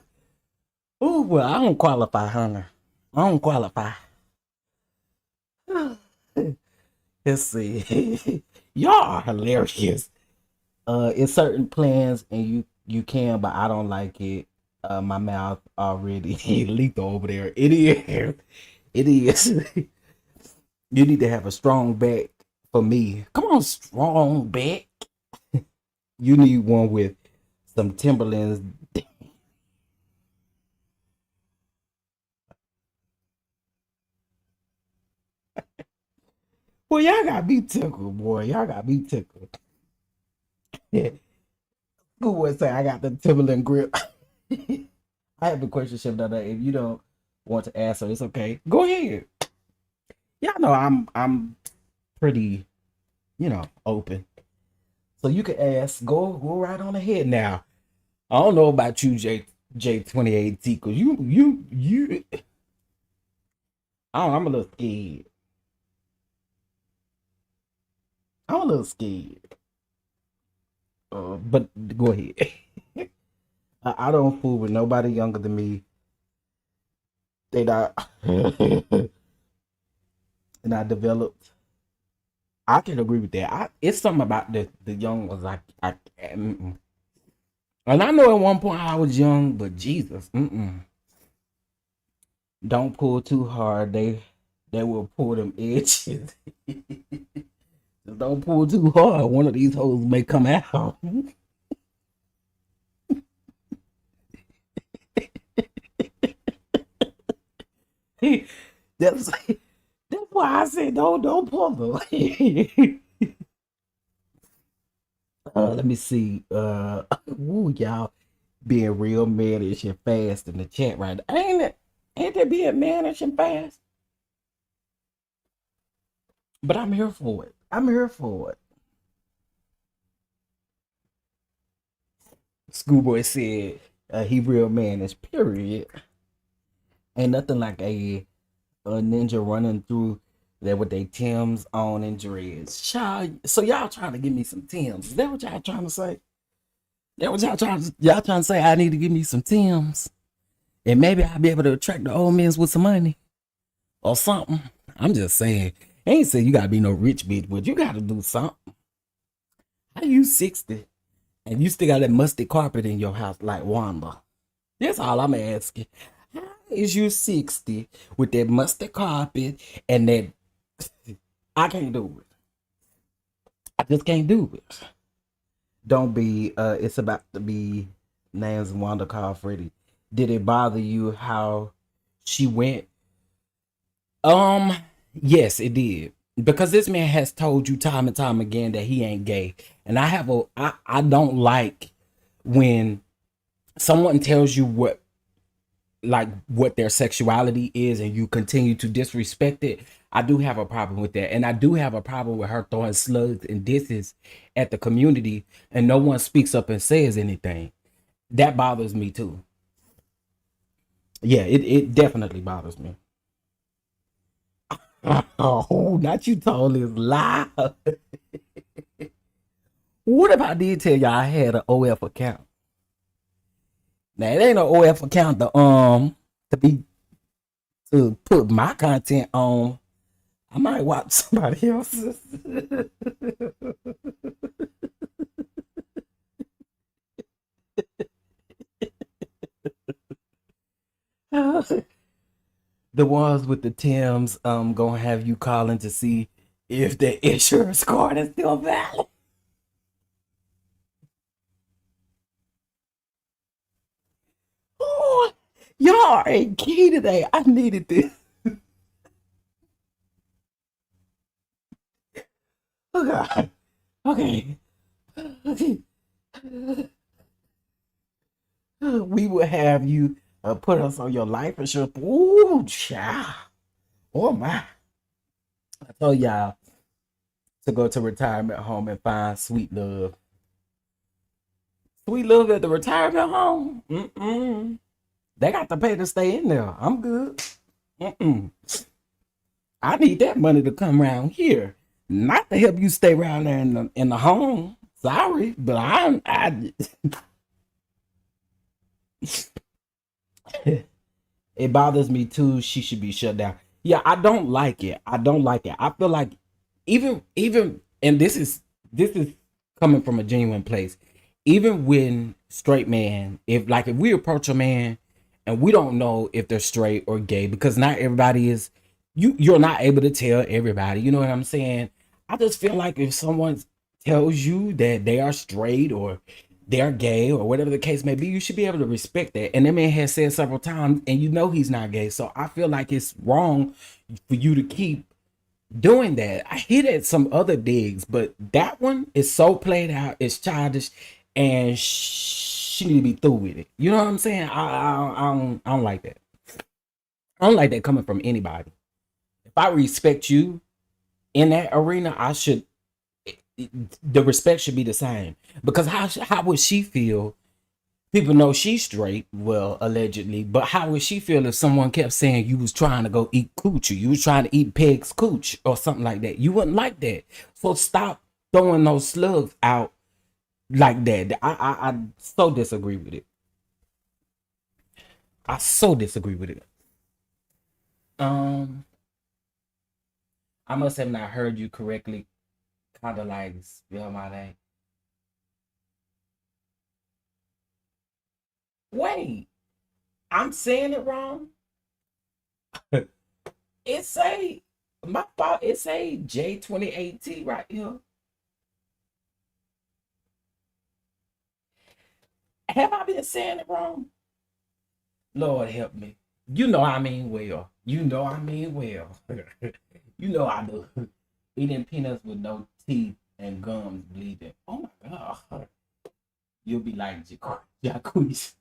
S1: Oh, well, I don't qualify, Hunter. I don't qualify. Let's see. Y'all are hilarious. It's certain plans and you can, but I don't like it. My mouth already lethal over there. It is. It is. You need to have a strong back for me. Come on, strong back. You need one with some Timberlands. Well, y'all got me tickled, boy. Y'all got me tickled. Yeah. Who would say I got the Timberland grip? I have a question, Chef Dada. If you don't want to answer, it's okay. Go ahead. Y'all know I'm pretty, open. So you can ask. Go right on ahead now. I don't know about you, J28T, cause you. I'm a little scared. I'm a little scared. But go ahead. I don't fool with nobody younger than me. They not, and I developed. I can agree with that. It's something about the young ones. And I know at one point I was young, but Jesus, don't pull too hard. They will pull them edges. Don't pull too hard. One of these hoes may come out. That's why I said don't pull them. Let me see. Woo, y'all being real mannish and fast in the chat right now. Ain't it? Ain't they being mannish and fast? But I'm here for it. I'm here for it. Schoolboy said he real mannish, period. Ain't nothing like a ninja running through there with their Timbs on and dreads. Child, so y'all trying to give me some Timbs. Is that what y'all trying to say? That what y'all trying to say I need to give me some Timbs? And maybe I'll be able to attract the old men with some money or something. I'm just saying. I ain't saying you gotta be no rich bitch, but you gotta do something. How you 60 and you still got that musty carpet in your house like Wanda? That's all I'm asking. How is you 60 with that musty carpet and that? I can't do it. I just can't do it. Don't be. It's about to be names Wanda called Freddie. Did it bother you how she went? Yes, it did. Because this man has told you time and time again that he ain't gay. And I don't like when someone tells you what their sexuality is and you continue to disrespect it. I do have a problem with that. And I do have a problem with her throwing slugs and disses at the community and no one speaks up and says anything. That bothers me too. Yeah, it definitely bothers me. Oh, not you told this lie. What if I did tell y'all I had an OF account? Now it ain't an OF account to put my content on. I might watch somebody else's. The ones with the Timbs gonna have you calling to see if the insurance card is still valid. Oh, y'all are a key today. I needed this. Oh God. Okay. Okay. We will have you put us on your life insurance. Ooh, child. Oh my. I told y'all to go to retirement home and find sweet love. Sweet love at the retirement home? Mm-mm. They got to pay to stay in there. I'm good. Mm-mm. I need that money to come around here. Not to help you stay around there in the home. Sorry, but I it bothers me too. She should be shut down. Yeah, I don't like it. I don't like it. I feel like even and this is coming from a genuine place. Even when straight man, if we approach a man and we don't know if they're straight or gay, because not everybody is, you're not able to tell everybody, you know what I'm saying? I just feel like if someone tells you that they are straight or they're gay or whatever the case may be, you should be able to respect that. And that man has said several times, and you know he's not gay. So I feel like it's wrong for you to keep doing that. I hear that some other digs, but that one is so played out, it's childish, and she need to be through with it. You know what I'm saying? I don't like that. I don't like that coming from anybody. If I respect you in that arena, the respect should be the same. Because how would she feel? People know she's straight, well, allegedly, but how would she feel if someone kept saying you was trying to go eat coochie, you was trying to eat Peg's cooch or something like that? You wouldn't like that. So stop throwing those slugs out like that. I so disagree with it. I so disagree with it. I must have not heard you correctly. Kind of like spell my name. Wait, I'm saying it wrong. It say my fault. It say J28T right here. Have I been saying it wrong? Lord help me. You know I mean well. You know I mean well. You know I do. Eating peanuts with no teeth and gums bleeding. Oh my God. You'll be like Jacquees.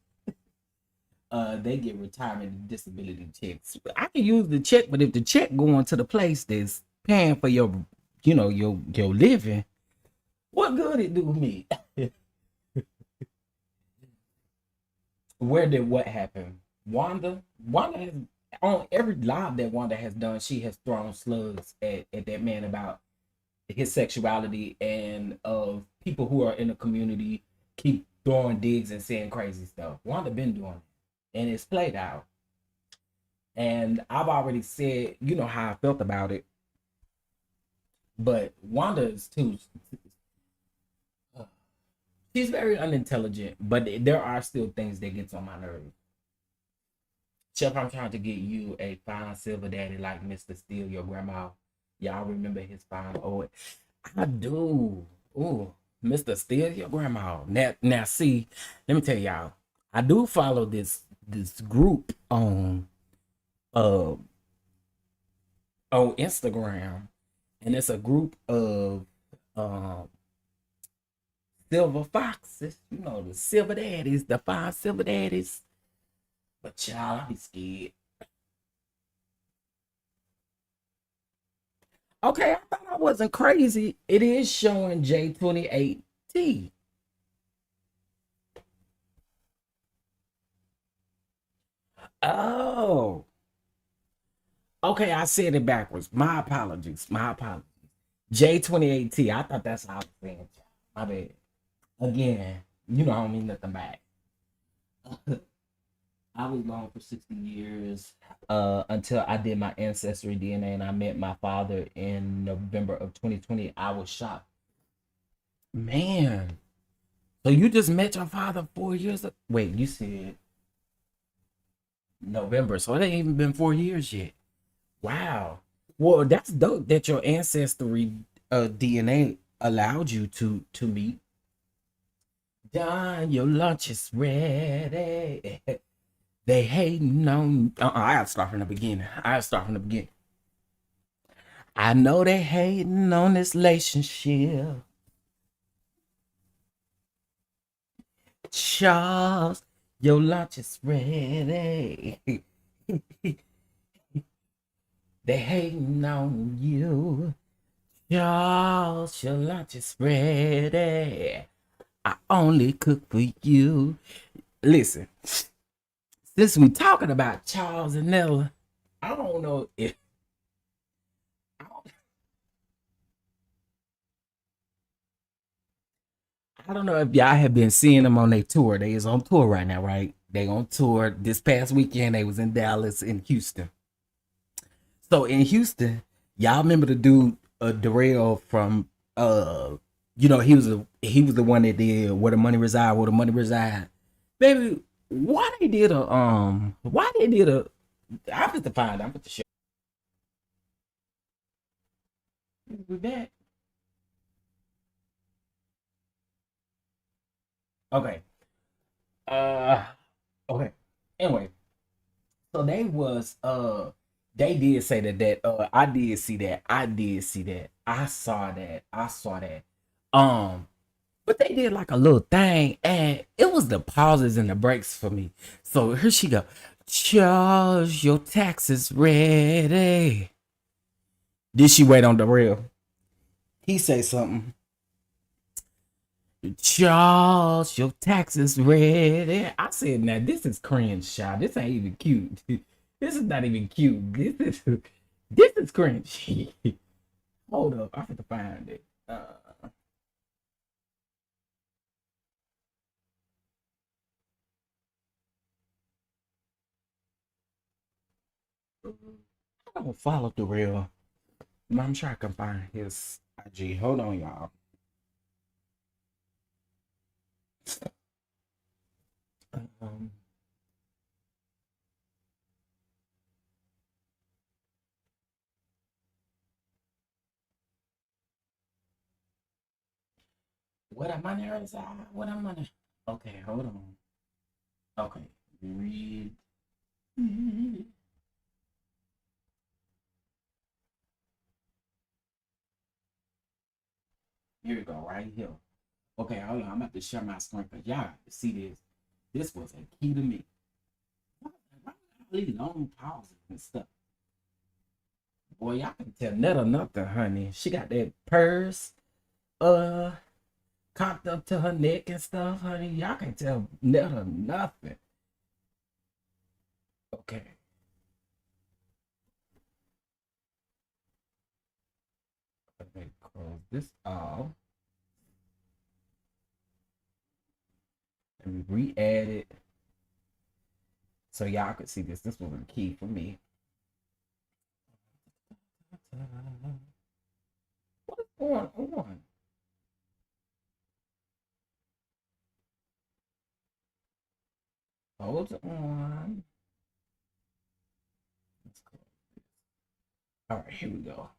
S1: They get retirement and disability checks. I can use the check, but if the check going to the place that's paying for your, your living, what good it do me? Where did what happen? Wanda has, on every live that Wanda has done, she has thrown slugs at that man about his sexuality, and people who are in the community keep throwing digs and saying crazy stuff. Wanda been doing it, and it's played out. And I've already said, how I felt about it. But Wanda is too. She's very unintelligent, but there are still things that gets on my nerves. Chef, I'm trying to get you a fine silver daddy like Mr. Steele, your grandma. Y'all remember his fine old? I do. Ooh, Mr. Steele, your grandma. Now, see, let me tell y'all. I do follow this group on Instagram, and it's a group of silver foxes, the silver daddies, the fine silver daddies. But y'all, I be scared. Okay, I thought I wasn't crazy. It is showing J28T. Oh. Okay, I said it backwards. My apologies. J28T. I thought that's how I was saying. My bad. Again, I don't mean nothing back. I was gone for 60 years until I did my ancestry DNA, and I met my father in November of 2020. I was shocked. Man, so you just met your father 4 years ago? Wait, you said November, so it ain't even been 4 years yet. Wow. Well, that's dope that your ancestry DNA allowed you to meet. John, your lunch is ready. They hating on. I gotta start from the beginning. I know they hating on this relationship. Charles, your lunch is ready. They hating on you. Charles, your lunch is ready. I only cook for you. Listen. Since we talking about Charles and Nella, I don't know if y'all have been seeing them on their tour. They is on tour right now, right? They on tour. This past weekend, they was in Dallas and Houston. So in Houston, y'all remember the dude Darrell from he was the one that did Where the Money Reside. Baby, why they did a I'm to find I'm to show. We back. Okay. Okay. Anyway, so they did say that I did see that. I saw that. But they did like a little thing, and it was the pauses and the breaks for me. So here she go. Charles, your taxes ready. Did she wait on the real? He say something. Charles, your taxes ready. I said, now this is cringe, child. This ain't even cute. This is not even cute. This is cringe. Hold up, I have to find it. I don't follow the real. I'm sure I can find his IG. Hold on, y'all. What am I there? What am I? Okay, hold on. Okay, read. Here we go, right here. Okay, hold on. I'm about to share my screen because y'all see this. This was a key to me. These long pauses and stuff. Boy, y'all can tell Netta nothing, honey. She got that purse, cocked up to her neck and stuff, honey. Y'all can tell Netta nothing. Okay. Let me close this off. And re-add it. So y'all could see this. This was a key for me. What is going on? Hold on. Let's go. All right, here we go.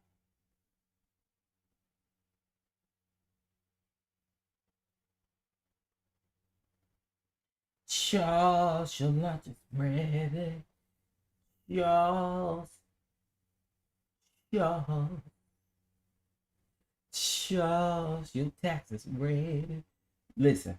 S1: Charles, your lunch is ready. Charles. Charles, your tax is ready. Listen.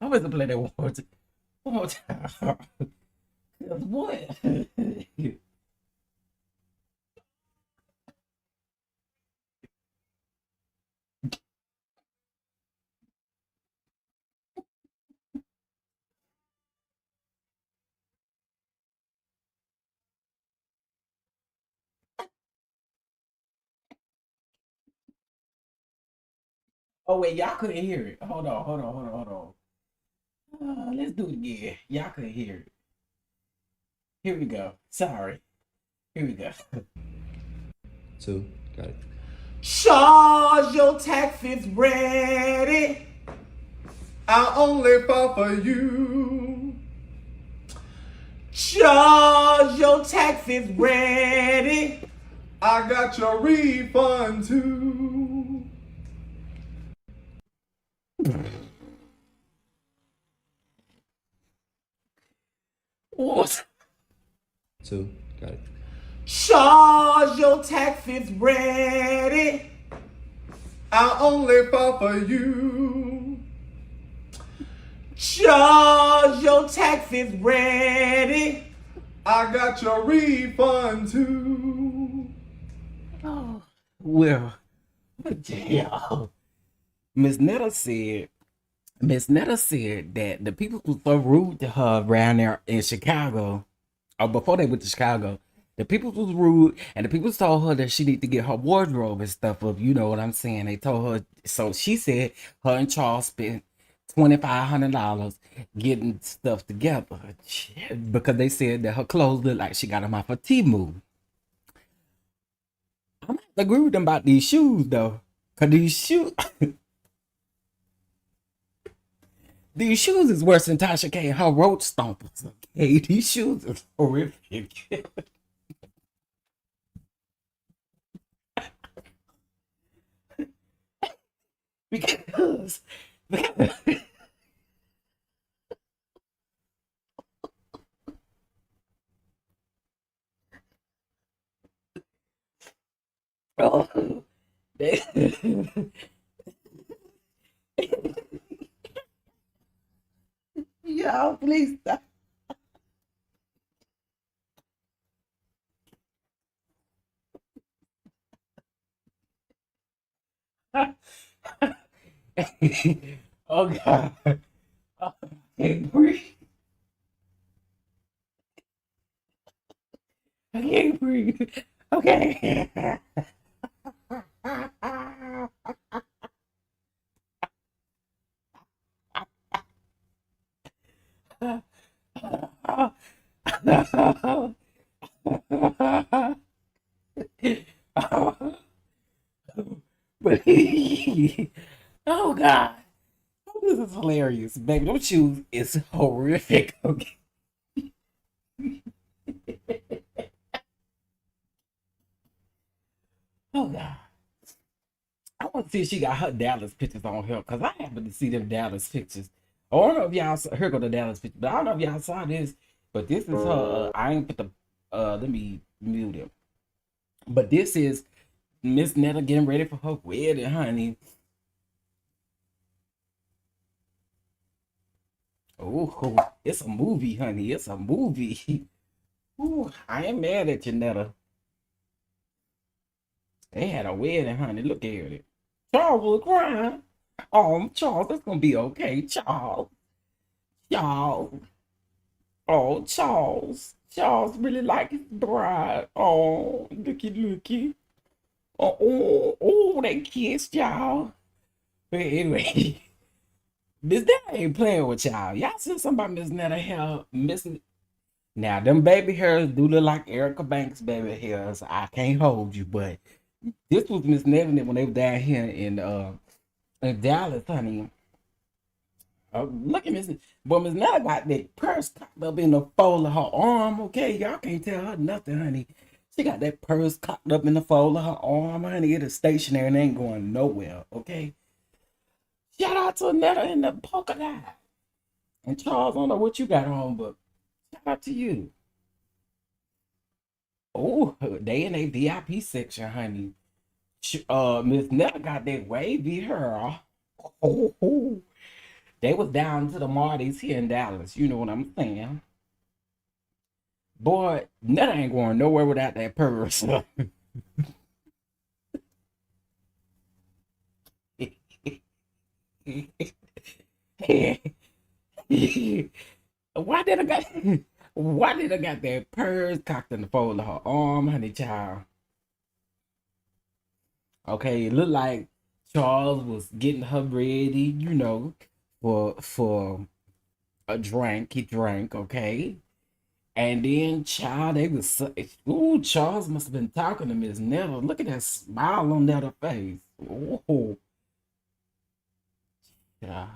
S1: I'm going to play that one more time. What? Oh, wait, y'all couldn't hear it. Hold on. Let's do it again. Y'all couldn't hear it. Here we go. Sorry. Here we go.
S6: 2, got it.
S1: Charge, your tax is ready.
S6: I only fall for you.
S1: Charge, your tax is ready.
S6: I got your refund too.
S1: What?
S6: 2, got it.
S1: Charge, your tax is ready.
S6: I only fall for you.
S1: Charge, your tax is ready.
S6: I got your refund too.
S1: Oh, well, damn. Miss Netta said that the people who so rude to her around there in Chicago, or before they went to Chicago, the people was rude, and the people told her that she need to get her wardrobe and stuff up. You know what I'm saying? They told her. So she said her and Charles spent $2,500 getting stuff together because they said that her clothes look like she got them off of Temu. I might agree with them about these shoes though, cause these shoes is worse than Tasha K and her road stompers. Okay, these shoes are horrific. because oh, y'all please stop. Oh God. I can't breathe. I can't breathe. Okay. But oh God. Oh this is hilarious, baby. Those shoes is horrific. Okay. Oh God. I want to see if she got her Dallas pictures on her, because I happen to see them Dallas pictures. I don't know if y'all saw, here go the Dallas picture, but I don't know if y'all saw this, but this is her. I ain't put the, let me mute him. But this is Miss Netta getting ready for her wedding, honey. Oh, it's a movie, honey. It's a movie. Ooh, I ain't mad at you, Netta. They had a wedding, honey. Look at it. Charles was crying. Oh, Charles, it's gonna be okay, Charles. Charles. Oh, Charles. Charles really like his bride. Oh, looky. Oh, they kissed, y'all. But anyway, Miss Netta ain't playing with y'all. Y'all see somebody Miss Netta hair missing. Now, them baby hairs do look like Erica Banks' baby hairs. I can't hold you, but this was Miss Netta when they were down here in Dallas, honey. Look at Miss, but Miss Netta got that purse cocked up in the fold of her arm. Okay, y'all can't tell her nothing, honey. She got that purse cocked up in the fold of her arm, honey. It is stationary and ain't going nowhere. Okay. Shout out to Netta in the polka dot. And Charles, I don't know what you got on, but shout out to you. Oh, they in a VIP section, honey. Miss Netta got that wavy hair. Oh. They was down to the Martys here in Dallas. You know what I'm saying? Boy, Netta ain't going nowhere without that purse. Why did I got that purse cocked in the fold of her arm, honey child? Okay, it looked like Charles was getting her ready, you know, for a drink. He drank, okay? And then, child, they was, ooh, Charles must have been talking to Miss Netta. Look at that smile on Netta's face. Ooh. Yeah.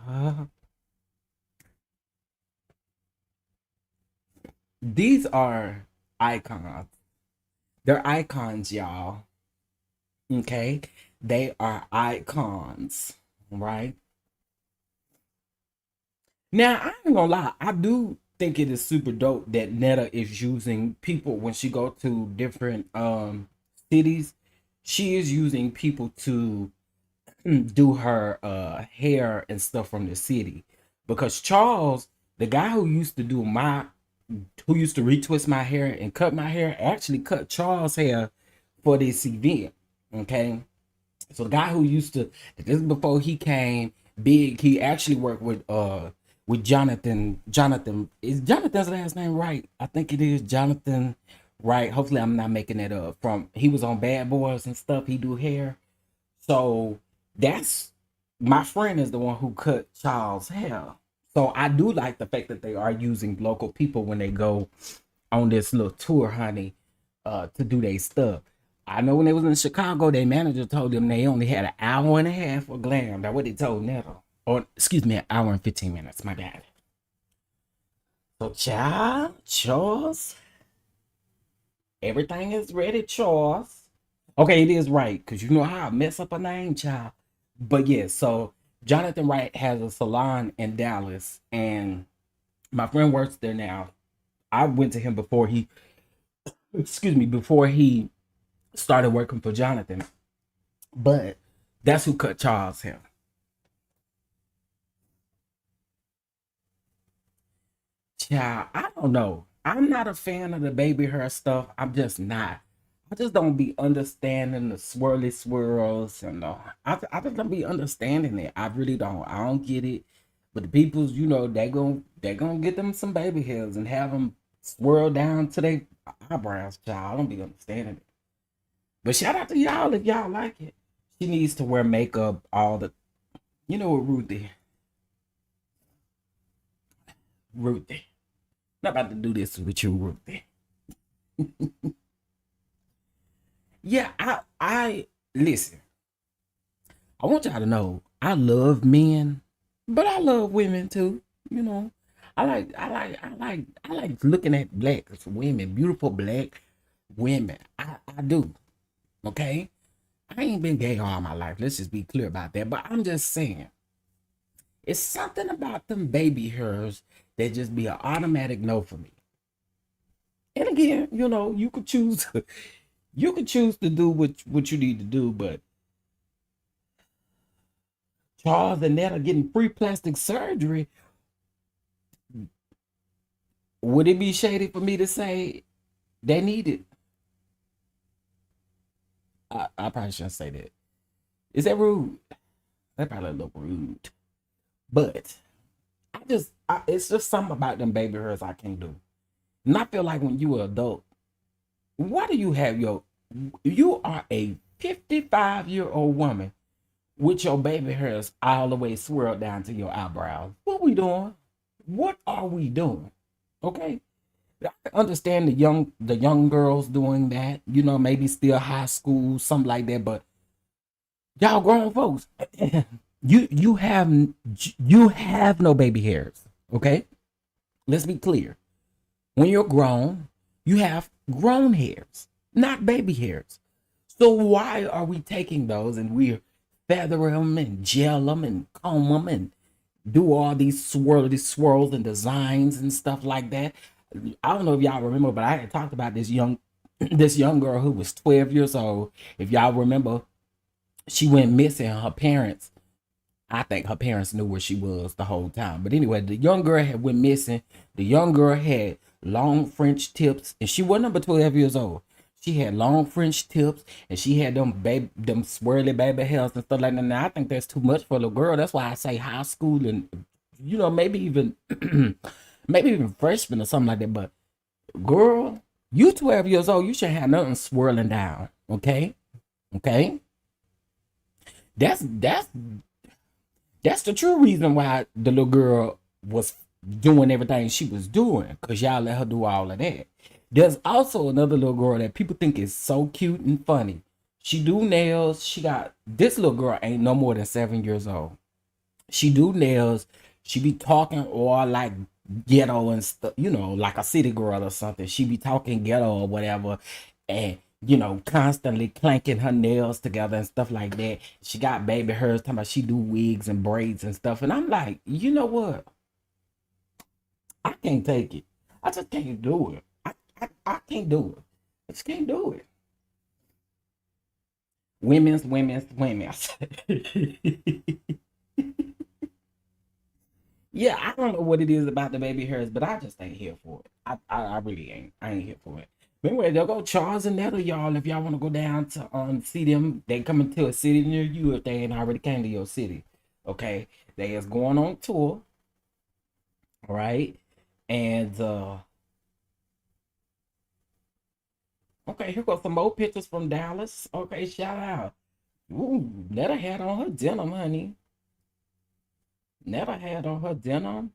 S1: These are icons. They're icons, y'all. Okay? They are icons, right? Now, I ain't gonna lie. I do think it is super dope that Netta is using people when she go to different cities. She is using people to do her hair and stuff from the city. Because Charles, the guy who used to retwist my hair and cut my hair, actually cut Charles' hair for this event. Okay. So the guy who used to, this is before he came big, he actually worked with Jonathan. Is Jonathan's last name right? I think it is Jonathan Wright. Hopefully I'm not making that up. He was on Bad Boys and stuff. He do hair. So that's, my friend is the one who cut Charles' hair. So I do like the fact that they are using local people when they go on this little tour, honey, to do their stuff. I know when they was in Chicago, their manager told them they only had an hour and a half for glam. That's what they told Netta. Or, excuse me, an hour and 15 minutes. My bad. So, child, Charles. Everything is ready, Charles. Okay, it is right, because you know how I mess up a name, child. But yeah, so Jonathan Wright has a salon in Dallas, and my friend works there now. I went to him before he started working for Jonathan. But that's who cut Charles' hair. Child, I don't know. I'm not a fan of the baby hair stuff. I'm just not. I just don't be understanding the swirly swirls, and I just don't be understanding it. I really don't. I don't get it. But the people's, you know, they gonna get them some baby hairs and have them swirl down to their eyebrows, child. I don't be understanding it. But shout out to y'all if y'all like it. She needs to wear makeup all the, you know what, Ruthie. Not about to do this with you, Ruthie. Yeah, I listen. I want y'all to know I love men But I love women too. You know, I like looking at black women, beautiful black women. I do. Okay, I ain't been gay all my life. Let's just be clear about that. But I'm just saying, it's something about them baby hairs that just be an automatic no for me. And again, you know, you could choose, you could choose to do what you need to do, but Charles and Netta getting free plastic surgery. Would it be shady for me to say they need it? I probably shouldn't say that. Is that rude? That probably a little rude. But it's just something about them baby hairs I can't do. And I feel like when you are an adult, why do you have you are a 55-year-old woman with your baby hairs all the way swirled down to your eyebrows. What we doing? What are we doing? Okay. I understand the young girls doing that, you know, maybe still high school, something like that, but y'all grown folks, you have no baby hairs. Okay. Let's be clear. When you're grown, you have grown hairs, not baby hairs. So why are we taking those and we're feather them and gel them and comb them and do all these swirls and designs and stuff like that? I don't know if y'all remember, but I had talked about this young girl who was 12 years old. If y'all remember, she went missing. Her parents, I think her parents knew where she was the whole time. But anyway, the young girl had went missing. The young girl had long French tips, and she wasn't but 12 years old. She had long French tips, and she had them swirly baby hairs and stuff like that. Now I think that's too much for a little girl. That's why I say high school and, you know, maybe even maybe even freshman or something like that. But girl, you 12 years old, you should have nothing swirling down. Okay, okay. That's the true reason why the little girl was doing everything she was doing, because y'all let her do all of that. There's also another little girl that people think is so cute and funny. She do nails. This little girl ain't no more than 7 years old. She do nails. She be talking all like ghetto and stuff, you know, like a city girl or something. She be talking ghetto or whatever, and you know, constantly clanking her nails together and stuff like that. She got baby hairs, talking about she do wigs and braids and stuff. And I'm like, you know what? I can't take it. I just can't do it. I can't do it. I just can't do it. Women's. Yeah, I don't know what it is about the baby hairs, but I just ain't here for it. I really ain't. I ain't here for it. But anyway, they'll go Charles and Netta, y'all. If y'all want to go down to see them, they coming to a city near you if they ain't already came to your city. Okay, they is going on tour. All right, and okay, here goes some more pictures from Dallas. Okay, shout out. Ooh, Netta had on her denim, honey. Netta had on her denim.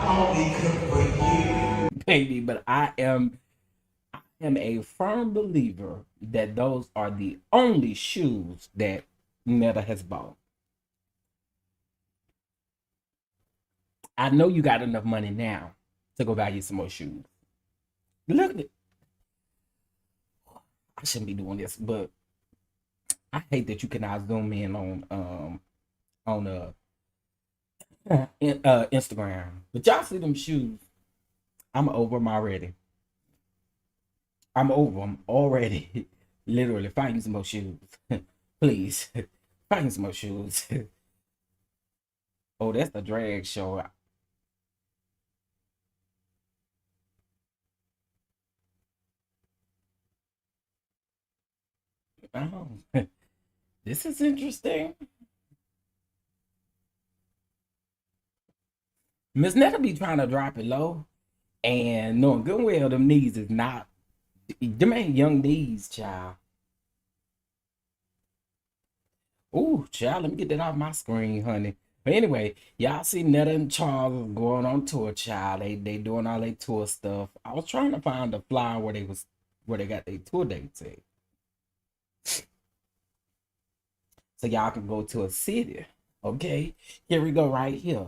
S1: Only cook for you, baby. But I am a firm believer that those are the only shoes that Netta has bought. I know you got enough money now to go buy you some more shoes. Look at it. I shouldn't be doing this, but I hate that you cannot zoom in on Instagram. But y'all see them shoes. I'm over them already. I'm over them already. Literally, find you some more shoes. Please. Find you some more shoes. Oh, that's the drag show. Oh, this is interesting. Miss Netta be trying to drop it low, and knowing good well them knees is not, them ain't young knees, child. Ooh, child, let me get that off my screen, honey. But anyway, y'all see Netta and Charles going on tour, child. They doing all their tour stuff. I was trying to find the flyer where they got their tour dates at. so y'all can go to a city. Okay, here we go right here.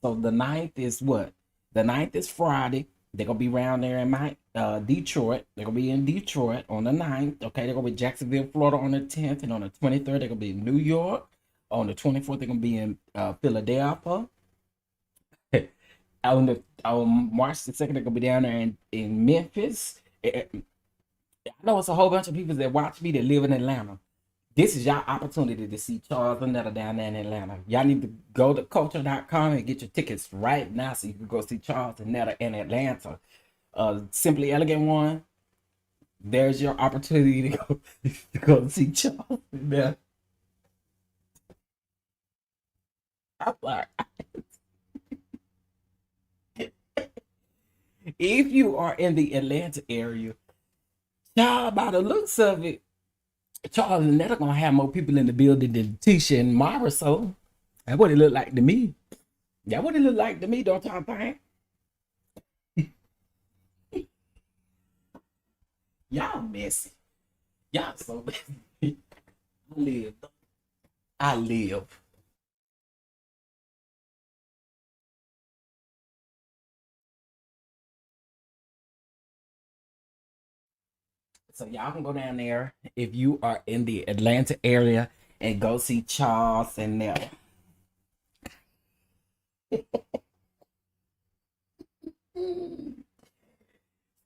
S1: So the 9th is what? The 9th is Friday. They're gonna be around there in my Detroit. They're gonna be in Detroit on the 9th. Okay, they're gonna be Jacksonville, Florida on the 10th, and on the 23rd they're gonna be in New York. On the 24th they're gonna be in Philadelphia. On March the 2nd they're gonna be down there in Memphis. I know it's a whole bunch of people that watch me that live in Atlanta. This is y'all opportunity to see Charles and Netta down there in Atlanta. Y'all need to go to culture.com and get your tickets right now so you can go see Charles and Netta in Atlanta. Simply Elegant One, there's your opportunity to go see Charles and Netta. I'm like, if you are in the Atlanta area, y'all, by the looks of it, Charles and Netta gonna have more people in the building than Tisha and Mara, so that's what it look like to me. That's what it look like to me, don't y'all think? Y'all messy. Y'all so messy. I live. So y'all can go down there if you are in the Atlanta area and go see Charles and Netta.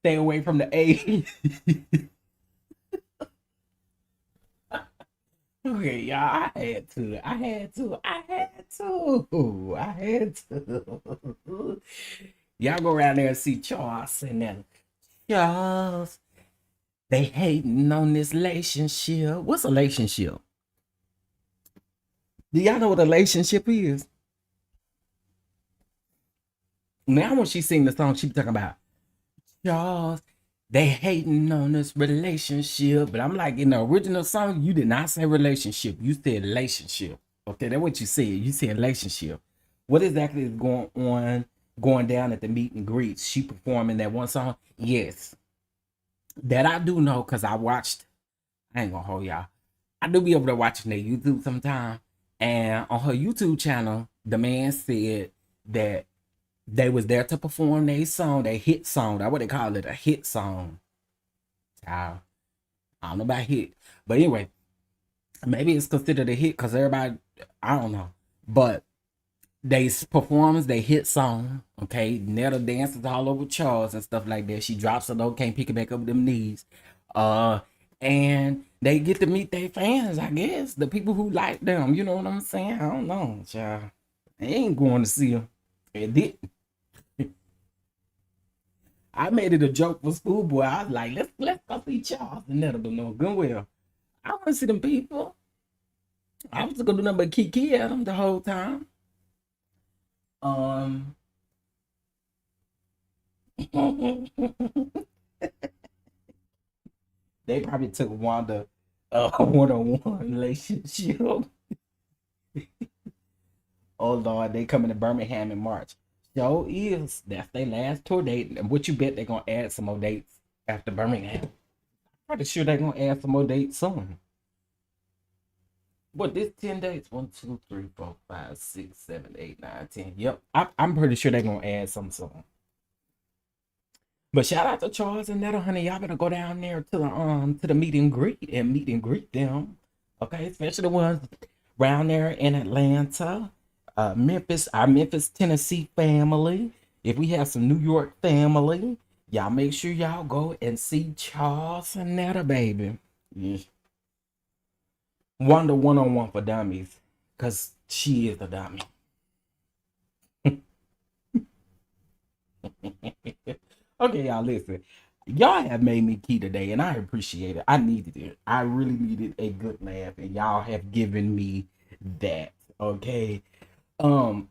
S1: Stay away from the A. Okay, y'all, I had to. Y'all go around there and see Charles and Netta. Charles, they hating on this relationship. What's a relationship? Do y'all know what a relationship is? Now when she sing the song, she be talking about Charles, they hating on this relationship. But I'm like, in the original song, you did not say relationship. You said relationship. Okay, that's what you said. You said relationship. What exactly is going down at the meet and greets? She performing that one song? Yes. That I do know because I watched. I ain't gonna hold y'all. I do be over there watching their YouTube sometime. And on her YouTube channel, the man said that they was there to perform their song, their hit song. That's what they call it, a hit song. I don't know about hit. But anyway, maybe it's considered a hit because everybody, I don't know. But they performs their hit song. Okay, Netta dances all over Charles and stuff like that. She drops her low, can't pick it back up with them knees. And they get to meet their fans, I guess. The people who like them. You know what I'm saying? I don't know, child. They ain't going to see them. It didn't. I made it a joke for Schoolboy. I was like, let's go see Charles and Netta, but no, good well. I want to see them people. I was gonna do nothing but kiki at them the whole time. They probably took Wanda one-on-one relationship. Oh Lord, they coming to Birmingham in March. So is that's their last tour date. And what you bet they're gonna add some more dates after Birmingham? Pretty sure they're gonna add some more dates soon. What, this 10 dates? 1, 2, 3, 4, 5, 6, 7, 8, 9, 10. Yep. I'm pretty sure they're gonna add some soon. But shout out to Charles and Netta, honey. Y'all better go down there to the meet and greet them. Okay, especially the ones around there in Atlanta. Memphis, our Memphis, Tennessee family. If we have some New York family, y'all make sure y'all go and see Charles and Netta, baby. Yeah. Wanda one-on-one for dummies, because she is a dummy. Okay, y'all, listen. Y'all have made me key today, and I appreciate it. I needed it. I really needed a good laugh, and y'all have given me that. Okay. All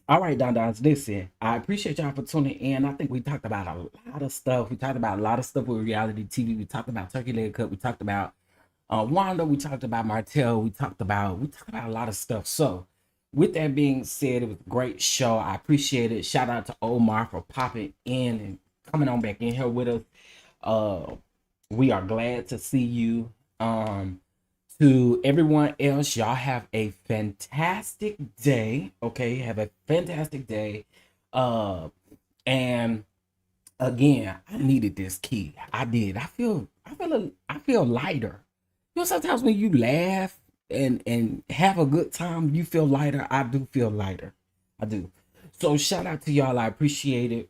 S1: right, Don Dons, listen, I appreciate y'all for tuning in. I think we talked about a lot of stuff. We talked about a lot of stuff with reality TV. We talked about Turkey Leg Cut. We talked about Wanda. We talked about Martell. We talked about a lot of stuff. So, with that being said, it was a great show. I appreciate it. Shout out to Omar for popping in and coming on back in here with us. We are glad to see you. To everyone else, y'all have a fantastic day. Okay, have a fantastic day. And again, I needed this key. I did. I feel lighter. You know, sometimes when you laugh and have a good time, you feel lighter. I do feel lighter. I do. So shout out to y'all. I appreciate it.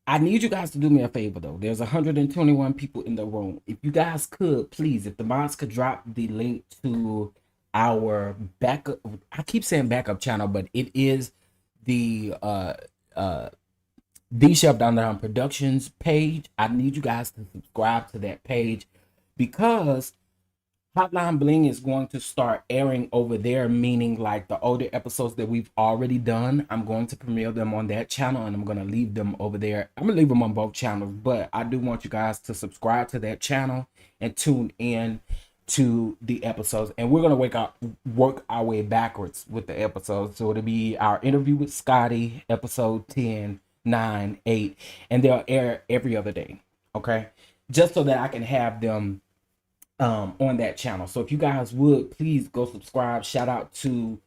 S1: I need you guys to do me a favor though. There's 121 people in the room. If you guys could, please, if the mods could drop the link to our backup, I keep saying backup channel, but it is the Chef Down Productions page. I need you guys to subscribe to that page because Hotline Bling is going to start airing over there, meaning like the older episodes that we've already done. I'm going to premiere them on that channel and I'm going to leave them over there. I'm going to leave them on both channels, but I do want you guys to subscribe to that channel and tune in to the episodes. And we're going to work our way backwards with the episodes. So it'll be our interview with Scotty, episode 10, 9, 8, and they'll air every other day. Okay. Just so that I can have them on that channel. So if you guys would please go subscribe. Shout out to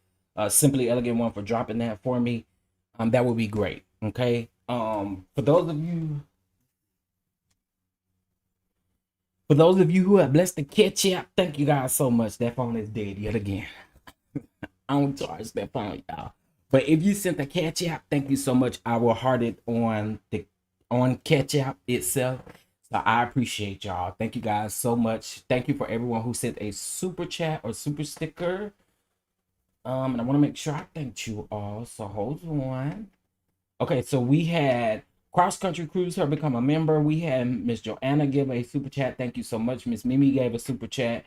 S1: Simply Elegant One for dropping that for me. That would be great. Okay. For those of you who have blessed the catch up, thank you guys so much. That phone is dead yet again. I don't charge that phone, y'all. But if you sent the catch up, thank you so much. I will heart it on catch up itself. So I appreciate y'all. Thank you guys so much. Thank you for everyone who sent a super chat or super sticker. And I want to make sure I thank you all. So hold on. Okay, so we had Cross Country Cruiser become a member. We had Miss Joanna give a super chat. Thank you so much. Miss Mimi gave a super chat.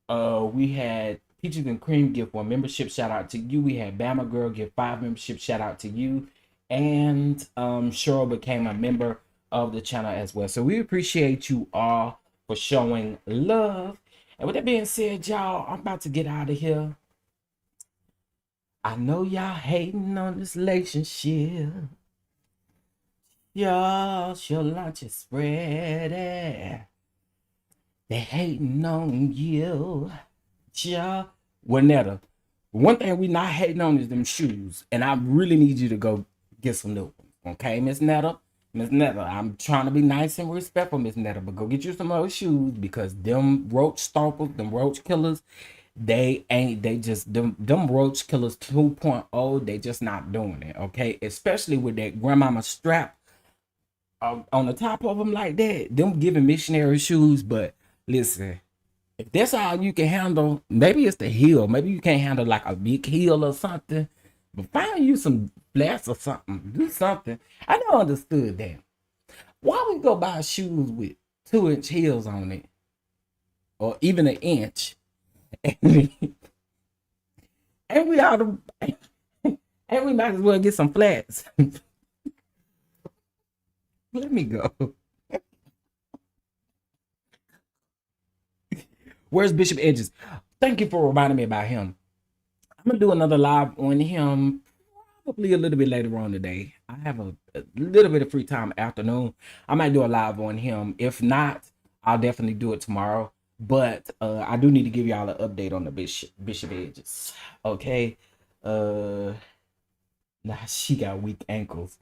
S1: We had Peaches and Cream give 1 membership. Shout out to you. We had Bama Girl give 5 memberships. Shout out to you. And Cheryl became a member of the channel as well. So we appreciate you all for showing love. And with that being said, y'all, I'm about to get out of here. I know y'all hating on this relationship. Y'all, your lunch is ready. They hating on you. Y'all, Wanetta, one thing we not hating on is them shoes. And I really need you to go get some new ones. Okay, Miss Netta? Miss Netta, I'm trying to be nice and respectful, Miss Netta, but go get you some other shoes because them roach stompers, them roach killers, they just, them roach killers 2.0, they just not doing it, okay? Especially with that grandmama strap on the top of them like that, them giving missionary shoes. But listen, if that's all you can handle, maybe it's the heel. Maybe you can't handle like a big heel or something. But find you some flats or something. Do something. I never understood that. Why we go buy shoes with 2-inch heels on it? Or even 1 inch. And we ought to, and we might as well get some flats. Let me go. Where's Bishop Edges? Thank you for reminding me about him. I'm gonna do another live on him probably a little bit later on today. I have a little bit of free time afternoon. I might do a live on him. If not, I'll definitely do it tomorrow. But I do need to give y'all an update on the Bishop Edges. Okay. Nah, she got weak ankles.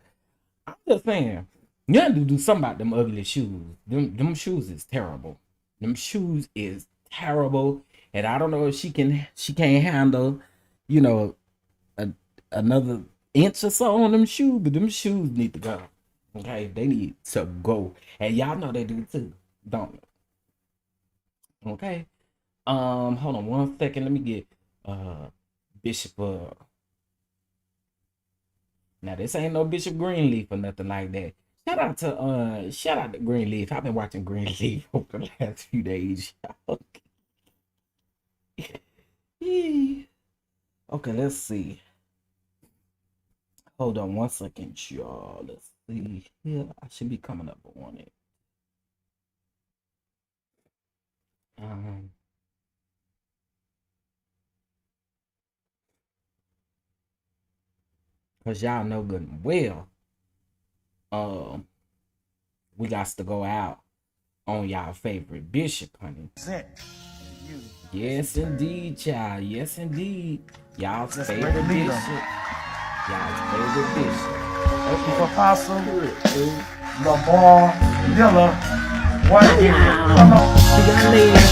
S1: I'm just saying, you have to do something about them ugly shoes. Them shoes is terrible. Them shoes is terrible. And I don't know if she can't handle, you know, another inch or so on them shoes, but them shoes need to go. Okay, they need to go. And y'all know they do too, don't they? Okay. Hold on 1 second. Let me get Bishop now this ain't no Bishop Greenleaf or nothing like that. Shout out to Greenleaf. I've been watching Greenleaf over the last few days. Okay, let's see. Hold on 1 second, y'all. Let's see here. I should be coming up on it. Cause y'all know good and well, we got to go out on y'all favorite bishop, honey. Yes, indeed, child. Yes, indeed. Y'all's favorite bishop. Y'all's favorite bishop.
S7: Chief Apostle Lamar Dilla Whitehead. Come on.
S3: See y'all later.